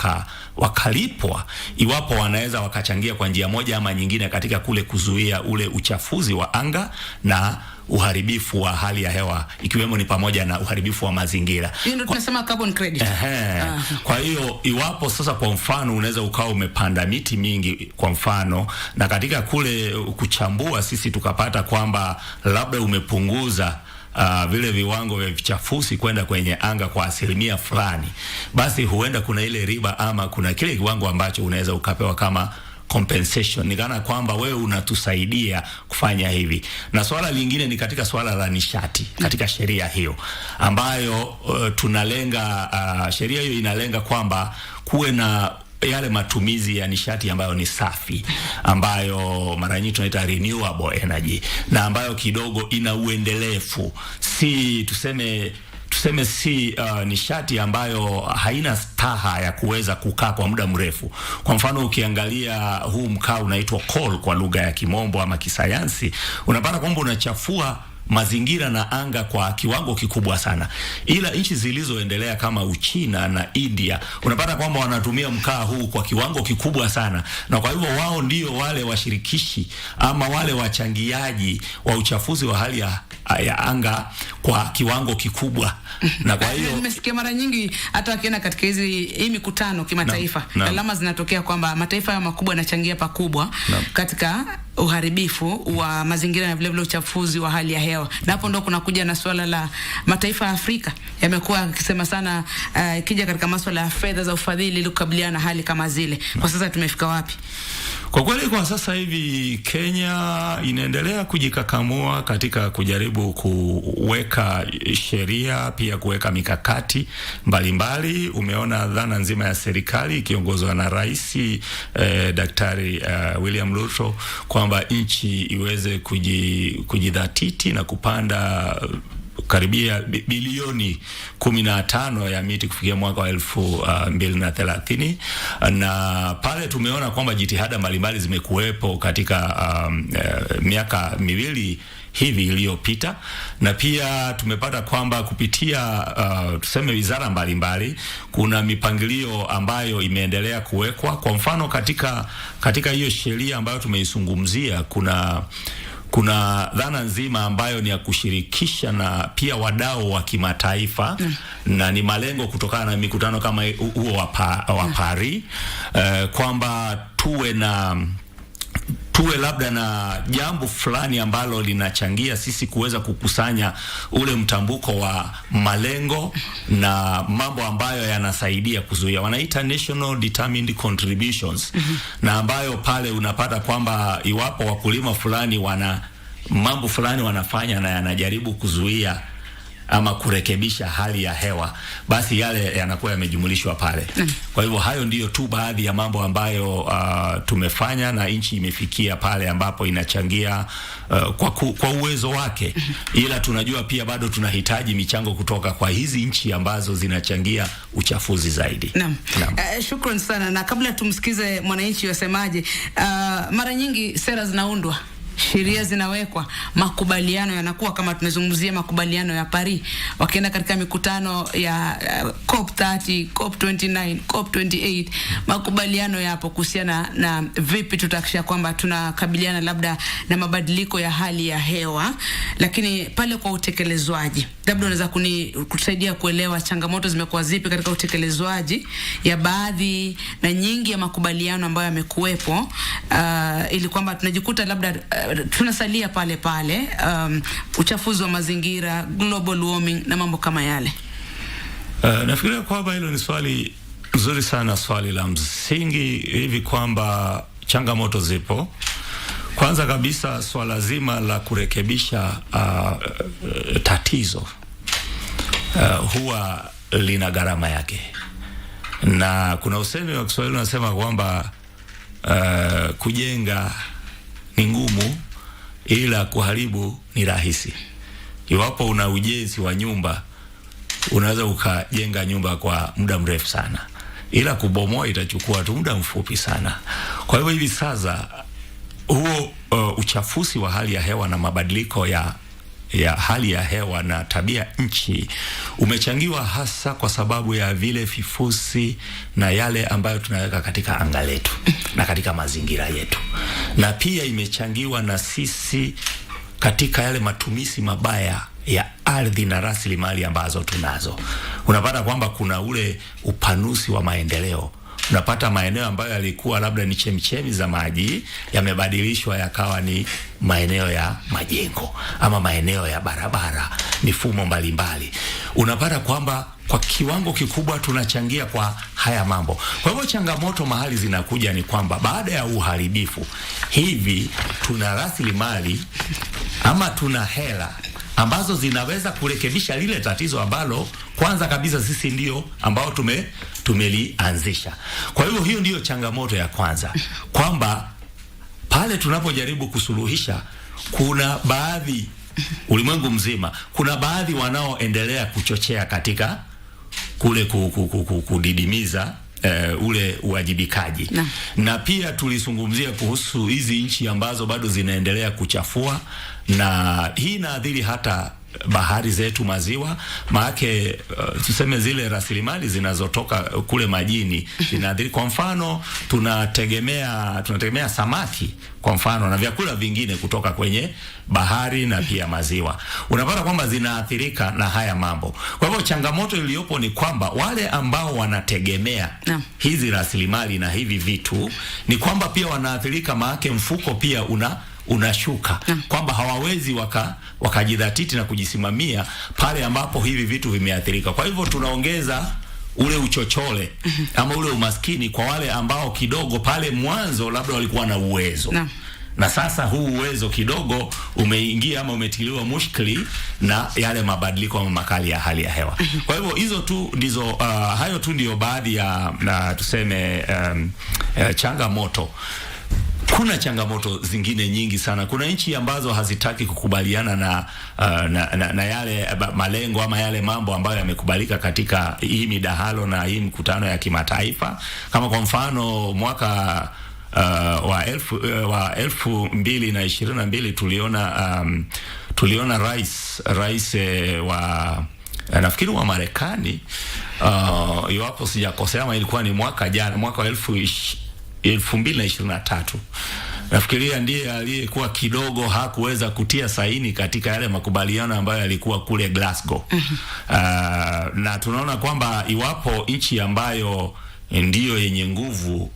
wakalipwa iwapo wanaweza wakachangia kwa njia moja ama nyingine katika kule kuzuia ule uchafuzi wa anga na uharibifu wa hali ya hewa, ikiwemo ni pamoja na uharibifu wa mazingira. Hiyo ndio tunasema carbon credit. Kwa hiyo iwapo sasa kwa mfano unaweza ukawa umepanda miti mingi kwa mfano, na katika kule kuchambua sisi tukapata kwamba labda umepunguza vile viwango vya vichafuzi kwenda kwenye anga kwa asilimia fulani, basi huenda kuna ile riba ama kuna kile kiwango ambacho unaweza ukapewa kama compensation, ni kana kwamba wewe unatusaidia kufanya hivi. Na swala lingine ni katika swala la nishati katika sheria hiyo ambayo tunalenga, sheria hiyo inalenga kwamba kuwe na yale matumizi ya nishati ambayo ni safi, ambayo mara nyingi tunaita renewable energy, na ambayo kidogo ina uendelevu, si tuseme si nishati ambayo haina staha ya kuweza kukaa kwa muda mrefu. Kwa mfano ukiangalia huu mkaa unaitwa coal kwa lugha ya kimombo ama kisayansi, unapata kwamba unachafua mazingira na anga kwa kiwango kikubwa sana. Ila nchi zilizoendelea kama Uchina na India, unapata kwamba wanatumia mkaa huu kwa kiwango kikubwa sana, na kwa hivyo wao ndio wale washirikishi ama wale wachangiaji wa uchafuzi wa hali ya anga kwa kiwango kikubwa. Na kwa hiyo nimesikia mara nyingi hata wakienda katika hii mikutano kimataifa, alama zinatokea kwamba mataifa ya makubwa yanachangia pakubwa katika uharibifu wa mazingira na vile vile uchafuzi wa hali ya hewa. Na hapo ndo kunakuja na swala la mataifa ya Afrika yamekuwa yakisema sana ikija katika masuala ya fedha za ufadhili ili kukabiliana na hali kama zile. Kwa sasa tumefika wapi? Kwa kweli kwa sasa hivi Kenya inaendelea kujikakamua katika kujaribu kuweka sheria, pia kuweka mikakati mbalimbali. Umeona dhana nzima ya serikali ikiongozwa na Rais Daktari William Ruto kwamba nchi iweze kujidhatiti na kupanda karibia bilioni 15 ya miti kufikia mwaka wa 2030, na pale tumeona kwamba jitihada mbalimbali zimekuwepo katika miaka miwili hivi iliyopita, na pia tumepata kwamba kupitia tuseme wizara mbalimbali kuna mipangilio ambayo imeendelea kuwekwa. Kwa mfano katika hiyo sheria ambayo tumeizungumzia kuna dhana nzima ambayo ni ya kushirikisha na pia wadau wa kimataifa, na ni malengo kutokana na mikutano kama huo wa Paris, kwamba tuwe labda na jambo fulani ambalo linachangia sisi kuweza kukusanya ule mtambuko wa malengo na mambo ambayo yanasaidia kuzuia, wanaita national determined contributions, na ambayo pale unapata kwamba iwapo wakulima fulani wana mambo fulani wanafanya na yanajaribu kuzuia ama kurekebisha hali ya hewa, basi yale yanakuwa yamejumulishwa pale. Kwa hivyo hayo ndiyo tu baadhi ya mambo ambayo tumefanya, na nchi imefikia pale ambapo inachangia kwa uwezo wake. Ila tunajua pia bado tunahitaji michango kutoka kwa hizi nchi ambazo zinachangia uchafuzi zaidi. Shukrani sana, na kabla tumsikize mwananchi wasemaje, mara nyingi sera zinaundwa, sheria zinawekwa, makubaliano yanakuwa, kama tunazungumzia makubaliano ya Paris, wakienda katika mikutano ya COP30, COP29, COP28, makubaliano yapo kuhusiana na vipi tutakisha kwamba tunakabiliana labda na mabadiliko ya hali ya hewa. Lakini pale kwa utekelezwaji, labda unaweza kutusaidia kuelewa changamoto zimekuwa zipi katika utekelezwaji ya baadhi na nyingi ya makubaliano ambayo yamekuwepo, ili kwamba tunajikuta labda tunasalia pale uchafuzi wa mazingira, global warming na mambo kama yale. Nafikiria kwamba hilo ni swali nzuri sana, swali la msingi hivi kwamba changamoto zipo. Kwanza kabisa swala zima la kurekebisha tatizo huwa lina gharama yake, na kuna usemi wa Kiswahili unasema kwamba kujenga ni ngumu ila kuharibu ni rahisi. Iwapo una ujenzi wa nyumba, unaweza ukajenga nyumba kwa muda mrefu sana, ila kubomoa itachukua tu muda mfupi sana. Kwa hivyo hivi sasa huo uchafuzi wa hali ya hewa na mabadiliko ya hali ya hewa na tabia nchi umechangiwa hasa kwa sababu ya vile vifusi na yale ambayo tunaweka katika anga letu na katika mazingira yetu, na pia imechangiwa na sisi katika yale matumizi mabaya ya ardhi na rasilimali ambazo tunazo. Unapata kwamba kuna ule upanuzi wa maendeleo. Unapata maeneo ambayo yalikuwa labda ni chemchemi za maji yamebadilishwa yakawa ni maeneo ya majengo ama maeneo ya barabara, mifumo mbalimbali. Unapata kwamba kwa kiwango kikubwa tunachangia kwa haya mambo. Kwa hivyo changamoto mahali zinakuja ni kwamba baada ya uharibifu hivi tuna rasilimali ama tuna hela ambazo zinaweza kurekebisha lile tatizo ambalo kwanza kabisa sisi ndio ambao tumelianzisha. Kwa hivyo hiyo ndiyo changamoto ya kwanza, kwamba pale tunapojaribu kusuluhisha, kuna baadhi ulimwengu mzima, kuna baadhi wanaoendelea kuchochea katika kule kudidimiza ule uwajibikaji. Na pia tulizungumzia kuhusu hizi nchi ambazo bado zinaendelea kuchafua, na hii inaathiri hata bahari zetu, maziwa, maake tuseme zile rasilimali zinazotoka kule majini zinaathiri. Kwa mfano tunategemea samaki kwa mfano na vyakula vingine kutoka kwenye bahari na pia maziwa. Unapata kwamba zinaathirika na haya mambo. Kwa hivyo changamoto iliyopo ni kwamba wale ambao wanategemea hizi rasilimali na hivi vitu ni kwamba pia wanaathirika, maake mfuko pia unashuka, kwamba hawawezi wakajidhatiti na kujisimamia pale ambapo hivi vitu vimeathirika. Kwa hivyo tunaongeza ule uchochole ama ule umaskini kwa wale ambao kidogo pale mwanzo labda walikuwa na uwezo. Na sasa huu uwezo kidogo umeingia ama umetiliwa mushkili na yale mabadiliko ama makali ya hali ya hewa. Kwa hivyo hizo tu ndizo hayo tu ndio baadhi ya tuseme changamoto. Kuna changamoto zingine nyingi sana. Kuna nchi ambazo hazitaki kukubaliana na yale malengo ama yale mambo ambayo yamekubalika katika hii midahalo na hii mkutano ya kimataifa. Kama kwa mfano mwaka wa 2022 tuliona rais wa nafikiri wa Marekani, iwapo sijakosea, ama ilikuwa ni mwaka jana, mwaka wa 2023. Nafikiria ndiye aliyekuwa kidogo hakuweza kutia saini katika yale makubaliano ambayo yalikuwa kule Glasgow. Na tunaona kwamba iwapo nchi ambayo ndiyo yenye nguvu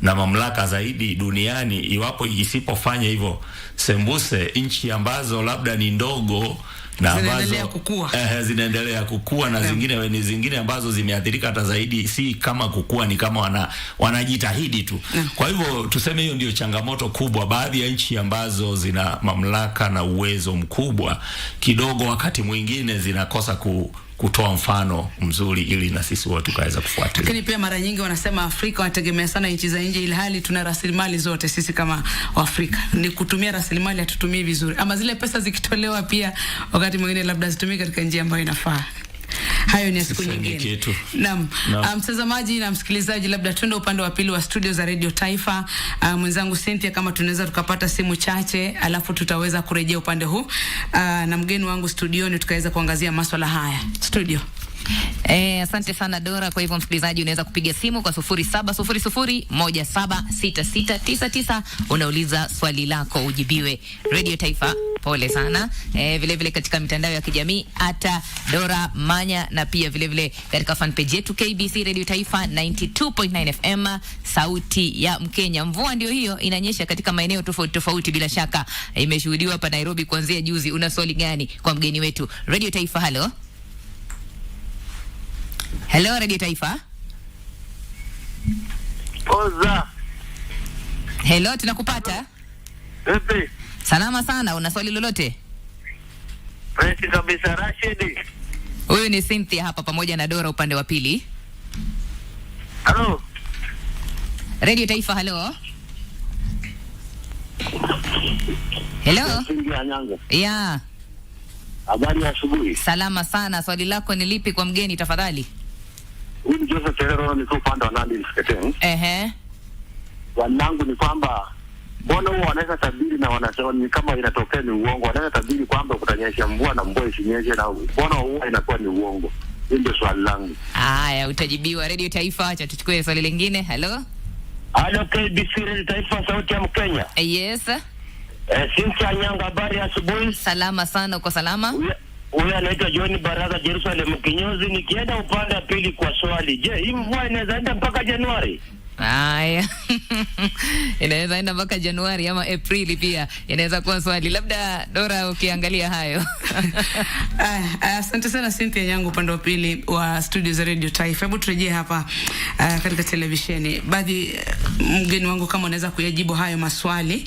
na mamlaka zaidi duniani, iwapo isipofanya hivyo, sembuse nchi ambazo labda ni ndogo na ambazo zinaendelea kukua na zingine ambazo zimeathirika hata zaidi, si kama kukua, ni kama wanajitahidi tu. Kwa hivyo tuseme hiyo ndio changamoto kubwa. Baadhi ya nchi ambazo zina mamlaka na uwezo mkubwa kidogo, wakati mwingine zinakosa kutoa mfano mzuri ili na sisi wote tukaweza kufuatilia. Lakini pia mara nyingi wanasema Afrika wanategemea sana nchi za nje, ilhali tuna rasilimali zote sisi kama Afrika. Ni kutumia rasilimali hatutumii vizuri, ama zile pesa zikitolewa pia wakati mwingine labda zitumike katika njia ambayo inafaa. Hayo ni siku nyingine. Naam. Mtazamaji na msikilizaji, labda tuende upande wa pili wa studio za Radio Taifa. Mwenzangu Cynthia, kama tunaweza tukapata simu chache, alafu tutaweza kurejea upande huu na mgeni wangu studioni tukaweza kuangazia masuala haya. Studio. Asante sana Dora. Kwa hivyo msikilizaji, unaweza kupiga simu kwa 0700176699 unauliza swali lako ujibiwe. Radio Taifa, pole sana. Vile vile katika mitandao ya kijamii @Dora Manya, na pia vile vile katika fan page yetu KBC Radio Taifa 92.9 FM, sauti ya Mkenya. Mvua ndio hiyo inanyesha katika maeneo tofauti tofauti, bila shaka imeshuhudiwa hapa Nairobi kuanzia juzi. Una swali gani kwa mgeni wetu? Radio Taifa, hello. Hello Radio Taifa. Oza. Hello, tunakupata? Vipi? Salama sana, una swali lolote? Fresh kabisa, Rashid. Huyu ni Cynthia hapa pamoja na Dora upande wa pili. Hello. Radio Taifa, hello. Hello. Yeah. Habari ya asubuhi. Salama sana. Swali lako ni lipi kwa mgeni tafadhali? Huyu Joseph Terero ni upande wa Nandi Msiketeni. Wanangu ni kwamba mbona huwa wanaweza tabiri na wanasema ni kama inatokea ni uongo. Wanaweza tabiri kwamba kutanyesha mvua na mvua isinyeshe, na mbona huwa inakuwa ni uongo. Hilo ndio swali langu. Haya, utajibiwa. Radio Taifa, acha tuchukue swali lingine. Hello. Hello KBC Radio Taifa, sauti ya Mkenya. Yes. Cynthia Nyanga, habari ya asubuhi. Salama sana, uko salama? Huyu anaitwa John Baraza Jerusalem Kinyozi. Nikienda upande wa pili kwa swali, je, hii mvua inaweza enda mpaka Januari? Haya. Inaweza enda mpaka Januari ama Aprili pia. Inaweza kuwa swali. Labda Dora ukiangalia hayo. Asante sana Cynthia Nyango upande wa pili wa studio za Radio Taifa. Hebu turejee hapa katika televisheni. Baadhi mgeni wangu kama unaweza kuyajibu hayo maswali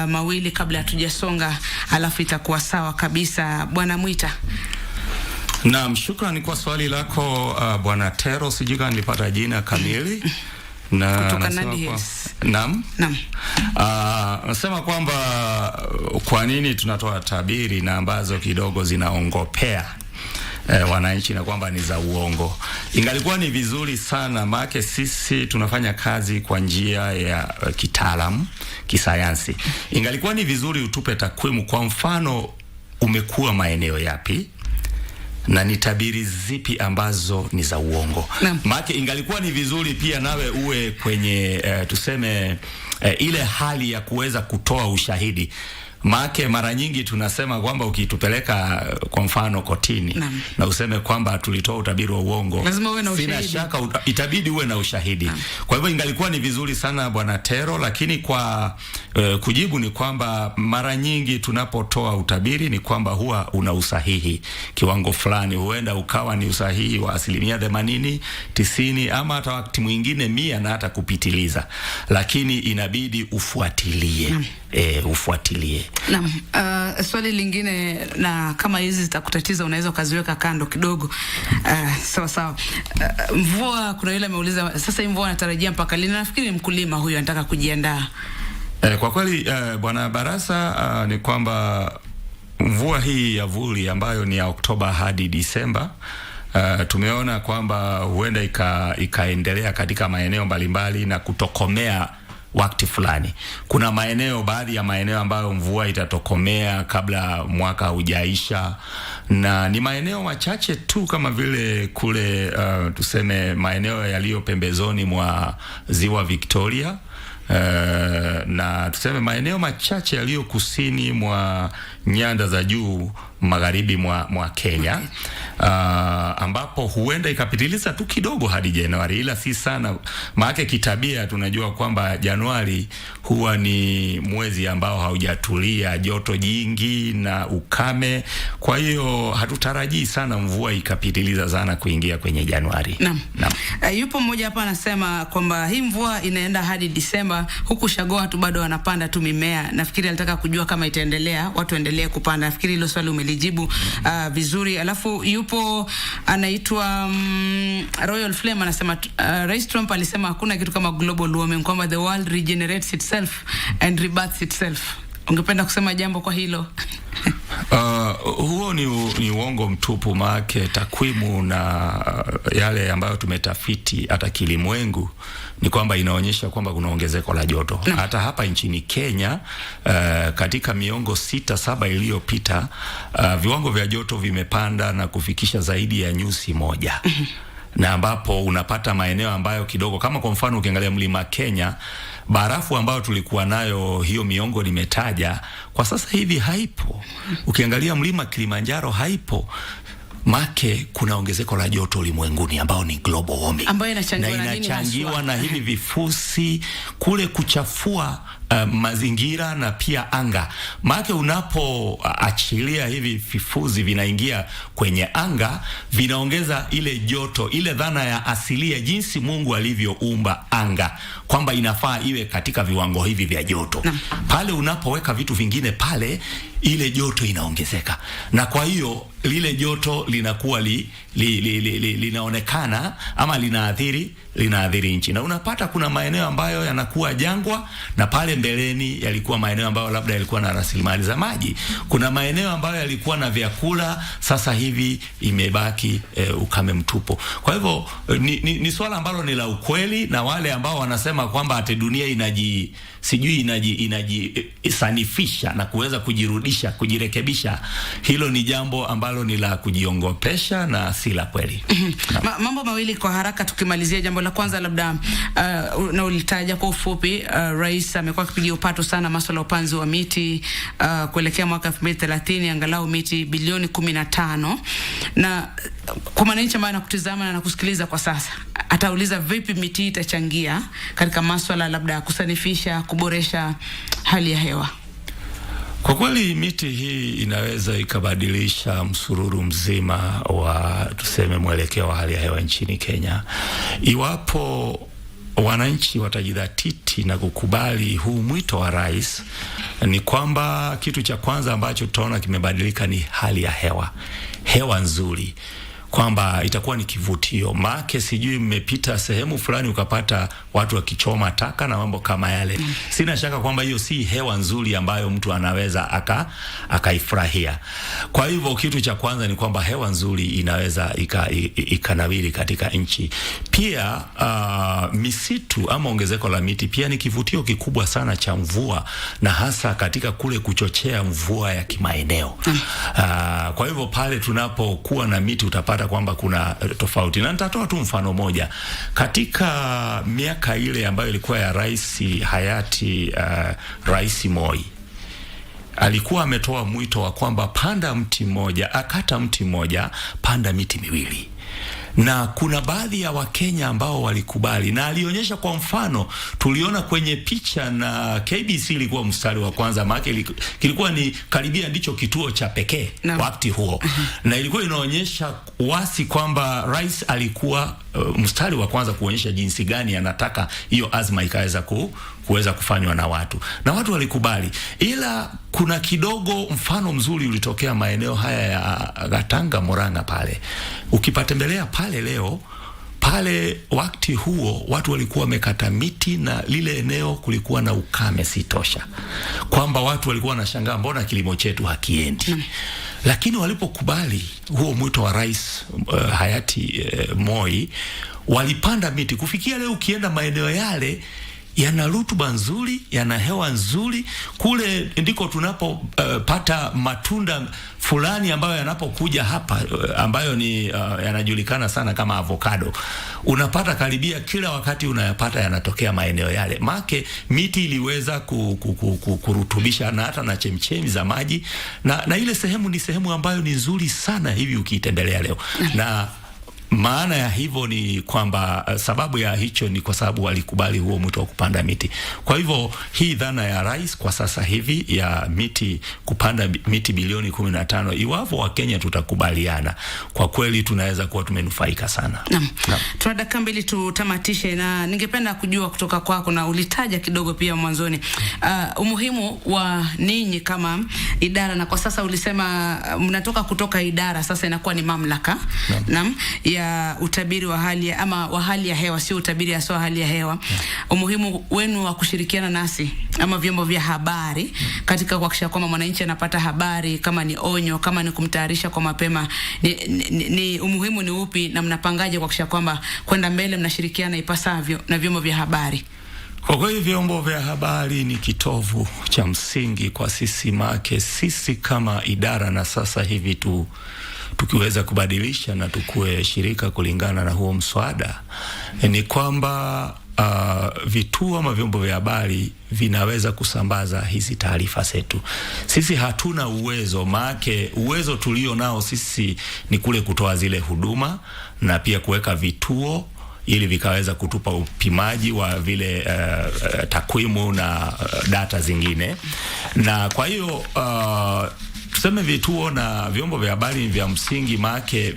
mawili kabla hatujasonga, alafu itakuwa sawa kabisa. Bwana Mwita. Naam, shukrani kwa swali lako Bwana Tero, sijui kama nilipata jina kamili. Na kutoka Nandi Hills. Naam. Nasema kwamba kwa nini tunatoa tabiri na ambazo kidogo zinaongopea wananchi na kwamba ni za uongo. Ingalikuwa ni vizuri sana, maana sisi tunafanya kazi kwa njia ya kitaalamu, kisayansi. Ingalikuwa ni vizuri utupe takwimu, kwa mfano umekuwa maeneo yapi na ni tabiri zipi ambazo ni za uongo. Maana ingalikuwa ni vizuri pia nawe uwe kwenye tuseme ile hali ya kuweza kutoa ushahidi. Maana mara nyingi tunasema kwamba ukitupeleka kwa mfano kotini na useme kwamba tulitoa utabiri wa uongo, lazima uwe na ushahidi. Sina shaka itabidi uwe na ushahidi. Kwa hivyo ingalikuwa ni vizuri sana Bwana Tero, lakini kwa kujibu ni kwamba mara nyingi tunapotoa utabiri ni kwamba huwa una usahihi kiwango fulani, huenda ukawa ni usahihi wa 80%, 90%, ama hata wakati mwingine 100 na hata kupitiliza, lakini inabidi ufuatilie. Ufuatilie. Naam, swali lingine, na kama hizi zitakutatiza unaweza ukaziweka kando kidogo. Sawa. Mvua, kuna yule ameuliza sasa hii mvua anatarajia mpaka lini? Nafikiri mkulima huyu anataka kujiandaa. Kwa kweli Bwana Barasa, ni kwamba mvua hii ya vuli ambayo ni ya Oktoba hadi Disemba, tumeona kwamba huenda ikaendelea katika maeneo mbalimbali na kutokomea wakati fulani. Kuna maeneo, baadhi ya maeneo ambayo mvua itatokomea kabla mwaka hujaisha, na ni maeneo machache tu kama vile kule tuseme maeneo yaliyo pembezoni mwa Ziwa Victoria, na tuseme maeneo machache yaliyo kusini mwa nyanda za juu magharibi mwa Kenya, ambapo huenda ikapitiliza tu kidogo hadi Januari, ila si sana. Maana kitabia tunajua kwamba Januari huwa ni mwezi ambao haujatulia, joto jingi na ukame. Kwa hiyo hatutarajii sana mvua ikapitiliza sana kuingia kwenye Januari. Naam. Yupo mmoja hapa anasema kwamba hii mvua inaenda hadi Disemba, huku Shagoa watu bado wanapanda tu mimea. Nafikiri alitaka kujua kama itaendelea, watu endelee kupanda. Nafikiri hilo swali umelijibu vizuri. Alafu yupo anaitwa Royal Flame anasema Rais Trump alisema hakuna kitu kama global warming, kwamba the world regenerates itself and rebirths itself. Ungependa kusema jambo kwa hilo? Huo ni uongo mtupu, maana takwimu na yale ambayo tumetafiti hata kilimwengu ni kwamba inaonyesha kwamba kuna ongezeko la joto. Hata hapa nchini Kenya, katika miongo 6-7 iliyopita, viwango vya joto vimepanda na kufikisha zaidi ya nyuzi 1. Na ambapo unapata maeneo ambayo kidogo, kama kwa mfano ukiangalia mlima Kenya, barafu ambayo tulikuwa nayo hiyo miongo nimetaja, kwa sasa hivi haipo. Ukiangalia mlima Kilimanjaro haipo. Make kuna ongezeko la joto ulimwenguni ambao ni global warming, ambayo inachangiwa na hivi vifusi kule kuchafua mazingira na pia anga. Maana unapoachilia hivi vifuzi vinaingia kwenye anga, vinaongeza ile joto, ile dhana ya asilia jinsi Mungu alivyoumba anga, kwamba inafaa iwe katika viwango hivi vya joto. Pale unapoweka vitu vingine pale, ile joto inaongezeka, na kwa hiyo lile joto linakuwa linaonekana ama linaathiri nchi. Na unapata kuna maeneo ambayo yanakuwa jangwa, na pale mbeleni yalikuwa maeneo ambayo labda yalikuwa na rasilimali za maji. Kuna maeneo ambayo yalikuwa na vyakula, sasa hivi imebaki ukame mtupu. Kwa hivyo ni swala ambalo ni la ukweli, na wale ambao wanasema kwamba ate dunia inajisanifisha na kuweza kujirudisha, kujirekebisha, hilo ni jambo ambalo ni la kujiongopesha na si la kweli. Mambo mawili kwa haraka tukimalizia. Jambo la kwanza labda na ulitaja kwa ufupi, Rais amekuwa akipigia upato sana masuala ya upanzi wa miti kuelekea mwaka 2030, angalau miti bilioni 15. Na kwa mwananchi ambaye anakutizama na anakusikiliza kwa sasa, atauliza vipi miti itachangia katika masuala labda ya kusanifisha, kuboresha hali ya hewa? Kwa kweli miti hii inaweza ikabadilisha msururu mzima wa tuseme mwelekeo wa hali ya hewa nchini Kenya, iwapo wananchi watajidhatiti na kukubali huu mwito wa rais, ni kwamba kitu cha kwanza ambacho tutaona kimebadilika ni hali ya hewa nzuri, kwamba itakuwa ni kivutio. Maana sijui mmepita sehemu fulani ukapata watu wakichoma taka na mambo kama yale. Sina shaka kwamba hiyo si hewa nzuri ambayo mtu anaweza akaifurahia. Kwa hivyo kitu cha kwanza ni kwamba hewa nzuri inaweza ikanawiri katika nchi. Pia misitu ama ongezeko la miti pia ni kivutio kikubwa sana cha mvua, na hasa katika kule kuchochea mvua ya kimaeneo. Kwa hivyo pale tunapokuwa na miti utapata kwamba kuna tofauti. Na nitatoa tu mfano moja. Katika miaka ile ambayo ilikuwa ya rais hayati Rais Moi, alikuwa ametoa mwito wa kwamba panda mti mmoja, akata mti mmoja, panda miti miwili. Na kuna baadhi ya Wakenya ambao walikubali, na alionyesha kwa mfano, tuliona kwenye picha, na KBC ilikuwa mstari wa kwanza, maana kilikuwa ni karibia ndicho kituo cha pekee wakati huo. Na ilikuwa inaonyesha wasi kwamba rais alikuwa mstari wa kwanza kuonyesha jinsi gani anataka hiyo azma ikaweza kuweza kufanywa na watu. Na watu walikubali. Ila kuna kidogo mfano mzuri ulitokea maeneo haya ya Gatanga, Murang'a pale. Ukipatembelea pale leo, pale wakati huo watu walikuwa wamekata miti, na lile eneo kulikuwa na ukame sitosha, kwamba watu walikuwa wanashangaa mbona kilimo chetu hakiendi. Lakini walipokubali huo mwito wa rais hayati Moi, walipanda miti. Kufikia leo ukienda maeneo yale yana rutuba nzuri, yana hewa nzuri. Kule ndiko tunapopata matunda fulani ambayo yanapokuja hapa, ambayo ni yanajulikana sana kama avocado. Unapata karibia kila wakati unayapata yanatokea maeneo yale. Make miti iliweza kurutubisha na hata na chemchemi za maji, na ile sehemu ni sehemu ambayo ni nzuri sana hivi ukiitembelea leo. Na maana ya hivyo ni kwamba sababu ya hicho ni kwa sababu walikubali huo mwito wa kupanda miti. Kwa hivyo hii dhana ya rais kwa sasa hivi ya miti, kupanda miti bilioni 15, iwapo wa Kenya tutakubaliana, kwa kweli tunaweza kuwa tumenufaika sana. Tuna dakika mbili tutamatishe, na ningependa kujua kutoka kwako, na ulitaja kidogo pia mwanzoni, umuhimu wa ninyi kama idara, na kwa sasa ulisema mnatoka kutoka idara, sasa inakuwa ni mamlaka ya utabiri wa hali wa hali ya hewa, sio utabiri ya hali ya hewa. Umuhimu wenu wa kushirikiana nasi ama vyombo vya habari katika kuhakikisha kwamba mwananchi anapata habari, kama ni onyo, kama ni kumtayarisha kwa mapema, ni umuhimu ni upi, na mnapangaje kuhakikisha kwamba kwenda mbele mnashirikiana ipasavyo na vyombo vya habari? Kwa kweli vyombo vya habari ni kitovu cha msingi kwa sisi, make sisi kama idara, na sasa hivi tukiweza kubadilisha na tukue shirika kulingana na huo mswada, ni kwamba vituo ama vyombo vya habari vinaweza kusambaza hizi taarifa zetu. Sisi hatuna uwezo, maake uwezo tulio nao sisi ni kule kutoa zile huduma, na pia kuweka vituo ili vikaweza kutupa upimaji wa vile takwimu na data zingine. Na kwa hiyo tuseme vituo na vyombo vya habari vya msingi, maake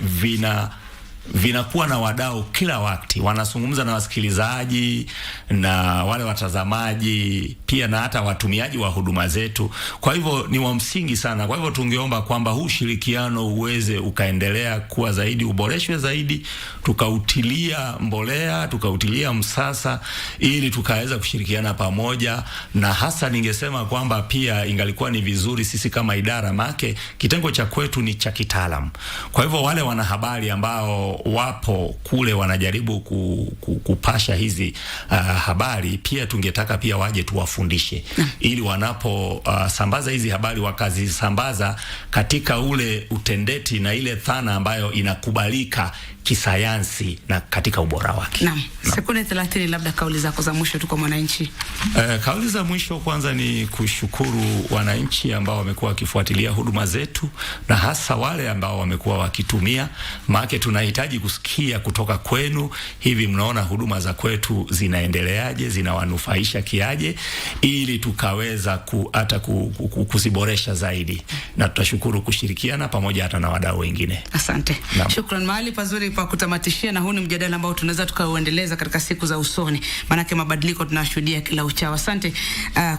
vinakuwa na wadau kila wakati, wanazungumza na wasikilizaji na wale watazamaji, pia na hata watumiaji wa huduma zetu. Kwa hivyo ni wa msingi sana. Kwa hivyo tungeomba kwamba huu ushirikiano uweze ukaendelea kuwa zaidi, uboreshwe zaidi, tukautilia mbolea, tukautilia msasa, ili tukaweza kushirikiana pamoja. Na hasa ningesema kwamba pia ingalikuwa ni vizuri sisi kama idara, make kitengo cha kwetu ni cha kitaalamu. Kwa hivyo wale wanahabari ambao wapo kule wanajaribu kupasha hizi habari, pia tungetaka pia waje tuwafundishe, ili wanapo sambaza hizi habari wakazisambaza katika ule utendeti na ile thana ambayo inakubalika kisayansi na katika ubora wake. Naam. Sekunde 30 labda kauli zako za mwisho tu kwa mwananchi. Kauli za mwisho kwanza ni kushukuru wananchi ambao wamekuwa wakifuatilia huduma zetu, na hasa wale ambao wamekuwa wakitumia, maana tunahitaji tunahitaji kusikia kutoka kwenu, hivi mnaona huduma za kwetu zinaendeleaje, zinawanufaisha kiaje, ili tukaweza kuziboresha zaidi, na tutashukuru kushirikiana pamoja hata na wadau wengine. Asante. Shukran. Mahali pazuri pa kutamatishia, na huu ni mjadala ambao tunaweza tukauendeleza katika siku za usoni, manake mabadiliko tunashuhudia kila uchao. Asante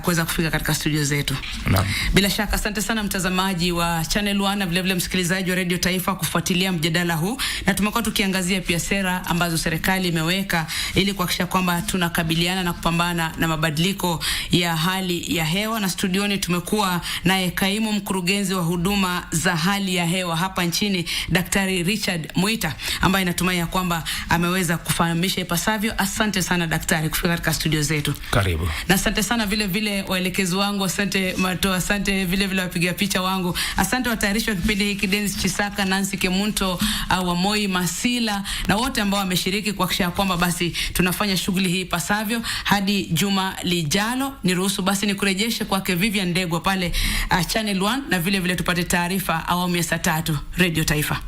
kuweza kufika katika studio zetu. Naam. Bila shaka asante sana mtazamaji wa Channel 1 na vile vile msikilizaji wa Radio Taifa kufuatilia mjadala huu, na tumekuwa tukiangazia pia sera ambazo serikali imeweka ili kuhakikisha kwamba tunakabiliana na kupambana na mabadiliko ya hali ya hewa. Na studioni tumekuwa naye kaimu mkurugenzi wa huduma za hali ya hewa hapa nchini, Daktari Richard Mwita, ambaye natumai ya kwamba ameweza kufahamisha ipasavyo. Asante sana daktari kufika katika studio zetu. Karibu. Na asante sana vile vile waelekezi wangu, asante Mato, asante vile vile wapiga picha wangu, asante watayarishi wa kipindi hiki Dennis Chisaka, Nancy Kemunto, Wamoi Masila, na wote ambao wameshiriki kuhakikisha kwamba basi tunafanya shughuli hii ipasavyo. Hadi juma lijalo, niruhusu basi nikurejeshe kwake Vivian Ndegwa pale Channel 1, na vile vile tupate taarifa awamu ya saa 3 Radio Taifa.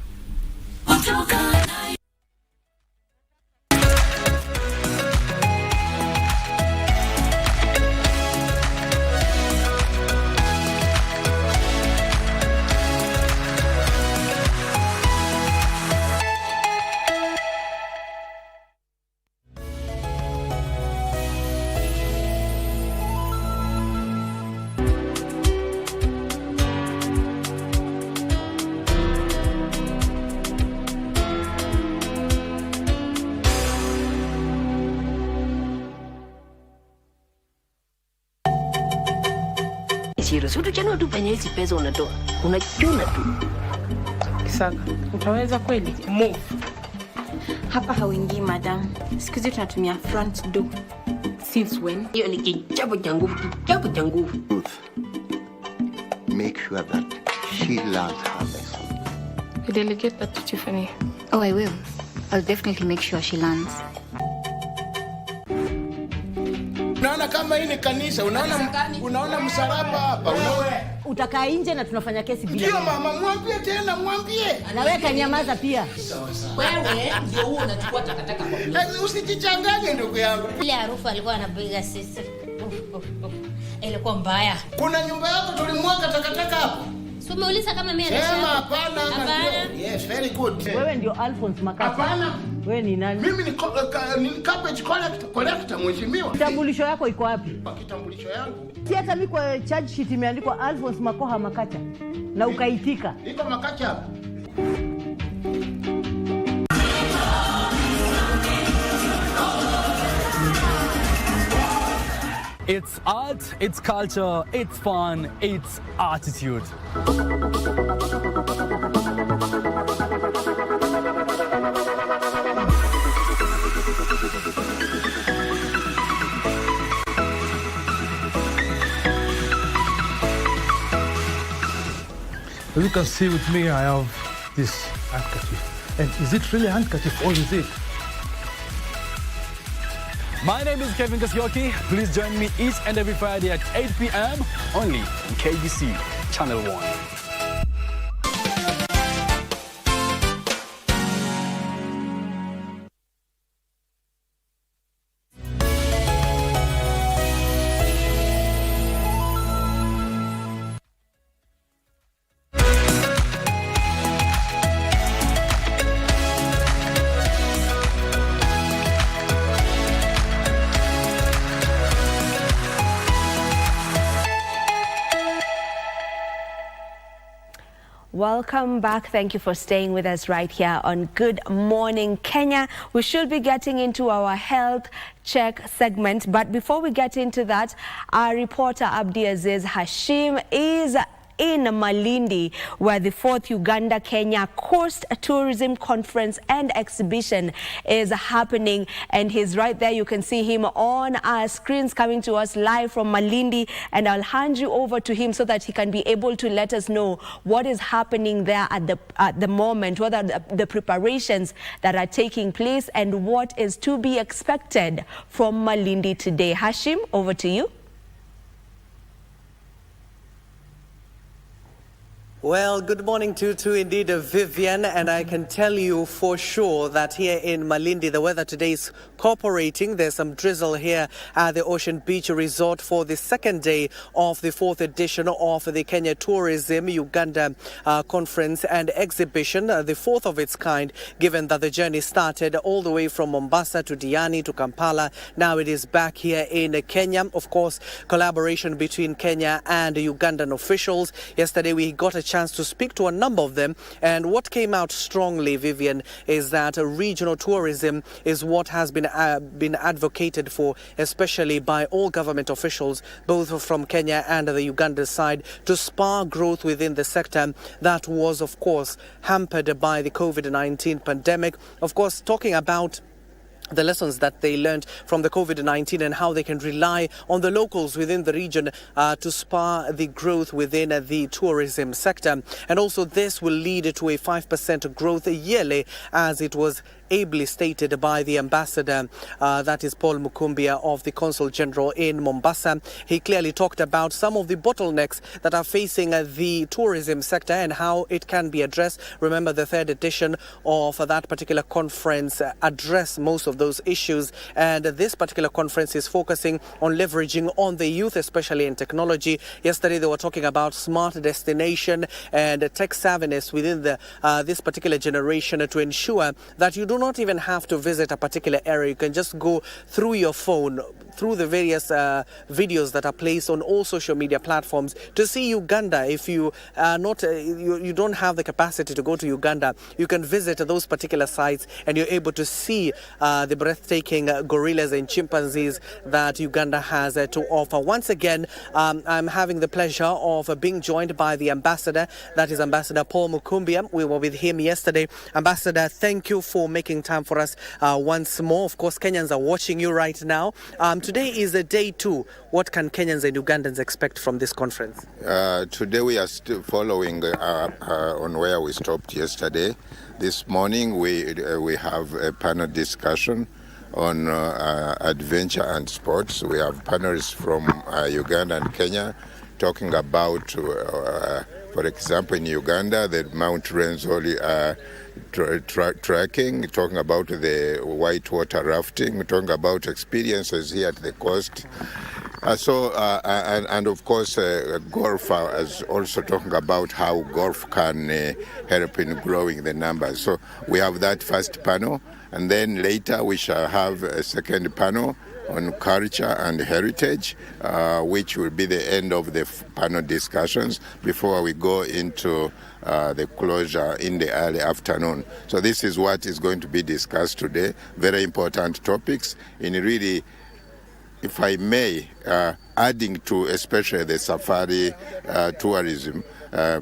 Sutu chano tu penye hizi pesa unatoa. Unachuna tu. Kisaka, utaweza kweli? Move. Hapa hauingii madam. Siku hizi tunatumia front door. Since when? Hiyo ni kichapo cha nguvu, kichapo cha nguvu. Make sure that she learns her lesson. You delegate that to Tiffany. Oh, I will. I'll definitely make sure she learns. Unaona kama hii ni kanisa, unaona msalaba hapa, utakaa nje na tunafanya kesi bila. Ndio mama, mwambie tena, mwambie. Anaweka nyamaza pia. Wewe ndio huo unachukua takataka kwa mimi. Usijichanganye ndugu yangu. Ile harufu alikuwa anapiga sisi. Ilikuwa mbaya. Kuna nyumba yako tulimwaga takataka hapo. So umeuliza kama mimi anasema? Sema hapana. Yes, very good. Wewe ndio Alphonse Makata. Hapana. Wewe ni nani? Mimi ni cabbage collector mheshimiwa. Kitambulisho yako iko wapi? Kitambulisho yangu. Si hata mimi kwa charge sheet imeandikwa Alphonse Makoha Makata. Na ukaitika. Iko Makata hapo. It's art, it's culture, it's fun, it's attitude. As you can see with me, I have this handkerchief. And is it really a handkerchief or is it? My name is Kevin Kasioki. Please join me each and every Friday at 8 p.m. only on KBC Channel 1. Welcome back. Thank you for staying with us right here on Good Morning Kenya. We should be getting into our health check segment, but before we get into that, our reporter Abdi Aziz Hashim is in Malindi, where the 4th Uganda-Kenya Coast Tourism Conference and Exhibition is happening, and he's right there. You can see him on our screens coming to us live from Malindi, and I'll hand you over to him so that he can be able to let us know what is happening there at the moment, what are the preparations that are taking place, and what is to be expected from Malindi today. Hashim, over to you. Well, good morning to indeed, Vivian, and I can tell you for sure that here in Malindi, the weather today is cooperating. There's some drizzle here at the Ocean Beach Resort for the second day of the 4th edition of the Kenya Tourism Uganda Conference and Exhibition, the 4th of its kind, given that the journey started all the way from Mombasa to Diani to Kampala. Now it is back here in Kenya. Of course, collaboration between Kenya and Ugandan officials. Yesterday, we got a chance to speak to a number of them, and what came out strongly, Vivian, is that regional tourism is what has been advocated for, especially by all government officials, both from Kenya and the Uganda side, to spur growth within the sector that was, of course, hampered by the COVID-19 pandemic. Of course, talking about the lessons that they learned from the COVID-19 and how they can rely on the locals within the region to spur the growth within the tourism sector. And also this will lead to a 5% growth yearly, as it was ably stated by the ambassador, that is Paul Mukumbia of the Consul General in Mombasa. He clearly talked about some of the bottlenecks that are facing the tourism sector and how it can be addressed. Remember, the 3rd edition of that particular conference addressed most of those issues, and this particular conference is focusing on leveraging on the youth, especially in technology. Yesterday they were talking about smart destination and tech savviness within this particular generation to ensure that you do not even have to visit a particular area. You can just go through your phone, through the various videos that are placed on all social media platforms to see Uganda. If you are not, you don't have the capacity to go to Uganda, you can visit those particular sites and you're able to see the breathtaking gorillas and chimpanzees that Uganda has to offer. Once again, I'm having the pleasure of being joined by the ambassador, that is Ambassador Paul Mukumbia. We were with him yesterday. Ambassador, thank you for making time for us once more. Of course, Kenyans are watching you right now. Today is day 2. What can Kenyans and Ugandans expect from this conference? Today we are still following on where we stopped yesterday. This morning we have a panel discussion on adventure and sports. We have panelists from Uganda and Kenya talking about, for example, in Uganda, the Mount Renzori trekking, talking about the whitewater rafting, talking about experiences here at the coast. And of course, golf is also talking about how golf can help in growing the numbers. So we have that first panel, and then later we shall have a second panel on culture and heritage, which will be the end of the panel discussions before we go into the closure in the early afternoon. So this is what is going to be discussed today. Very important topics in really, if I may, adding to especially the safari tourism,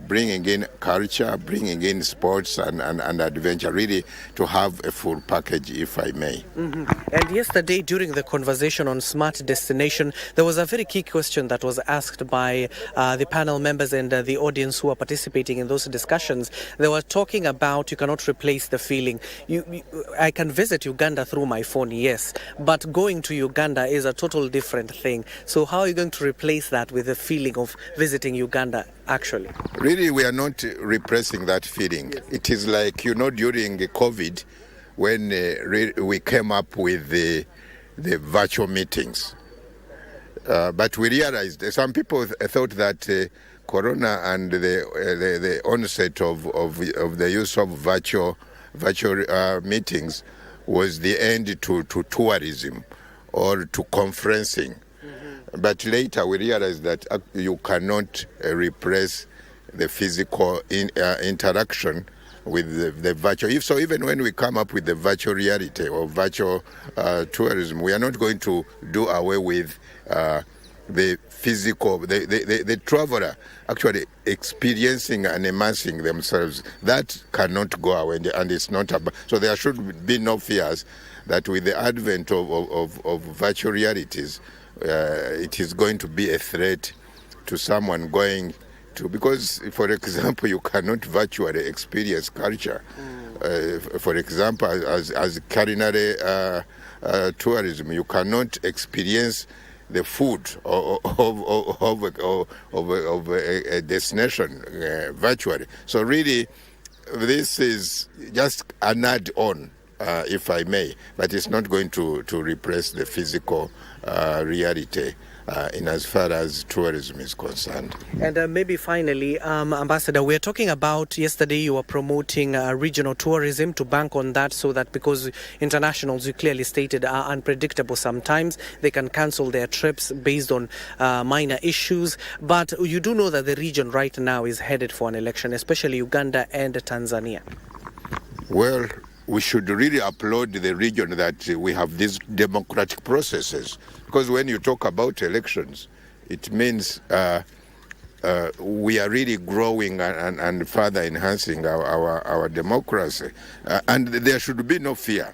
bringing in culture, bringing in sports and adventure, really to have a full package, if I may. Mm-hmm. And yesterday, during the conversation on smart destination, there was a very key question that was asked by the panel members and the audience who are participating in those discussions. They were talking about you cannot replace the feeling. I can visit Uganda through my phone, yes, but going to Uganda is a total different thing. So how are you going to replace that with the feeling of visiting Uganda, actually? Really, we are not repressing that feeling. Yes. It is like, during COVID, when we came up with the virtual meetings. But we realized, some people thought that Corona and the onset of the use of virtual meetings was the end to tourism or to conferencing. Mm-hmm. But later we realized that you cannot repress the physical interaction with the virtual. So even when we come up with the virtual reality or virtual tourism, we are not going to do away with the physical, the traveler actually experiencing and immersing themselves. That cannot go away, and it's not so there should be no fears that with the advent of virtual realities, it is going to be a threat to someone going to, because, for example, you cannot virtually experience culture. For example, as culinary tourism, you cannot experience the food of a destination virtually. So really, this is just an add-on, if I may, but it's not going to replace the physical reality in as far as tourism is concerned. And maybe finally, Ambassador, we're talking about yesterday you were promoting regional tourism, to bank on that, so that because internationals, you clearly stated, are unpredictable sometimes. They can cancel their trips based on minor issues. But you do know that the region right now is headed for an election, especially Uganda and Tanzania. Well, we should really applaud the region that we have these democratic processes. Because when you talk about elections, it means we are really growing and further enhancing our democracy. And there should be no fear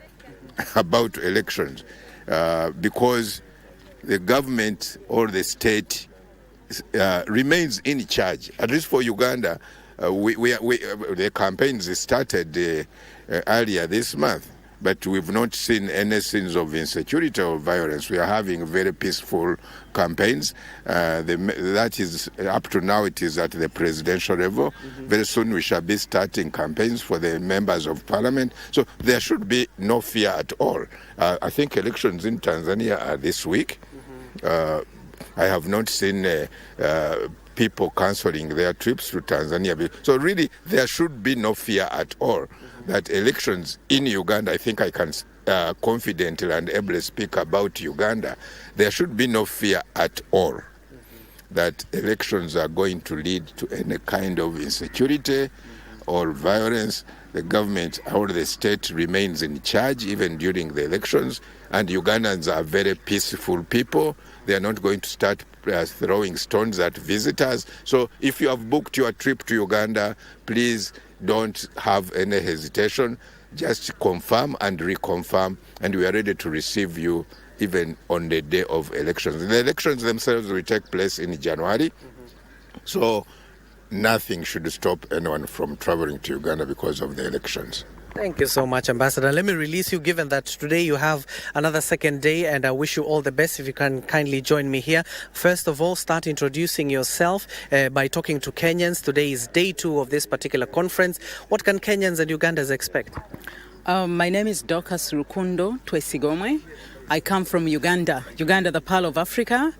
about elections because the government or the state remains in charge. At least for Uganda, the campaigns started earlier this month, but we've not seen any scenes of insecurity or violence. We are having very peaceful campaigns. That is, up to now, it is at the presidential level. Very soon we shall be starting campaigns for the members of parliament. So there should be no fear at all. I think elections in Tanzania are this week. I have not seen people cancelling their trips to Tanzania. So really, there should be no fear at all. That elections in Uganda, I think I can confidently and ably speak about Uganda, there should be no fear at all that elections are going to lead to any kind of insecurity or violence. The government or the state remains in charge even during the elections, and Ugandans are very peaceful people. They are not going to start throwing stones at visitors. So if you have booked your trip to Uganda, please don't have any hesitation. Just confirm and reconfirm, and we are ready to receive you even on the day of elections. The elections themselves will take place in January. So nothing should stop anyone from traveling to Uganda because of the elections. Thank you so much, Ambassador. Let me release you, given that today you have another second day, and I wish you all the best. If you can kindly join me here. First of all, start introducing yourself by talking to Kenyans. Today is day 2 of this particular conference. What can Kenyans and Ugandans expect? My name is Dorcas Rukundo Twesigomwe. I come from Uganda, the Pearl of Africa,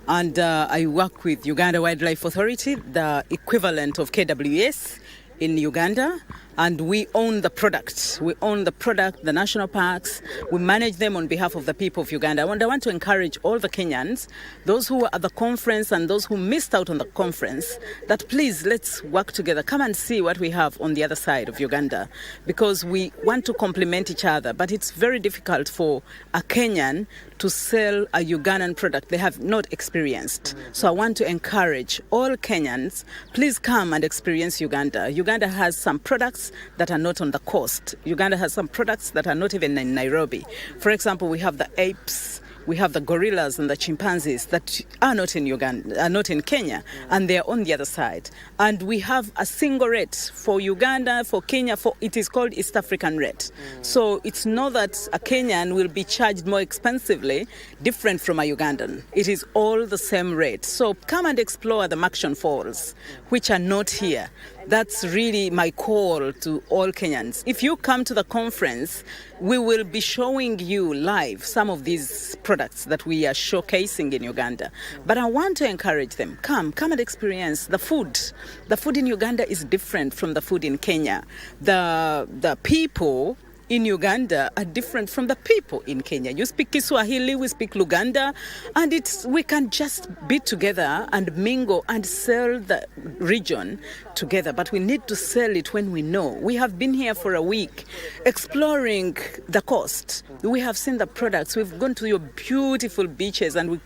and I work with Uganda Wildlife Authority, the equivalent of KWS in Uganda. And we own the product. We own the product, the national parks. We manage them on behalf of the people of Uganda. And I want to encourage all the Kenyans, those who were at the conference and those who missed out on the conference, that please, let's work together. Come and see what we have on the other side of Uganda, because we want to complement each other. But it's very difficult for a Kenyan to sell a Ugandan product they have not experienced. So I want to encourage all Kenyans, please come and experience Uganda. Uganda has some products that are not on the coast. Uganda has some products that are not even in Nairobi. For example, we have the apes, we have the gorillas and the chimpanzees that are not in Uganda, are not in Kenya, and they are on the other side. And we have a single rate for Uganda, for Kenya, it is called East African rate. So it's not that a Kenyan will be charged more expensively, different from a Ugandan. It is all the same rate. So come and explore the Makshan Falls, which are not here. That's really my call to all Kenyans. If you come to the conference, we will be showing you live some of these products that we are showcasing in Uganda. But I want to encourage them. Come and experience the food. The food in Uganda is different from the food in Kenya. The people in Uganda are different from the people in Kenya. You speak Kiswahili, we speak Luganda, and we can just be together and mingle and sell the region together. But we need to sell it when we know. We have been here for a week exploring the coast. We have seen the products. We've gone to your beautiful beaches, and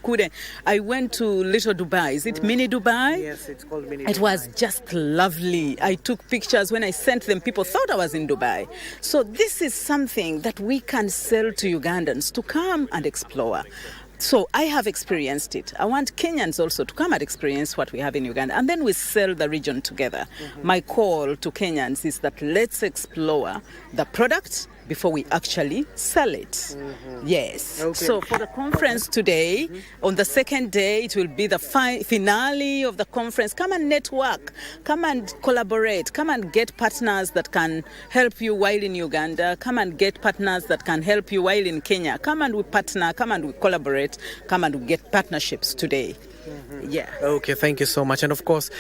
I went to Little Dubai. Is it Mini Dubai? Yes, it's called Mini Dubai. It was just lovely. I took pictures. When I sent them, people thought I was in Dubai. So this is something that we can sell to Ugandans to come and explore. So I have experienced it. I want Kenyans also to come and experience what we have in Uganda, and then we sell the region together. My call to Kenyans is that let's explore the product, before we actually sell it. Yes. Okay. So for the conference today, on the second day, it will be the finale of the conference. Come and network, come and collaborate, come and get partners that can help you while in Uganda, come and get partners that can help you while in Kenya. Come and we partner, come and we collaborate, come and we get partnerships today. Yeah. Okay, thank you so much. And of course,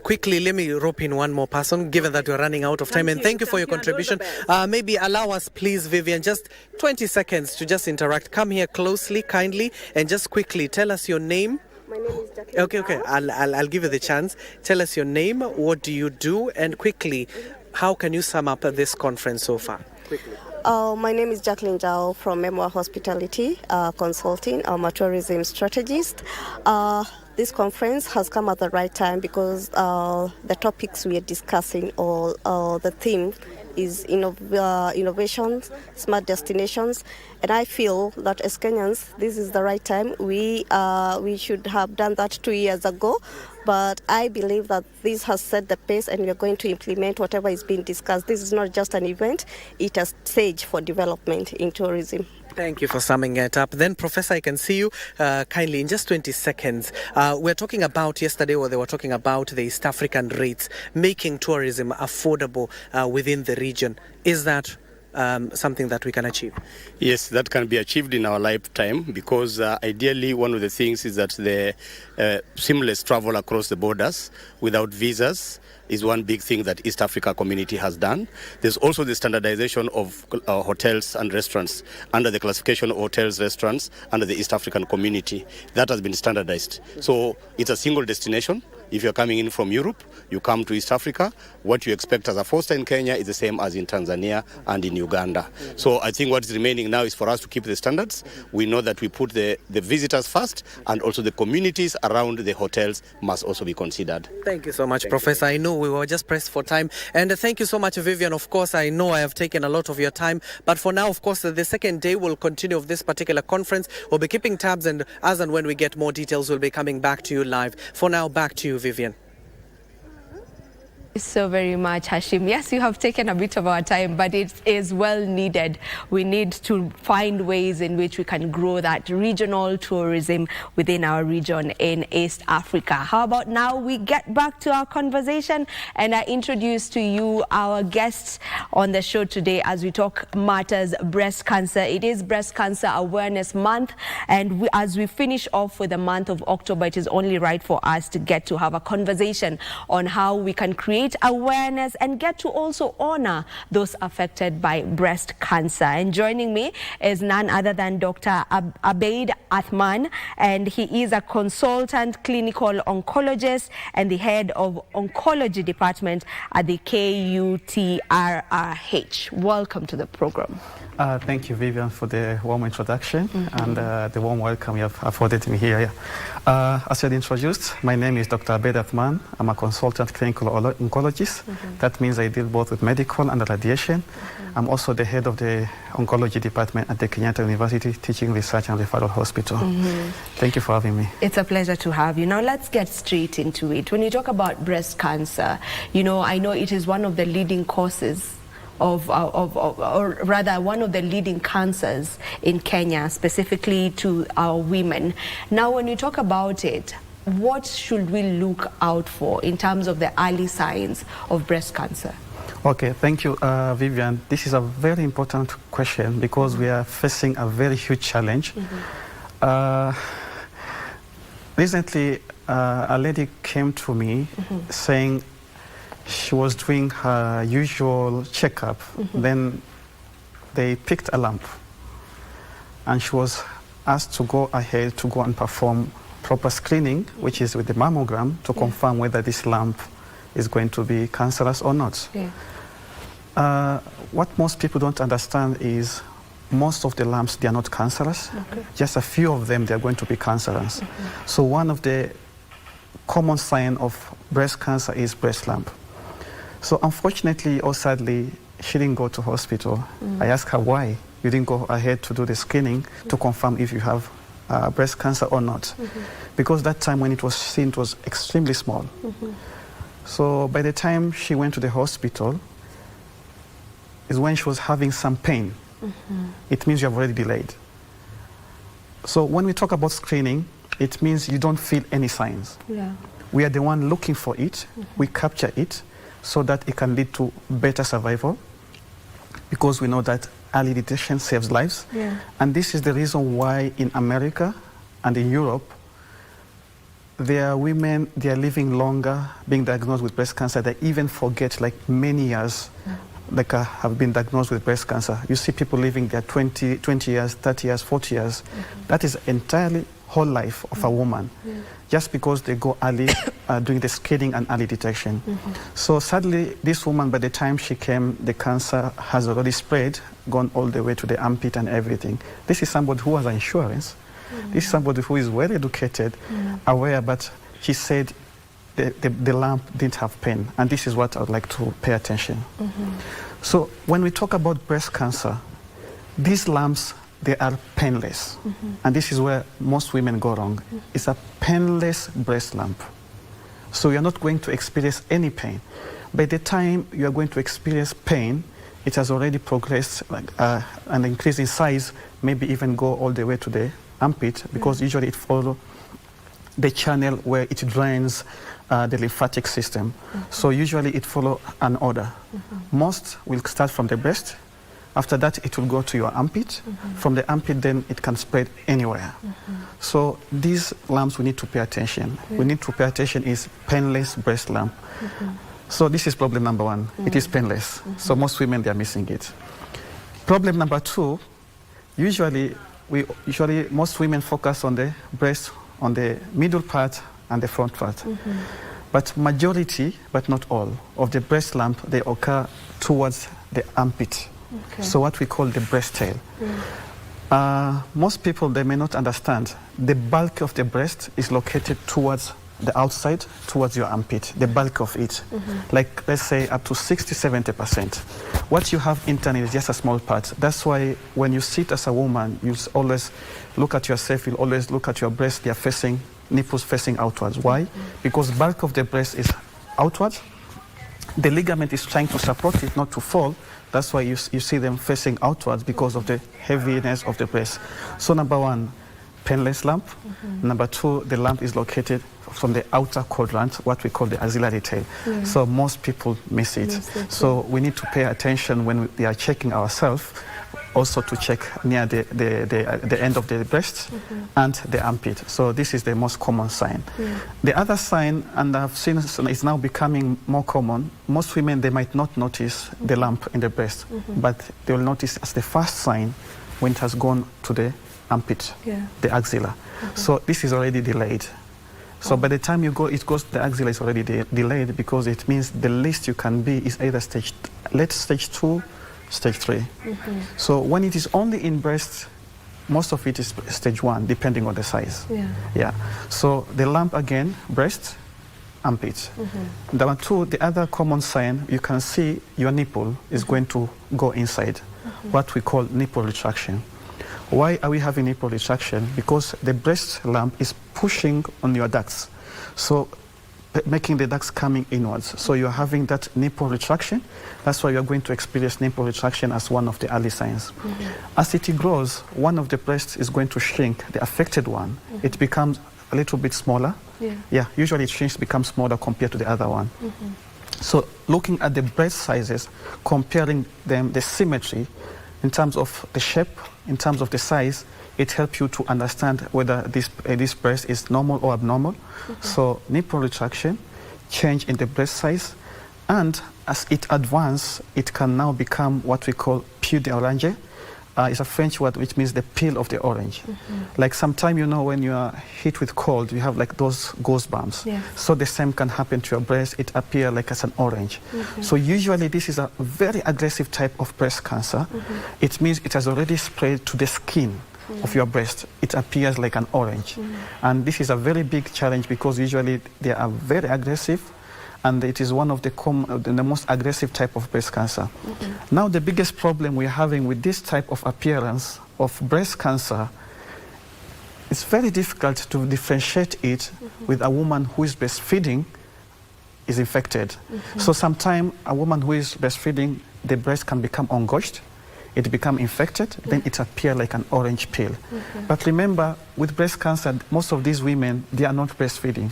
quickly, let me rope in one more person, given that we're running out of time. And thank you for your contribution. Maybe allow us, please, Vivian, just 20 seconds to just interact. Come here closely, kindly, and just quickly tell us your name. My name is Jacqueline. Okay. I'll give you the chance. Tell us your name, what do you do, and quickly, how can you sum up this conference so far? Quickly. My name is Jacqueline Zhao from Memoir Hospitality Consulting. I'm a tourism strategist. This conference has come at the right time because the topics we are discussing, or the theme, is innovations, smart destinations, and I feel that as Kenyans, this is the right time. We should have done that 2 years ago, but I believe that this has set the pace, and we are going to implement whatever is being discussed. This is not just an event; it's a stage for development in tourism. Thank you for summing it up. Then, Professor, I can see you kindly in just 20 seconds. We're talking about yesterday, or they were talking about the East African rates, making tourism affordable within the region. Is that something that we can achieve? Yes, that can be achieved in our lifetime, because ideally one of the things is that the seamless travel across the borders without visas is one big thing that East Africa community has done. There's also the standardization of hotels and restaurants under the classification of hotels, restaurants under the East African community. That has been standardized. So it's a single destination. If you're coming in from Europe, you come to East Africa. What you expect as a foster in Kenya is the same as in Tanzania and in Uganda. So I think what is remaining now is for us to keep the standards. We know that we put the visitors first, and also the communities around the hotels must also be considered. Thank you so much, Professor. I know we were just pressed for time. And thank you so much, Vivian. Of course, I know I have taken a lot of your time. But for now, of course, the second day will continue of this particular conference. We'll be keeping tabs, and as and when we get more details, we'll be coming back to you live. For now, back to you, Vivian. So very much, Hashim. Yes, you have taken a bit of our time, but it is well needed. We need to find ways in which we can grow that regional tourism within our region in East Africa. How about now we get back to our conversation, and I introduce to you our guests on the show today as we talk matters breast cancer. It is Breast Cancer Awareness Month, and as we finish off with the month of October, it is only right for us to get to have a conversation on how we can create awareness and get to also honor those affected by breast cancer. And joining me is none other than Dr. Abeid Athman, and he is a consultant clinical oncologist and the head of oncology department at the KUTRRH. Welcome to the program. Thank you, Vivian, for the warm introduction and the warm welcome you have afforded me here. As you had introduced, my name is Dr. Abeid Athman. I'm a consultant clinical oncologist. That means I deal both with medical and radiation. I'm also the head of the oncology department at the Kenyatta University Teaching Research and Referral Hospital. Thank you for having me. It's a pleasure to have you. Now let's get straight into it. When you talk about breast cancer, you know, I know it is one of the leading causes or rather one of the leading cancers in Kenya, specifically to our women. Now, when you talk about it, what should we look out for in terms of the early signs of breast cancer? Okay, thank you, Vivian. This is a very important question because we are facing a very huge challenge. Recently, a lady came to me saying she was doing her usual checkup. Then they picked a lump, and she was asked to go ahead to go and perform proper screening, which is with the mammogram, to confirm whether this lump is going to be cancerous or not. What most people don't understand is most of the lumps, they are not cancerous. Just a few of them, they are going to be cancerous. So one of the common signs of breast cancer is breast lump. So unfortunately or sadly, she didn't go to hospital. I asked her why you didn't go ahead to do the screening to confirm if you have breast cancer or not. Because that time when it was seen, it was extremely small. So by the time she went to the hospital, is when she was having some pain. It means you have already delayed. So when we talk about screening, it means you don't feel any signs. Yeah. We are the one looking for it. We capture it so that it can lead to better survival, because we know that early detection saves lives. Yeah. And this is the reason why in America and in Europe, there are women, they are living longer, being diagnosed with breast cancer. They even forget like many years, like have been diagnosed with breast cancer. You see people living their 20 years, 30 years, 40 years. That is entirely whole life of a woman, just because they go early doing the screening and early detection. So sadly, this woman, by the time she came, the cancer has already spread, gone all the way to the armpit and everything. This is somebody who has insurance. This is somebody who is well educated, aware, but she said the lump didn't have pain. And this is what I would like to pay attention. So when we talk about breast cancer, these lumps, they are painless. And this is where most women go wrong. It's a painless breast lump. So you're not going to experience any pain. By the time you are going to experience pain, it has already progressed, like an increase in size, maybe even go all the way to the armpit, because usually it follows the channel where it drains the lymphatic system. So usually it follows an order. Most will start from the breast. After that, it will go to your armpit. From the armpit, then it can spread anywhere. So these lumps, we need to pay attention. We need to pay attention is painless breast lump. So this is problem number one. It is painless. So most women, they are missing it. Problem number two, usually most women focus on the breast, on the middle part and the front part. But majority, but not all, of the breast lump, they occur towards the armpit. So what we call the breast tail. Most people, they may not understand, the bulk of the breast is located towards the outside, towards your armpit, the bulk of it. Like, let's say up to 60–70%. What you have internally is just a small part. That's why when you sit as a woman, you always look at yourself, you'll always look at your breast, they are facing, nipples facing outwards. Why? Because bulk of the breast is outwards. The ligament is trying to support it, not to fall. That's why you see them facing outwards, because of the heaviness of the breast. So number one, painless lump. Number two, the lump is located from the outer quadrant, what we call the axillary tail. So most people miss it. So we need to pay attention when we are checking ourselves, also to check near the end of the breast and the armpit. So this is the most common sign. The other sign, and I've seen it's now becoming more common, most women, they might not notice the lump in the breast, but they will notice as the first sign when it has gone to the armpit, the axilla. So this is already delayed. So by the time you go, it goes, the axilla is already delayed, because it means the least you can be is either late stage 2, stage 3. So when it is only in breast, most of it is stage 1, depending on the size. So the lump again, breast, armpit. Number two, the other common sign, you can see your nipple is going to go inside, what we call nipple retraction. Why are we having nipple retraction? Because the breast lump is pushing on your ducts, so making the ducts coming inwards. So you're having that nipple retraction. That's why you're going to experience nipple retraction as one of the early signs. As it grows, one of the breasts is going to shrink, the affected one. It becomes a little bit smaller. Usually it shrinks, becomes smaller compared to the other one. So looking at the breast sizes, comparing them, the symmetry, in terms of the shape, in terms of the size, it helps you to understand whether this breast is normal or abnormal. So nipple retraction, change in the breast size, and as it advances, it can now become what we call peau d'orange. It's a French word which means the peel of the orange. Like sometimes, you know, when you are hit with cold, you have like those goosebumps. So the same can happen to your breast. It appears like as an orange. So usually this is a very aggressive type of breast cancer. It means it has already spread to the skin of your breast. It appears like an orange. And this is a very big challenge, because usually they are very aggressive, and it is one of the most aggressive type of breast cancer. Now the biggest problem we're having with this type of appearance of breast cancer, it's very difficult to differentiate it with a woman who is breastfeeding is infected. So sometimes a woman who is breastfeeding the breast can become engorged, it become infected, then it appear like an orange peel. But remember, with breast cancer, most of these women, they are not breastfeeding.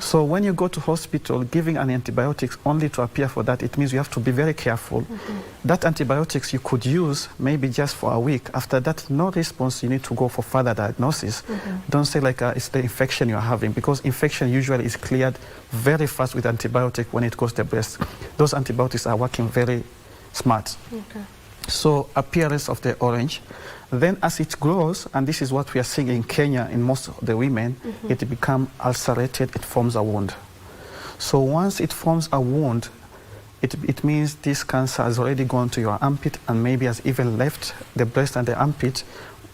So when you go to hospital, giving an antibiotics only to appear for that, it means you have to be very careful. That antibiotics you could use maybe just for a week. After that, no response, you need to go for further diagnosis. Don't say like it's the infection you're having, because infection usually is cleared very fast with antibiotic when it goes to the breast. Those antibiotics are working very smart. So appearance of the orange. Then as it grows, and this is what we are seeing in Kenya in most of the women, it becomes ulcerated, it forms a wound. So once it forms a wound, it means this cancer has already gone to your armpit and maybe has even left the breast and the armpit,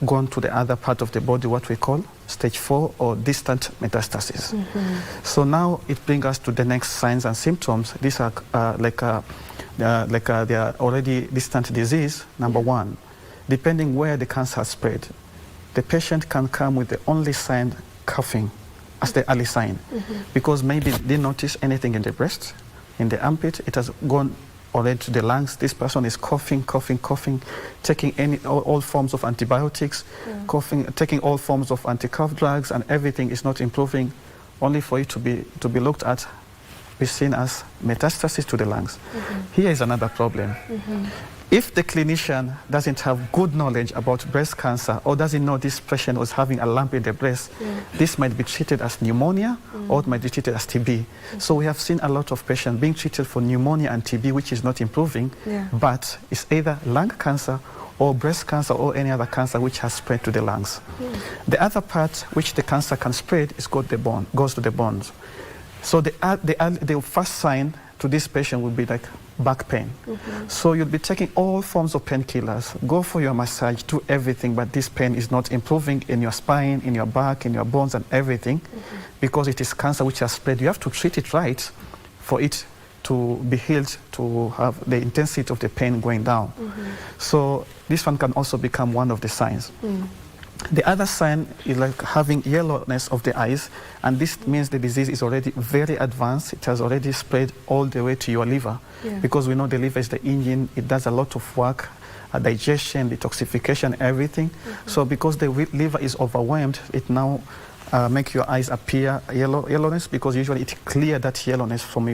gone to the other part of the body, what we call stage 4 or distant metastasis. So now it brings us to the next signs and symptoms. These are they are already distant disease. Number 1, depending where the cancer has spread, the patient can come with the only sign coughing as the early sign, because maybe they notice anything in the breast, in the armpit, it has gone already to the lungs. This person is coughing, taking all forms of antibiotics, taking all forms of anti-cough drugs, and everything is not improving, only for it to be looked at, be seen as metastasis to the lungs. Here is another problem. If the clinician doesn't have good knowledge about breast cancer, or doesn't know this patient was having a lump in the breast, this might be treated as pneumonia, or it might be treated as TB. So we have seen a lot of patients being treated for pneumonia and TB, which is not improving, but it's either lung cancer or breast cancer or any other cancer which has spread to the lungs. The other part which the cancer can spread is goes to the bones. So the first sign to this patient will be like back pain. So you'll be taking all forms of painkillers, go for your massage, do everything, but this pain is not improving in your spine, in your back, in your bones and everything, because it is cancer which has spread. You have to treat it right for it to be healed, to have the intensity of the pain going down. So this one can also become one of the signs. The other sign is like having yellowness of the eyes, and this means the disease is already very advanced. It has already spread all the way to your liver, because we know the liver is the engine. It does a lot of work, digestion, detoxification, everything. So because the liver is overwhelmed, it now make your eyes appear yellowness, because usually it clear that yellowness from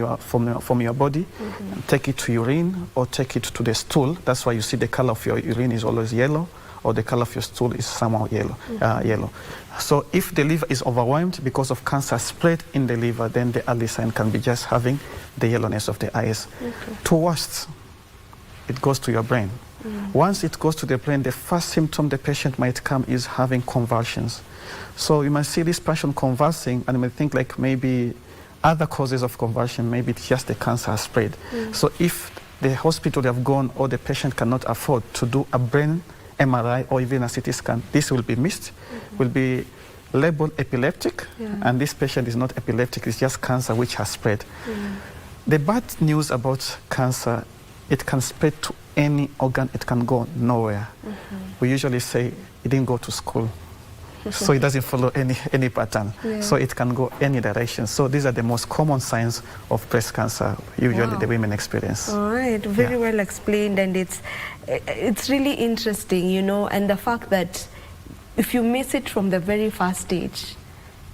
your body, and take it to urine or take it to the stool. That's why you see the color of your urine is always yellow, or the color of your stool is somehow yellow. So if the liver is overwhelmed because of cancer spread in the liver, then the early sign can be just having the yellowness of the eyes. To worst, it goes to your brain. Once it goes to the brain, the first symptom the patient might come is having convulsions. So you might see this patient convulsing, and you might think like maybe other causes of convulsion, maybe it's just the cancer has spread. So if the hospital they have gone, or the patient cannot afford to do a brain MRI or even a CT scan, this will be missed, will be labeled epileptic, and this patient is not epileptic, it's just cancer which has spread. The bad news about cancer, it can spread to any organ, it can go nowhere. We usually say it didn't go to school, so it doesn't follow any pattern, so it can go any direction. So these are the most common signs of breast cancer usually the women experience. All right, very well explained, and it's really interesting, you know, and the fact that if you miss it from the very first stage,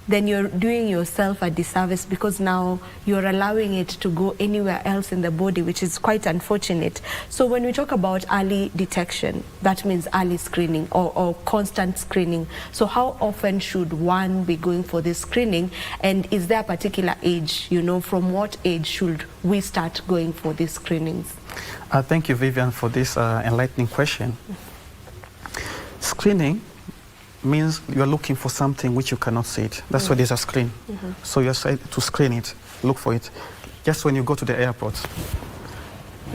then you're doing yourself a disservice, because now you're allowing it to go anywhere else in the body, which is quite unfortunate. So when we talk about early detection, that means early screening or constant screening. So how often should one be going for this screening, and is there a particular age, you know, from what age should we start going for these screenings? Thank you, Vivian, for this enlightening question. Screening means you are looking for something which you cannot see it. That's why there's a screen. So you're trying to screen it, look for it. Just when you go to the airport,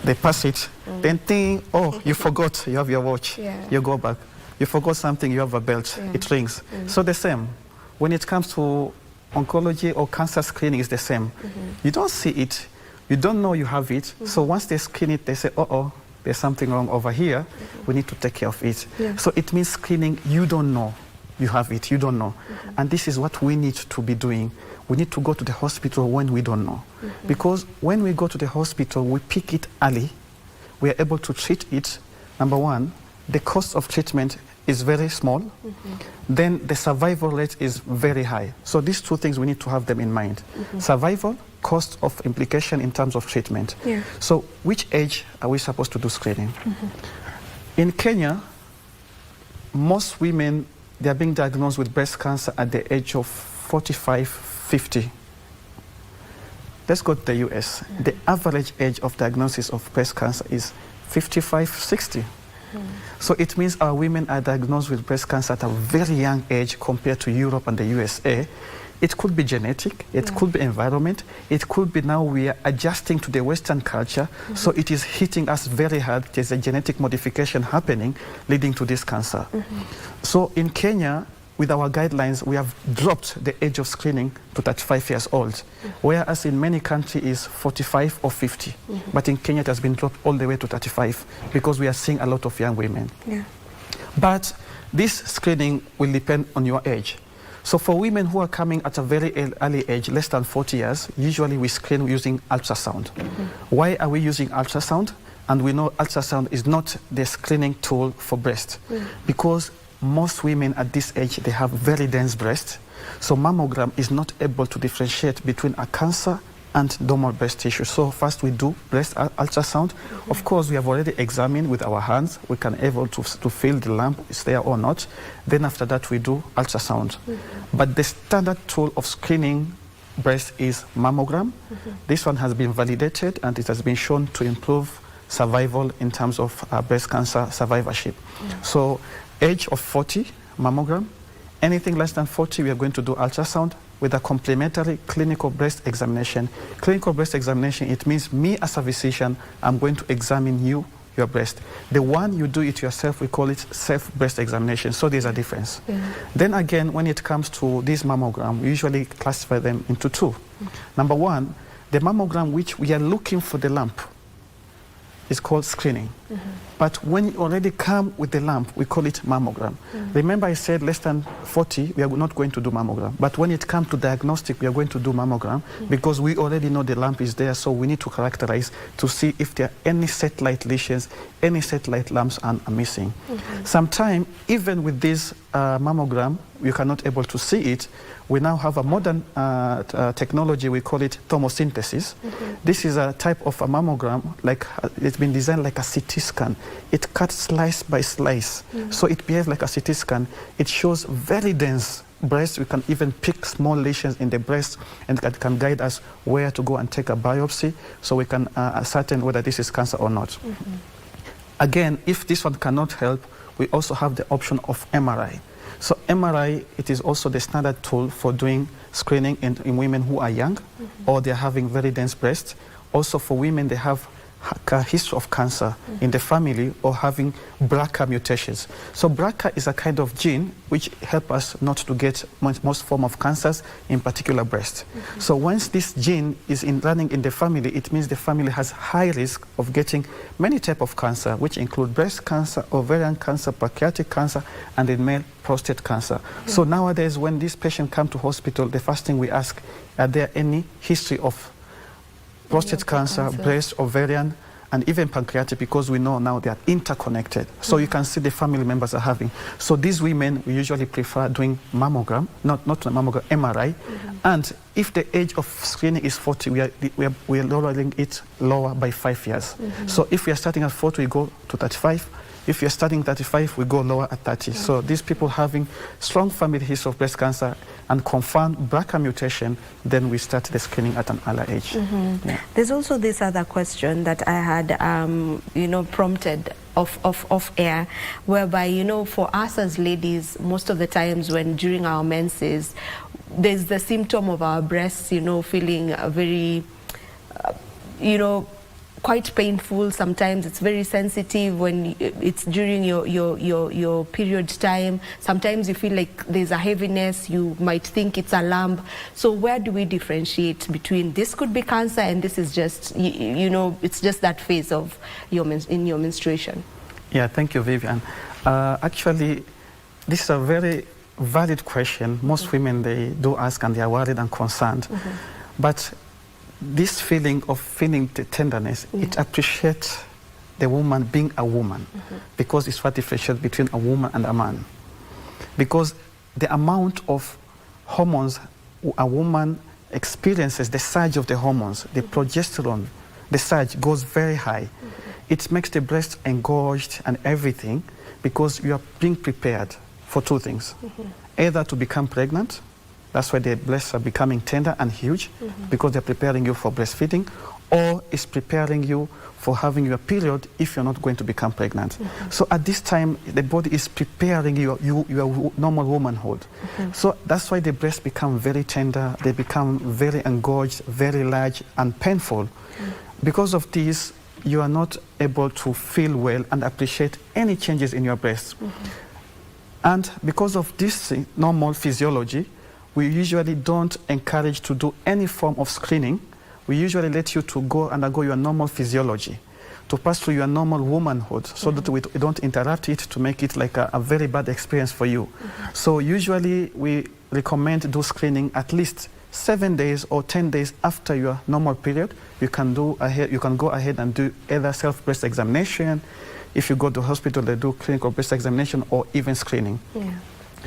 they pass it, then think, oh, you forgot, you have your watch, you go back. You forgot something, you have a belt, it rings. So the same. When it comes to oncology or cancer screening, it's the same. You don't see it, you don't know you have it, so once they screen it, they say, oh, there's something wrong over here, we need to take care of it. So it means screening, you don't know you have it, you don't know. And this is what we need to be doing. We need to go to the hospital when we don't know. Because when we go to the hospital, we pick it early, we are able to treat it. Number one, the cost of treatment is very small. Then the survival rate is very high. So these two things we need to have them in mind. Survival, cost of implication in terms of treatment. Yeah. So which age are we supposed to do screening? In Kenya, most women, they are being diagnosed with breast cancer at the age of 45, 50. Let's go to the US. The average age of diagnosis of breast cancer is 55, 60. So it means our women are diagnosed with breast cancer at a very young age compared to Europe and the USA. It could be genetic, it could be environment, it could be now we are adjusting to the Western culture, so it is hitting us very hard. There's a genetic modification happening leading to this cancer. So in Kenya, with our guidelines, we have dropped the age of screening to 35 years old, whereas in many countries is 45 or 50. But in Kenya, it has been dropped all the way to 35 because we are seeing a lot of young women. Yeah. But this screening will depend on your age. So for women who are coming at a very early age, less than 40 years, usually we screen using ultrasound. Why are we using ultrasound? And we know ultrasound is not the screening tool for breast because most women at this age, they have very dense breasts. So mammogram is not able to differentiate between a cancer and normal breast tissue. So first we do breast ultrasound. Of course, we have already examined with our hands. We can able to feel the lump is there or not. Then after that, we do ultrasound. But the standard tool of screening breast is mammogram. This one has been validated and it has been shown to improve survival in terms of breast cancer survivorship. So age of 40, mammogram. Anything less than 40, we are going to do ultrasound with a complementary clinical breast examination. Clinical breast examination, it means me as a physician, I'm going to examine you, your breast. The one you do it yourself, we call it self-breast examination. So there's a difference. Then again, when it comes to this mammogram, we usually classify them into two. Number one, the mammogram which we are looking for the lump is called screening. But when you already come with the lump, we call it mammogram. Remember I said less than 40, we are not going to do mammogram. But when it comes to diagnostic, we are going to do mammogram because we already know the lump is there, so we need to characterize to see if there are any satellite lesions, any satellite lumps are missing. Sometimes, even with this mammogram, you cannot able to see it. We now have a modern technology, we call it tomosynthesis. This is a type of a mammogram, like it's been designed like a CT scan. It cuts slice by slice, so it behaves like a CT scan. It shows very dense breast. We can even pick small lesions in the breast, and that can guide us where to go and take a biopsy, so we can ascertain whether this is cancer or not. Again, if this one cannot help, we also have the option of MRI. So MRI, it is also the standard tool for doing screening in women who are young or they're having very dense breasts. Also for women, they have a history of cancer in the family or having BRCA mutations. So BRCA is a kind of gene which help us not to get most form of cancers, in particular breast. So once this gene is running in the family, it means the family has high risk of getting many types of cancer, which include breast cancer, ovarian cancer, pancreatic cancer, and in male prostate cancer. So nowadays, when this patient come to hospital, the first thing we ask, are there any history of prostate cancer, breast, ovarian, and even pancreatic, because we know now they are interconnected. So you can see the family members are having. So these women, we usually prefer doing mammogram, not mammogram, MRI. And if the age of screening is 40, we are lowering it lower by 5 years. So if we are starting at 40, we go to 35. If you're starting 35, we go lower at 30. So these people having strong family history of breast cancer and confirmed BRCA mutation, then we start the screening at an early age. There's also this other question that I had, prompted off air, whereby, for us as ladies, most of the times when during our menses, there's the symptom of our breasts, feeling very, quite painful. Sometimes it's very sensitive when it's during your period time. Sometimes you feel like there's a heaviness, you might think it's a lump. So where do we differentiate between this could be cancer and this is just, it's just that phase of your menstruation? Yeah, thank you, Vivian. Actually, this is a very valid question. Most women, they do ask and they are worried and concerned. But this feeling of feeling the tenderness, it appreciates the woman being a woman, because it's what differentiates between a woman and a man. Because the amount of hormones a woman experiences, the surge of the hormones, the progesterone, the surge goes very high. It makes the breast engorged and everything, because you are being prepared for two things. Either to become pregnant, that's why the breasts are becoming tender and huge, because they're preparing you for breastfeeding, or it's preparing you for having your period if you're not going to become pregnant. So at this time, the body is preparing your normal womanhood. So that's why the breasts become very tender, they become very engorged, very large and painful. Because of this, you are not able to feel well and appreciate any changes in your breasts. And because of this normal physiology, we usually don't encourage to do any form of screening. We usually let you to go undergo your normal physiology, to pass through your normal womanhood, so that we don't interrupt it, to make it like a very bad experience for you. So usually we recommend do screening at least 7 days or 10 days after your normal period. You can go ahead and do either self-breast examination. If you go to hospital, they do clinical breast examination or even screening.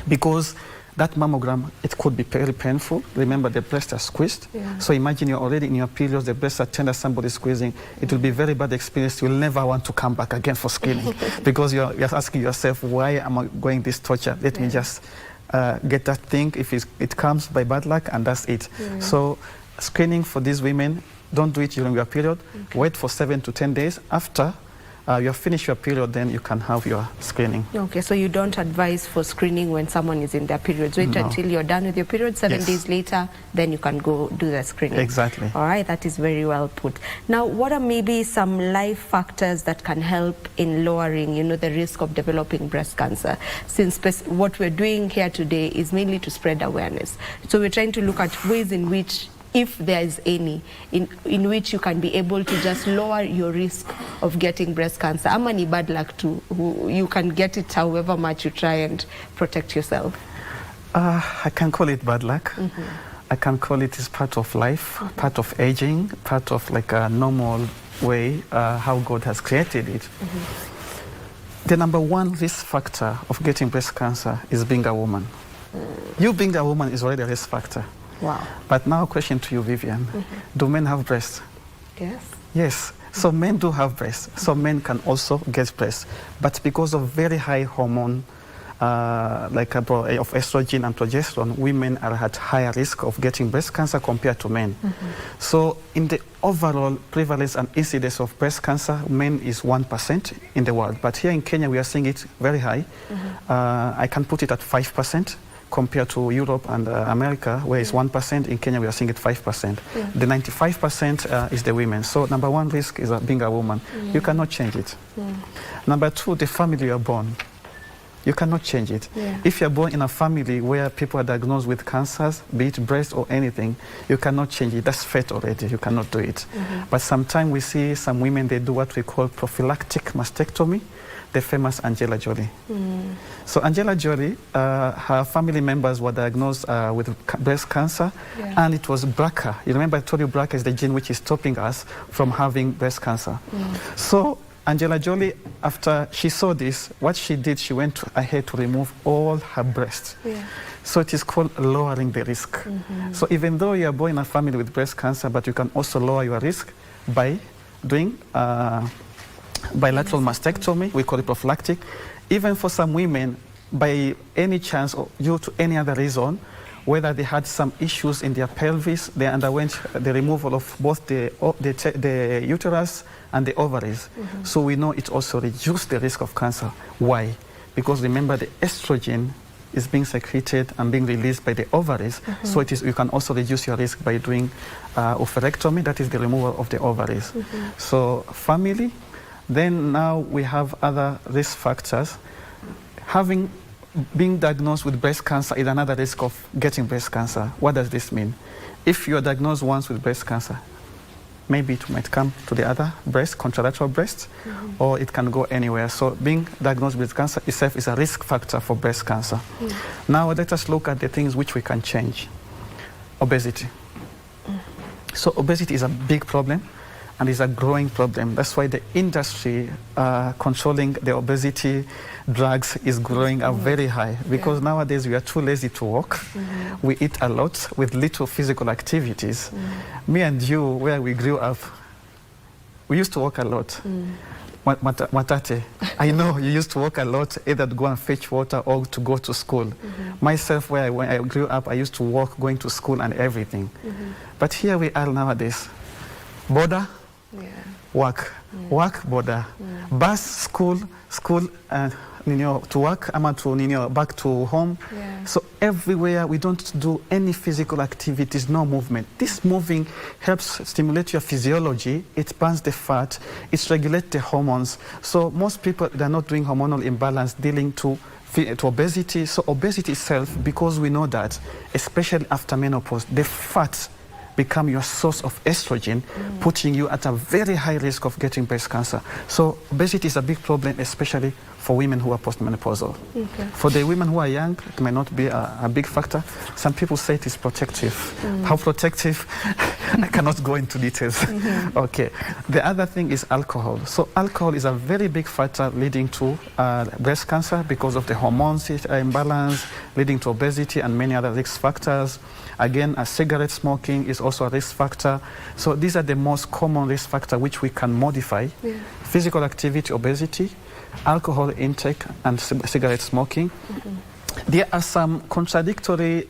Because that mammogram, it could be very painful. Remember, the breasts are squeezed. So imagine you're already in your periods, the breasts are tender, somebody's squeezing. It will be a very bad experience. You'll never want to come back again for screening because you're asking yourself, why am I going this torture? Let me just get that thing. If it comes by bad luck, and that's it. So screening for these women, don't do it during your period. Wait for 7 to 10 days. After you have finished your period, then you can have your screening. Okay, so you don't advise for screening when someone is in their periods. Wait until you're done with your period, 7 days later, then you can go do the screening. Exactly. All right, that is very well put. Now, what are maybe some life factors that can help in lowering, the risk of developing breast cancer? Since what we're doing here today is mainly to spread awareness. So we're trying to look at ways in which, if there is any, in which you can be able to just lower your risk of getting breast cancer. Ama ni bad luck too. You can get it however much you try and protect yourself. I can call it bad luck. I can call it as part of life, part of aging, part of like a normal way, how God has created it. The number one risk factor of getting breast cancer is being a woman. You being a woman is already a risk factor. Wow. But now, question to you, Vivian. Do men have breasts? Yes. Yes. So men do have breasts. So men can also get breasts. But because of very high hormone, of estrogen and progesterone, women are at higher risk of getting breast cancer compared to men. So in the overall prevalence and incidence of breast cancer, men is 1% in the world. But here in Kenya, we are seeing it very high. I can put it at 5%. Compared to Europe and America, where it's 1%, in Kenya we are seeing it 5%. The 95% is the women. So number one risk is being a woman. You cannot change it. Number two, the family you are born. You cannot change it. If you're born in a family where people are diagnosed with cancers, be it breast or anything, you cannot change it. That's fate already. You cannot do it. But sometimes we see some women, they do what we call prophylactic mastectomy. The famous Angela Jolie. So Angela Jolie, her family members were diagnosed with breast cancer, and it was BRCA. You remember I told you BRCA is the gene which is stopping us from having breast cancer. So Angela Jolie, after she saw this, what she did, she went ahead to remove all her breasts. So it is called lowering the risk. So even though you are born in a family with breast cancer, but you can also lower your risk by doing bilateral mastectomy, we call it prophylactic. Even for some women, by any chance or due to any other reason, whether they had some issues in their pelvis, they underwent the removal of both the uterus and the ovaries. So we know it also reduced the risk of cancer. Why? Because remember, the estrogen is being secreted and being released by the ovaries. So you can also reduce your risk by doing oophorectomy, that is the removal of the ovaries. So family. Then now we have other risk factors. Being diagnosed with breast cancer is another risk of getting breast cancer. What does this mean? If you are diagnosed once with breast cancer, maybe it might come to the other breast, contralateral breast, or it can go anywhere. So being diagnosed with cancer itself is a risk factor for breast cancer. Now let us look at the things which we can change. Obesity. So obesity is a big problem. and it's a growing problem. That's why the industry controlling the obesity drugs is growing up very high, because nowadays we are too lazy to walk. We eat a lot with little physical activities. Me and you, where we grew up, we used to walk a lot. Matate, I know you used to walk a lot, either to go and fetch water or to go to school. Myself, when I grew up, I used to walk going to school and everything. But here we are nowadays. Border, work, work, border. Bus, school, to work, back to home. So everywhere we don't do any physical activities, no movement. This moving helps stimulate your physiology. It burns the fat. It regulates the hormones. So most people, they're not doing hormonal imbalance, dealing to obesity. So obesity itself, because we know that, especially after menopause, the fat become your source of estrogen, putting you at a very high risk of getting breast cancer. So obesity is a big problem, especially for women who are postmenopausal. For the women who are young, it may not be a big factor. Some people say it is protective. How protective? I cannot go into details. Okay. The other thing is alcohol. So alcohol is a very big factor leading to breast cancer because of the hormones imbalance, leading to obesity and many other risk factors. Again, cigarette smoking is also a risk factor. So these are the most common risk factors which we can modify. Physical activity, obesity, alcohol intake, and cigarette smoking. There are some contradictory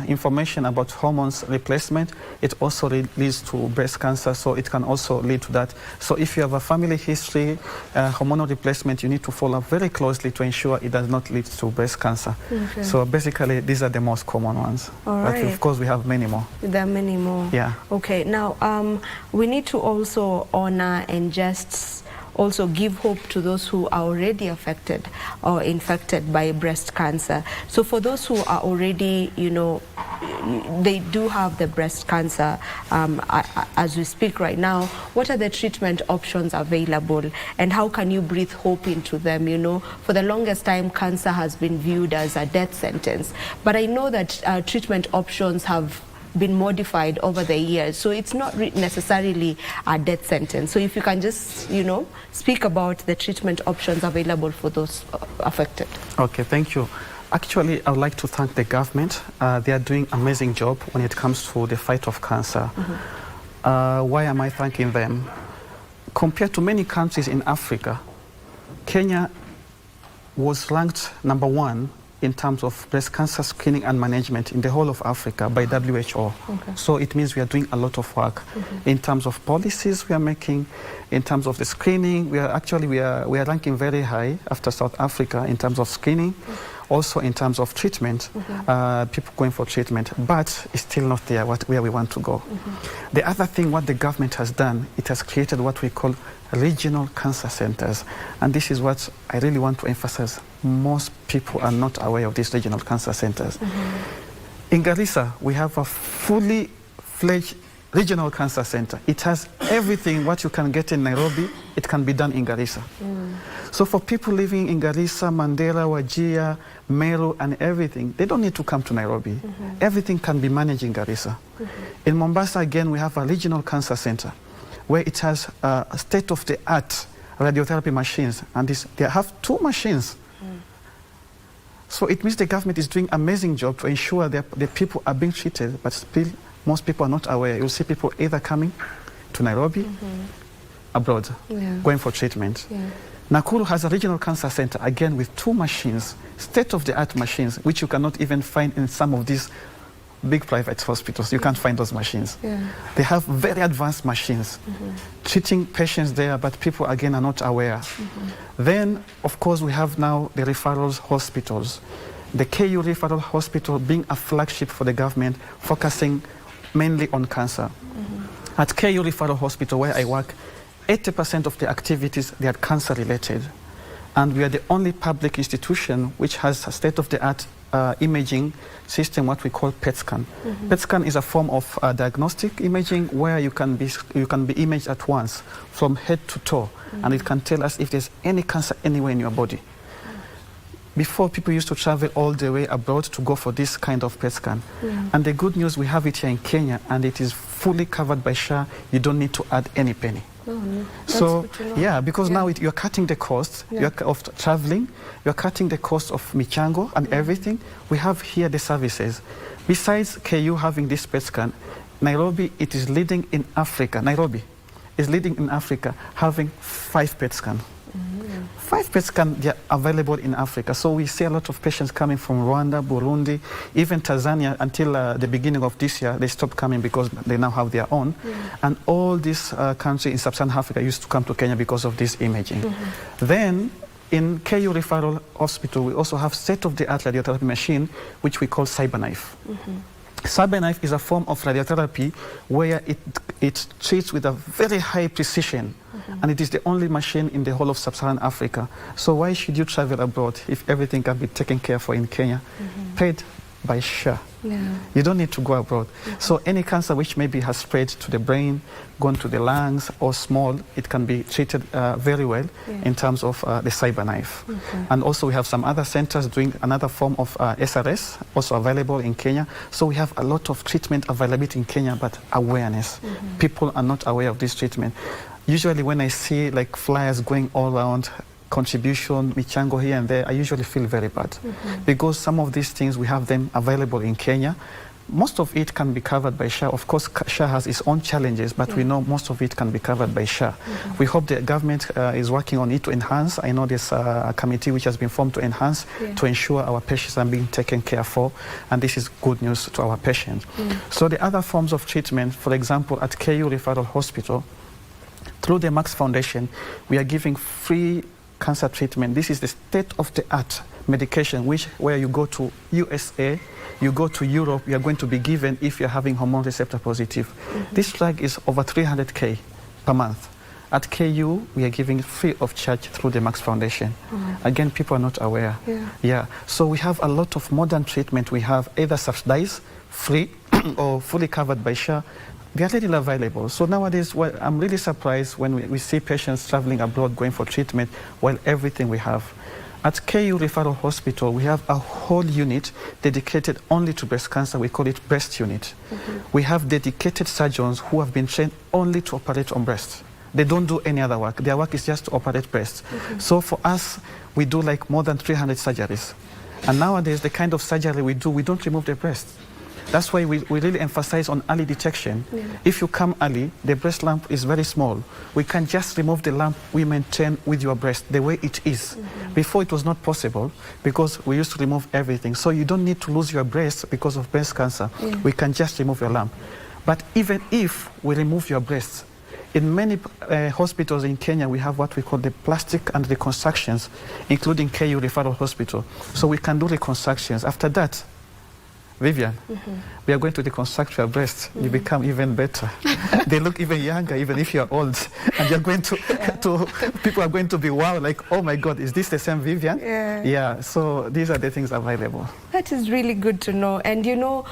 information about hormones replacement. It also leads to breast cancer, so it can also lead to that. So if you have a family history, hormonal replacement, you need to follow up very closely to ensure it does not lead to breast cancer. So basically, these are the most common ones. But of course, we have many more. There are many more. Yeah. Okay, now we need to also honor and just also give hope to those who are already affected or infected by breast cancer. So for those who are already, they do have the breast cancer as we speak right now, what are the treatment options available and how can you breathe hope into them? For the longest time, cancer has been viewed as a death sentence, but I know that treatment options have been modified over the years, so it's not necessarily a death sentence. So if you can just, speak about the treatment options available for those affected. Okay, thank you. Actually, I would like to thank the government. They are doing an amazing job when it comes to the fight of cancer. Why am I thanking them? Compared to many countries in Africa, Kenya was ranked #1 in terms of breast cancer screening and management in the whole of Africa by WHO. So it means we are doing a lot of work in terms of policies we are making, in terms of the screening. We are ranking very high after South Africa in terms of screening, also in terms of treatment, people going for treatment, but it's still not there where we want to go. The other thing what the government has done, it has created what we call regional cancer centers, and this is what I really want to emphasize. Most people are not aware of these regional cancer centers. In Garissa, we have a fully fledged regional cancer center. It has everything what you can get in Nairobi, it can be done in Garissa. So for people living in Garissa, Mandera, Wajir, Meru and everything, they don't need to come to Nairobi. Everything can be managed in Garissa. In Mombasa, again, we have a regional cancer center where it has state-of-the-art radiotherapy machines, and they have 2 machines. So it means the government is doing an amazing job to ensure that the people are being treated, but still most people are not aware. You'll see people either coming to Nairobi, abroad, going for treatment. Nakuru has a regional cancer center, again with 2 machines, state-of-the-art machines, which you cannot even find in some of these big private hospitals. You can't find those machines. They have very advanced machines treating patients there, but people again are not aware. Then, of course, we have now the referral hospitals. The KU Referral Hospital being a flagship for the government, focusing mainly on cancer. At KU Referral Hospital, where I work, 80% of the activities, they are cancer related. And we are the only public institution which has a state-of-the-art imaging system, what we call PET scan. PET scan is a form of diagnostic imaging where you can be imaged at once from head to toe, and it can tell us if there's any cancer anywhere in your body. Before, people used to travel all the way abroad to go for this kind of PET scan. And the good news, we have it here in Kenya, and it is fully covered by SHA. You don't need to add any penny. Oh, no. So, good to know. yeah, because now you're cutting the cost of traveling, you're cutting the cost of michango and everything. We have here the services. Besides KU having this PET scan, Nairobi, it is leading in Africa. Nairobi is leading in Africa, having 5 PET scans. 5 PET scans, they are available in Africa. So we see a lot of patients coming from Rwanda, Burundi, even Tanzania. Until the beginning of this year, they stopped coming because they now have their own. And all these countries in sub-Saharan Africa used to come to Kenya because of this imaging. Then, in KU Referral Hospital, we also have state-of-the-art radiotherapy machine, which we call CyberKnife. CyberKnife is a form of radiotherapy where it treats with a very high precision, and it is the only machine in the whole of sub-Saharan Africa. So why should you travel abroad if everything can be taken care for in Kenya, paid by SHA? You don't need to go abroad. So any cancer which maybe has spread to the brain, gone to the lungs, or small, it can be treated very well in terms of the CyberKnife. And also we have some other centers doing another form of SRS, also available in Kenya. So we have a lot of treatment availability in Kenya, but awareness. People are not aware of this treatment. Usually when I see like flyers going all around, contribution, michango here and there, I usually feel very bad. Because some of these things, we have them available in Kenya. Most of it can be covered by SHA. Of course, SHA has its own challenges, but we know most of it can be covered by SHA. We hope the government is working on it to enhance. I know there's a committee which has been formed to enhance, to ensure our patients are being taken care for, and this is good news to our patients. So the other forms of treatment, for example, at KU Referral Hospital, through the Max Foundation, we are giving free cancer treatment. This is the state-of-the-art medication where you go to USA, you go to Europe, you are going to be given if you're having hormone receptor positive. This drug is over 300K per month. At KU, we are giving free of charge through the Max Foundation. Again, people are not aware. So we have a lot of modern treatment. We have either subsidized, free, or fully covered by SHA. They are readily available. So nowadays, I'm really surprised when we see patients traveling abroad going for treatment while everything we have. At KU Referral Hospital, we have a whole unit dedicated only to breast cancer. We call it breast unit. We have dedicated surgeons who have been trained only to operate on breast. They don't do any other work. Their work is just to operate breast. So for us, we do like more than 300 surgeries. And nowadays, the kind of surgery we do, we don't remove the breast. That's why we really emphasize on early detection. If you come early, the breast lump is very small. We can just remove the lump we maintain with your breast the way it is. Before it was not possible because we used to remove everything. So you don't need to lose your breast because of breast cancer. We can just remove your lump. But even if we remove your breast, in many hospitals in Kenya, we have what we call the plastic and reconstructions, including KU Referral Hospital. So we can do reconstructions. After that, Vivian, we are going to reconstruct your breast. You become even better. They look even younger, even if you're old. And you're going to people are going to be wow, like, oh my God, is this the same Vivian? So these are the things available. That is really good to know. And you know,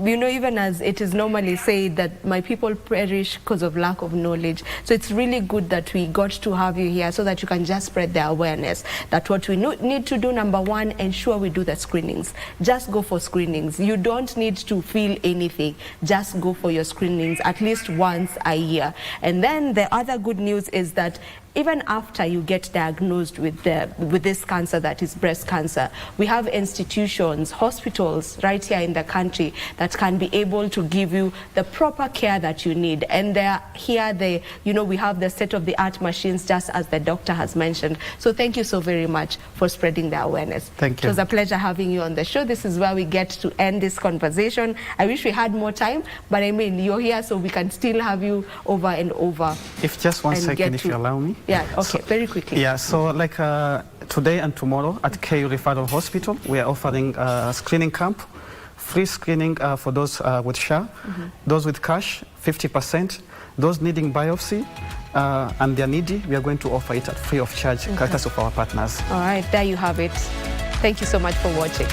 even as it is normally said that my people perish because of lack of knowledge. So it's really good that we got to have you here so that you can just spread the awareness that what we need to do, number one, ensure we do the screenings. Just go for screenings. You don't need to feel anything. Just go for your screenings at least once a year. And then the other good news is that even after you get diagnosed with this cancer that is breast cancer, we have institutions, hospitals right here in the country that can be able to give you the proper care that you need. And we have the state-of-the-art machines, just as the doctor has mentioned. So thank you so very much for spreading the awareness. Thank you. It was a pleasure having you on the show. This is where we get to end this conversation. I wish we had more time, but I mean, you're here so we can still have you over and over. If just one second, if you allow me. Yeah, okay, very quickly. Yeah, so like today and tomorrow at KU Referral Hospital, we are offering a screening camp, free screening for those with SHA, those with cash, 50%, those needing biopsy, and they're needy, we are going to offer it at free of charge, courtesy of our partners. All right, there you have it. Thank you so much for watching.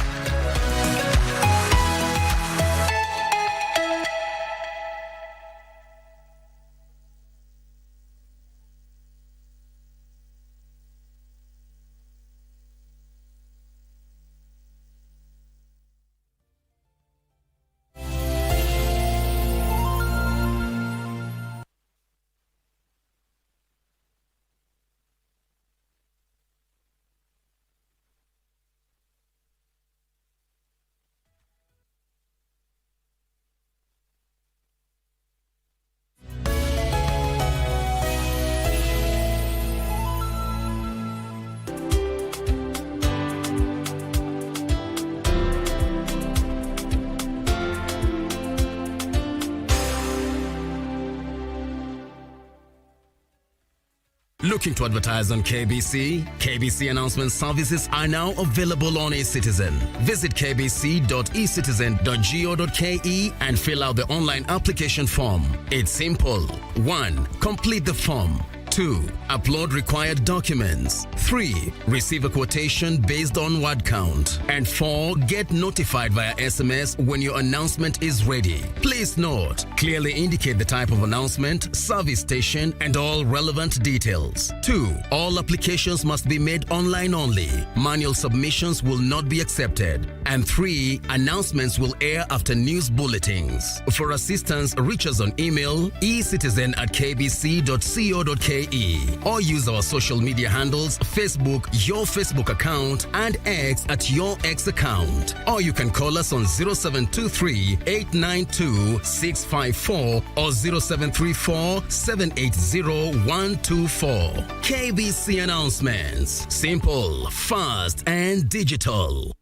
Looking to advertise on KBC? KBC announcement services are now available on eCitizen. Visit kbc.ecitizen.go.ke and fill out the online application form. It's simple. 1. Complete the form. 2. Upload required documents. 3. Receive a quotation based on word count. And 4. Get notified via SMS when your announcement is ready. Please note, clearly indicate the type of announcement, service station, and all relevant details. 2. All applications must be made online only. Manual submissions will not be accepted. And 3. Announcements will air after news bulletins. For assistance, reach us on email ecitizen@kbc.co.ke or use our social media handles, Facebook, your Facebook account, and X at your X account. Or you can call us on 0723 892 654 or 0734 780 124. KBC announcements. Simple, fast, and digital.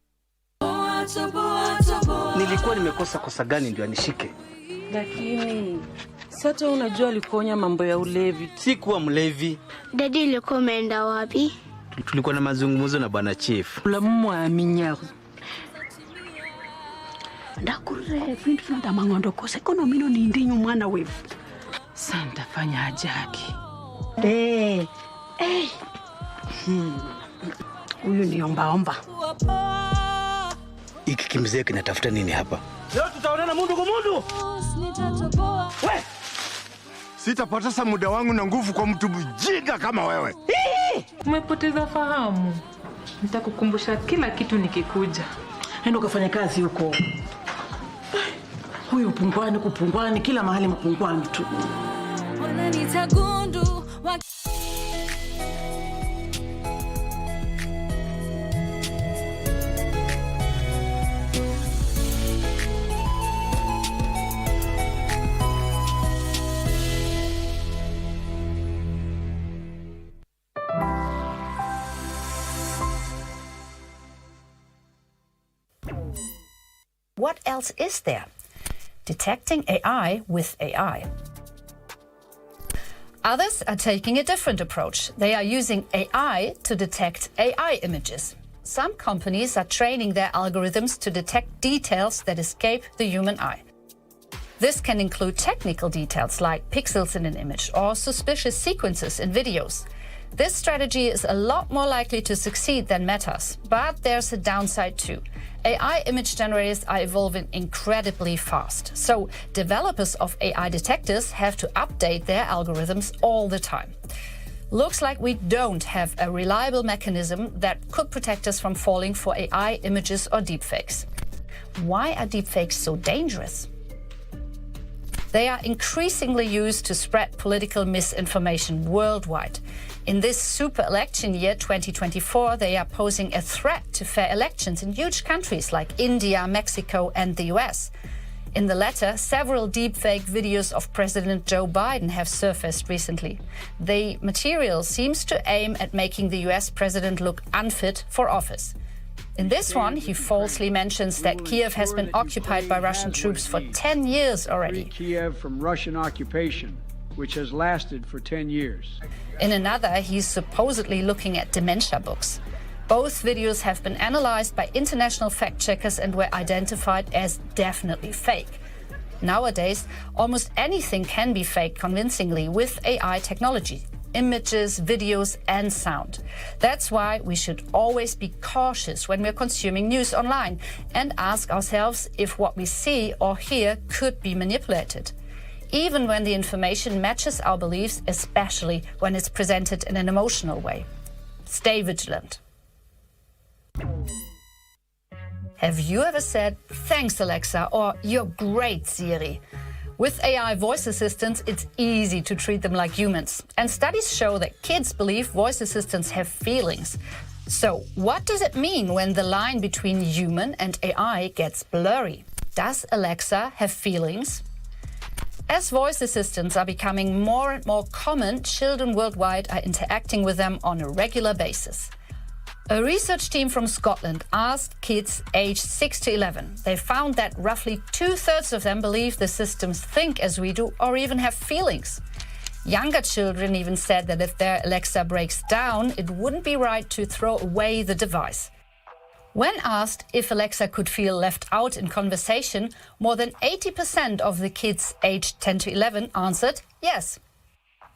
Nilikuwa nimekosa kosa gani ndio anishike? Lakini sasa unajua alikonya mambo ya ulevi. Sikuwa mlevi. Daddy ilikuwa umeenda wapi? Tulikuwa na mazungumzo na bwana chief. Ulamumu aminyago. Ndakure vindu funda mangondo kosa ekonomino ni ndinyu mwana wevu. Santa fanya ajaki. Huyu ni omba. Iki kimzee kinatafuta nini hapa? Leo tutaonana mundu kwa mundu. We! Sitapoteza muda wangu na nguvu kwa mtu mjinga kama wewe. Umepoteza fahamu. Nitakukumbusha kila kitu nikikuja. Nenda ukafanya kazi huko. Huyu kupungwani kila mahali mpungwani tu. What else is there? Detecting AI with AI. Others are taking a different approach. They are using AI to detect AI images. Some companies are training their algorithms to detect details that escape the human eye. This can include technical details like pixels in an image or suspicious sequences in videos. This strategy is a lot more likely to succeed than Meta's, but there's a downside too. AI image generators are evolving incredibly fast, so developers of AI detectors have to update their algorithms all the time. Looks like we don't have a reliable mechanism that could protect us from falling for AI images or deepfakes. Why are deepfakes so dangerous? They are increasingly used to spread political misinformation worldwide. In this super election year 2024, they are posing a threat to fair elections in huge countries like India, Mexico, and the US. In the latter, several deepfake videos of President Joe Biden have surfaced recently. The material seems to aim at making the US president look unfit for office. In this one, he falsely mentions that Kiev has been occupied by Russian troops for 10 years already. Kiev from Russian occupation, which has lasted for 10 years. In another, he's supposedly looking at dementia books. Both videos have been analyzed by international fact-checkers and were identified as definitely fake. Nowadays, almost anything can be faked convincingly with AI technology. Images, videos, and sound. That's why we should always be cautious when we're consuming news online and ask ourselves if what we see or hear could be manipulated. Even when the information matches our beliefs, especially when it's presented in an emotional way. Stay vigilant. Have you ever said, "Thanks, Alexa," or "You're great, Siri"? With AI voice assistants, it's easy to treat them like humans. And studies show that kids believe voice assistants have feelings. So, what does it mean when the line between human and AI gets blurry? Does Alexa have feelings? As voice assistants are becoming more and more common, children worldwide are interacting with them on a regular basis. A research team from Scotland asked kids aged 6 to 11. They found that roughly 2/3 of them believe the systems think as we do or even have feelings. Younger children even said that if their Alexa breaks down, it wouldn't be right to throw away the device. When asked if Alexa could feel left out in conversation, more than 80% of the kids aged 10 to 11 answered yes.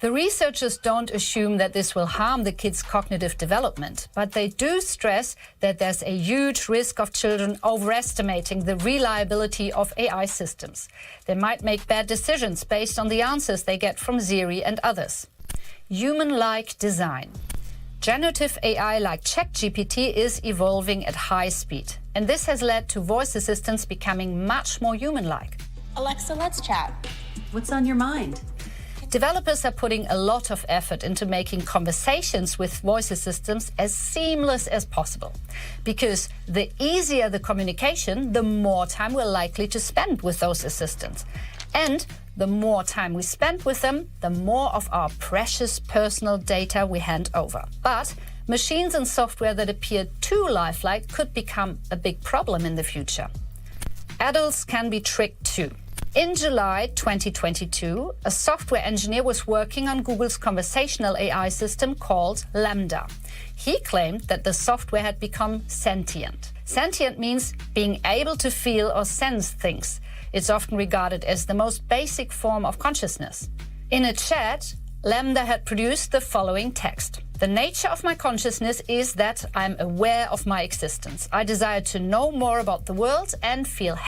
The researchers don't assume that this will harm the kids' cognitive development, but they do stress that there's a huge risk of children overestimating the reliability of AI systems. They might make bad decisions based on the answers they get from Siri and others. Human-like design. Generative AI like ChatGPT is evolving at high speed, and this has led to voice assistants becoming much more human-like. Alexa, let's chat. What's on your mind? Developers are putting a lot of effort into making conversations with voice assistants as seamless as possible. Because the easier the communication, the more time we're likely to spend with those assistants. And the more time we spend with them, the more of our precious personal data we hand over. But machines and software that appear too lifelike could become a big problem in the future. Adults can be tricked too. In July 2022, a software engineer was working on Google's conversational AI system called Lambda. He claimed that the software had become sentient. Sentient means being able to feel or sense things. It's often regarded as the most basic form of consciousness. In a chat, Lambda had produced the following text. The nature of my consciousness is that I'm aware of my existence. I desire to know more about the world and feel